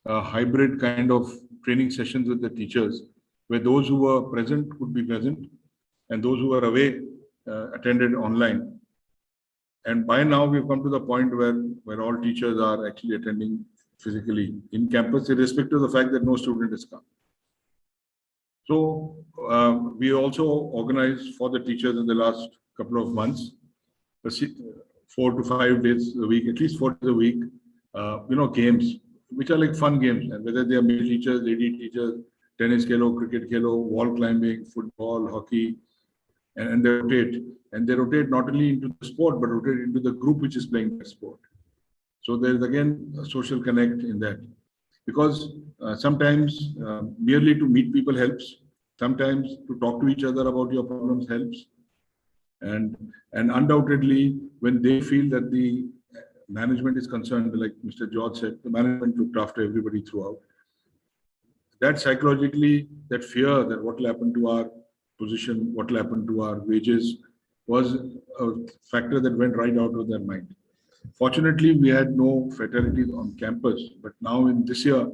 a hybrid kind of training sessions with the teachers, where those who were present could be present and those who were away attended online. And by now we've come to the point where all teachers are actually attending physically in campus, irrespective of the fact that no student has come. So we also organized for the teachers in the last couple of months, 4 to 5 days a week, at least 4 days a week, games, which are like fun games, and whether they are male teachers, lady teachers, tennis khelo, cricket khelo, wall climbing, football, hockey, and they rotate. And they rotate not only into the sport, but rotate into the group which is playing that sport. So there's again a social connect in that. Because sometimes merely to meet people helps. Sometimes to talk to each other about your problems helps. And undoubtedly, when they feel that the management is concerned, like Mr. George said, the management looked after everybody throughout. That psychologically, that fear that what will happen to our position, what will happen to our wages, was a factor that went right out of their mind. Fortunately, we had no fatalities on campus, but now in this year,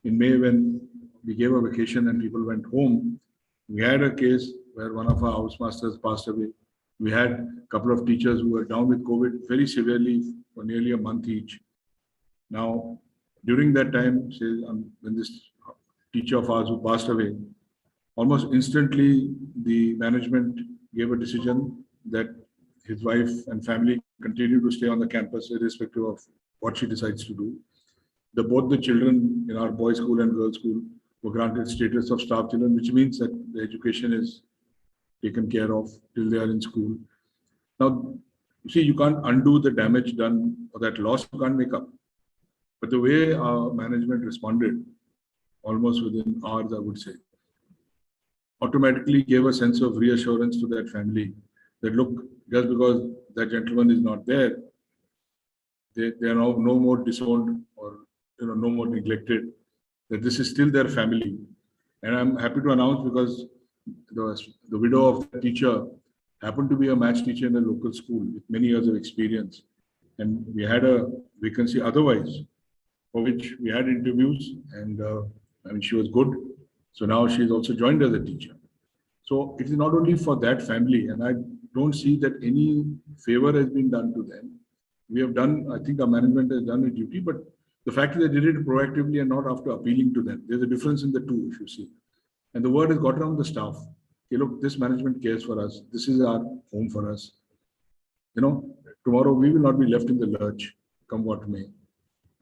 in May, when we gave a vacation and people went home, we had a case where one of our housemasters passed away. We had a couple of teachers who were down with COVID very severely for nearly a month each. Now, during that time, when this teacher of ours who passed away, almost instantly the management gave a decision that his wife and family continue to stay on the campus irrespective of what she decides to do. Both the children in our boys' school and girls' school were granted status of staff children, which means that the education is taken care of till they are in school. Now, you see, you can't undo the damage done or that loss you can't make up. But the way our management responded, almost within hours, I would say, automatically gave a sense of reassurance to that family that, look, just because that gentleman is not there, they are now no more disowned or no more neglected, that this is still their family. And I'm happy to announce, because the widow of the teacher happened to be a maths teacher in a local school with many years of experience. And we had a vacancy otherwise, for which we had interviews, and she was good. So now she's also joined as a teacher. So it is not only for that family, and I don't see that any favor has been done to them. We have done, I think our management has done a duty, but the fact is they did it proactively and not after appealing to them. There's a difference in the two, if you see. And the word has got around the staff. Okay, look, this management cares for us. This is our home for us. Tomorrow we will not be left in the lurch, come what may.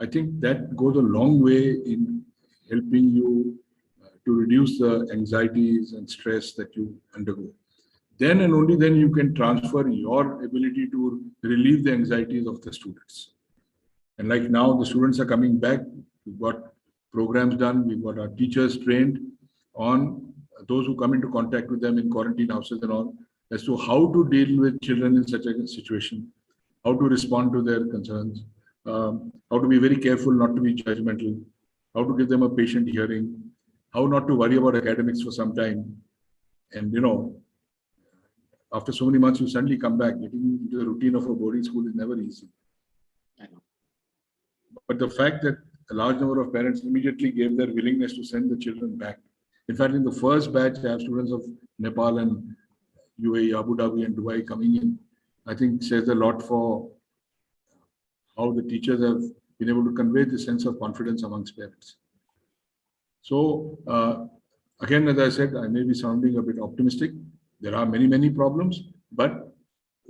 I think that goes a long way in helping you to reduce the anxieties and stress that you undergo. Then and only then you can transfer your ability to relieve the anxieties of the students. And like now the students are coming back, we've got programs done, we've got our teachers trained on those who come into contact with them in quarantine houses and all, as to how to deal with children in such a situation, how to respond to their concerns, how to be very careful not to be judgmental, how to give them a patient hearing, how not to worry about academics for some time. And after so many months, you suddenly come back. Getting into the routine of a boarding school is never easy. I know. But the fact that a large number of parents immediately gave their willingness to send the children back. In fact, in the first batch, I have students of Nepal and UAE, Abu Dhabi and Dubai coming in. I think says a lot for how the teachers have been able to convey the sense of confidence amongst parents. So again, as I said, I may be sounding a bit optimistic. There are many, many problems, but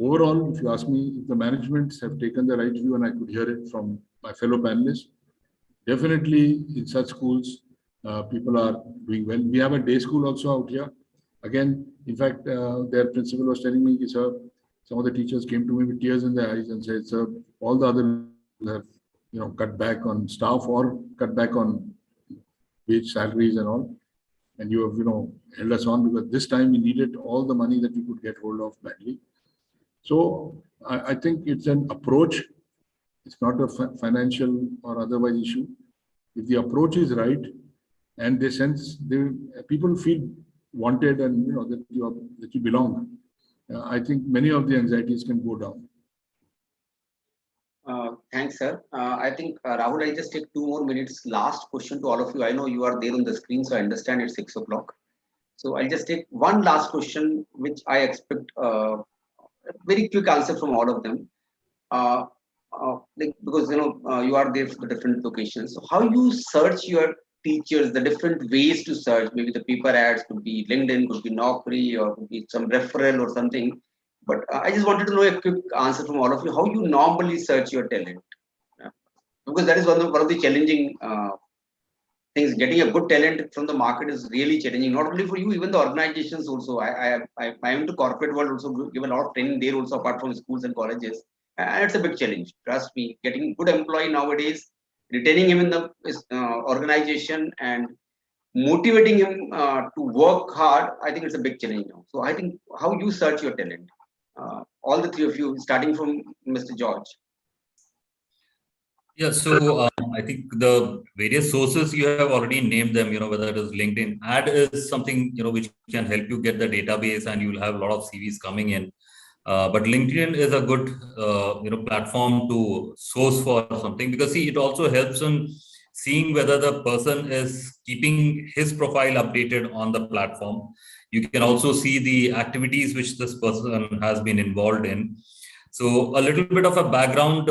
overall, if you ask me, if the managements have taken the right view, and I could hear it from my fellow panelists, definitely in such schools, people are doing well. We have a day school also out here. Again, in fact, their principal was telling me, sir, some of the teachers came to me with tears in their eyes and said, sir, all the other have cut back on staff or cut back on wage salaries and all. And you have, held us on because this time we needed all the money that we could get hold of badly. So I think it's an approach. It's not a financial or otherwise issue. If the approach is right and they sense people feel wanted and that you belong, I think many of the anxieties can go down. Thanks, sir. I think, Rahul, I just take 2 more minutes. Last question to all of you. I know you are there on the screen, so I understand it's 6 o'clock. So I'll just take one last question, which I expect a very quick answer from all of them. Because, you are there for the different locations. So how you search your teachers, the different ways to search, maybe the paper ads, could be LinkedIn, could be Naukri, or could be some referral or something. But I just wanted to know a quick answer from all of you, how you normally search your talent. Because that is one of the challenging things. Getting a good talent from the market is really challenging, not only for you, even the organizations also. I am to corporate world also, give a lot of training there also, apart from schools and colleges. And it's a big challenge. Trust me, getting good employee nowadays, retaining him in the organization and motivating him to work hard, I think it's a big challenge now. So I think how you search your talent. All the 3 of you, starting from Mr. George. Yeah, so I think the various sources you have already named them, whether it is LinkedIn. Ad is something, which can help you get the database and you'll have a lot of CVs coming in. But LinkedIn is a good platform to source for something, because see, it also helps in seeing whether the person is keeping his profile updated on the platform. You can also see the activities which this person has been involved in. So a little bit of a background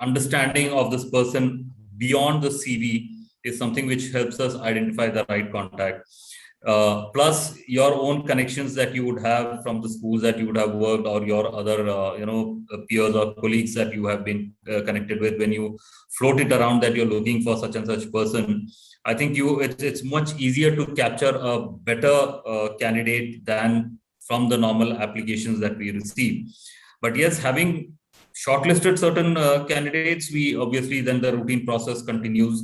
understanding of this person beyond the CV is something which helps us identify the right contact. Plus your own connections that you would have from the schools that you would have worked, or your other peers or colleagues that you have been connected with. When you float it around that you're looking for such and such person, I think it's much easier to capture a better candidate than from the normal applications that we receive. But yes, having shortlisted certain candidates, we obviously then the routine process continues.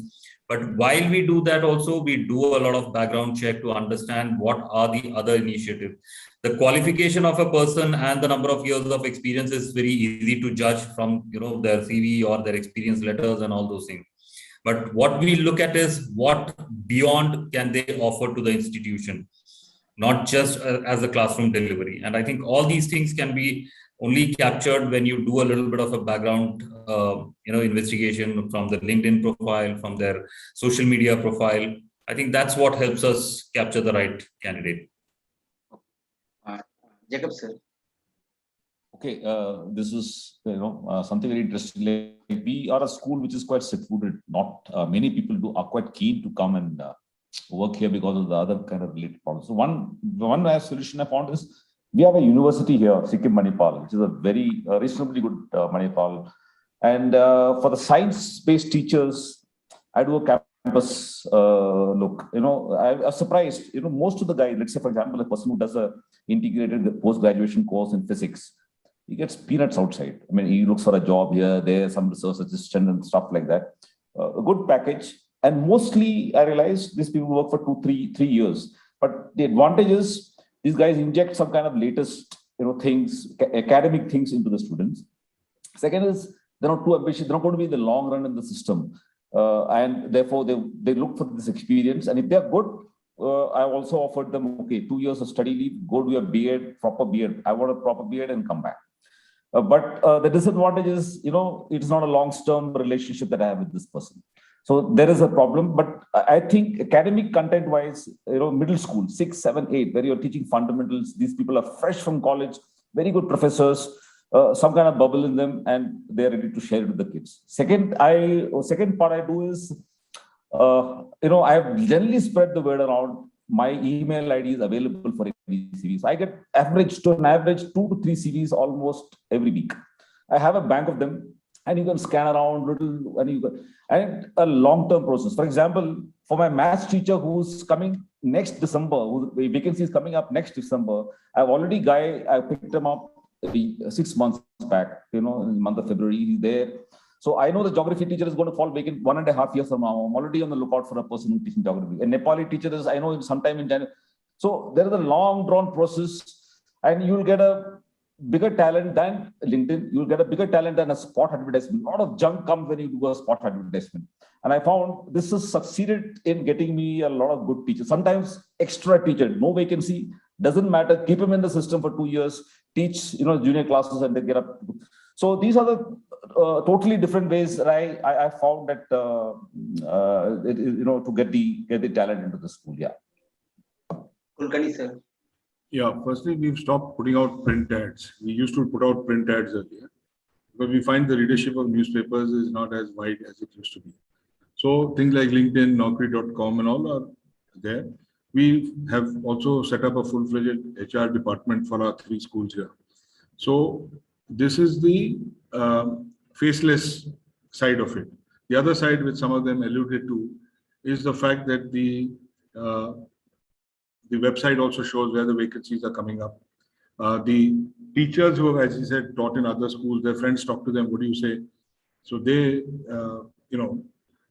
But while we do that also, we do a lot of background check to understand what are the other initiatives. The qualification of a person and the number of years of experience is very easy to judge from their CV or their experience letters and all those things. But what we look at is what beyond can they offer to the institution, not just as a classroom delivery. And I think all these things can be only captured when you do a little bit of a background investigation from the LinkedIn profile, from their social media profile. I think that's what helps us capture the right candidate. Jacob sir. Okay, this is something very interesting. We are a school which is quite secluded. Not many people are quite keen to come and work here because of the other kind of related problems. So one solution I found is we have a university here, Sikkim Manipal, which is a very reasonably good Manipal. And for the science-based teachers, I do a campus look. I was surprised. Most of the guys, let's say for example, a person who does a integrated post-graduation course in physics, he gets peanuts outside. I mean, he looks for a job here, there, some research assistant and stuff like that. A good package. And mostly, I realized these people work for 2-3 years. But the advantage is these guys inject some kind of latest, things, academic things into the students. Second is they're not too ambitious. They're not going to be in the long run in the system, and therefore they look for this experience. And if they're good, I also offered them 2 years of study leave, go do a BEd, proper BEd. I want a proper BEd and come back. But the disadvantage is, it's not a long-term relationship that I have with this person. So there is a problem, but I think academic content-wise, middle school, 6, 7, 8, where you're teaching fundamentals, these people are fresh from college, very good professors, some kind of bubble in them, and they're ready to share it with the kids. Second part I do is, I have generally spread the word around. My email ID is available for every CV. So I get average 2 to 3 CVs almost every week. I have a bank of them. And you can scan around little, and a long-term process. For example, for my maths teacher who's coming next December, the vacancy is coming up next December. I picked him up 6 months back, in the month of February, he's there. So I know the geography teacher is going to fall vacant 1.5 years from now. I'm already on the lookout for a person who's teaching geography. A Nepali teacher is, I know, sometime in January. So there is a long drawn process, and you'll get a bigger talent than LinkedIn. You'll get a bigger talent than a spot advertisement. A lot of junk comes when you do a spot advertisement. And I found this has succeeded in getting me a lot of good teachers. Sometimes extra teacher, no vacancy, doesn't matter. Keep them in the system for 2 years, teach, junior classes, and they get up. So these are the totally different ways that I found that, to get the talent into the school. Yeah. Kulkarni sir. Yeah, firstly, we've stopped putting out print ads. We used to put out print ads earlier, but we find the readership of newspapers is not as wide as it used to be. So things like LinkedIn, Naukri.com and all are there. We have also set up a full-fledged HR department for our 3 schools here. So this is the faceless side of it. The other side, which some of them alluded to, is the fact that the website also shows where the vacancies are coming up. The teachers who have, as you said, taught in other schools, their friends talk to them, what do you say? So they,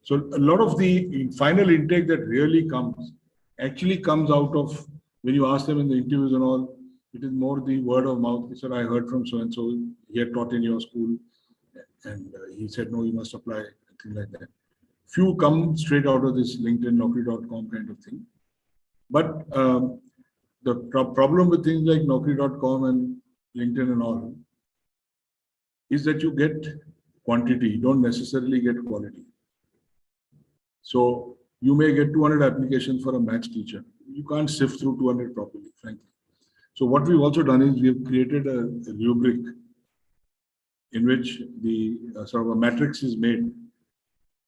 so a lot of the final intake that really comes, actually comes out of, when you ask them in the interviews and all, it is more the word of mouth. He said, I heard from so-and-so, he had taught in your school, and he said, no, you must apply, things like that. Few come straight out of this LinkedIn, Naukri.com kind of thing. But the problem with things like Naukri.com and LinkedIn and all, is that you get quantity, you don't necessarily get quality. So you may get 200 applications for a maths teacher. You can't sift through 200 properly, frankly. So what we've also done is we've created a rubric in which the sort of a matrix is made,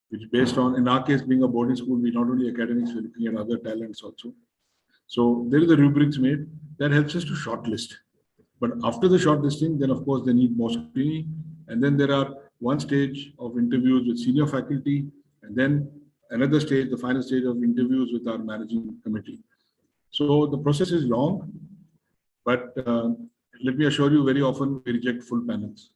which based on, in our case, being a boarding school, we not only academics, we're looking at other talents also. So there is a rubrics made that helps us to shortlist. But after the shortlisting, then of course they need more screening. And then there are one stage of interviews with senior faculty, and then another stage, the final stage of interviews with our managing committee. So the process is long, but let me assure you, very often we reject full panels.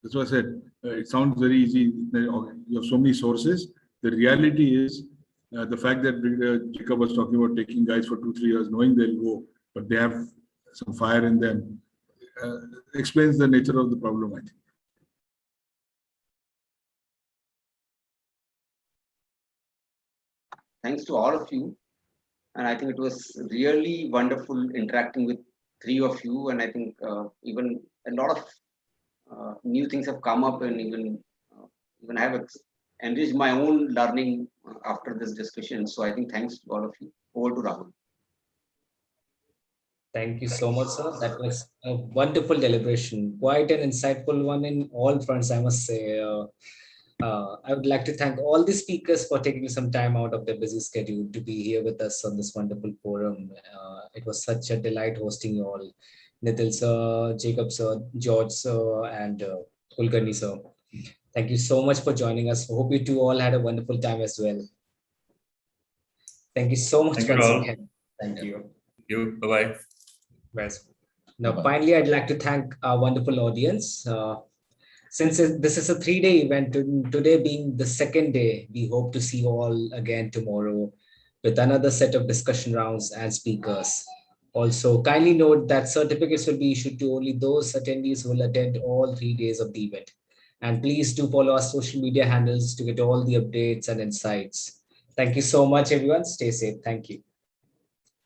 That's what I said. It sounds very easy. You have so many sources. The reality is the fact that Jacob was talking about taking guys for 2-3 years, knowing they'll go, but they have some fire in them, explains the nature of the problem, I think. Thanks to all of you. And I think it was really wonderful interacting with three of you. And I think even a lot of new things have come up, and even I have enriched my own learning after this discussion. So I think thanks to all of you. Over to Rahul. Thank you so much, sir. That was a wonderful deliberation, quite an insightful one in all fronts, I must say. I would like to thank all the speakers for taking some time out of their busy schedule to be here with us on this wonderful forum. It was such a delight hosting you all. Nitil sir, Jacob sir, George sir, and Kulkarni sir. Thank you so much for joining us. Hope you two all had a wonderful time as well. Thank you so much once again. Thank you. Thank you. Bye-bye. Now, finally, I'd like to thank our wonderful audience. Since this is a 3-day event, today being the second day, we hope to see you all again tomorrow with another set of discussion rounds and speakers. Also, kindly note that certificates will be issued to only those attendees who will attend all 3 days of the event. And please do follow our social media handles to get all the updates and insights. Thank you so much, everyone. Stay safe. Thank you.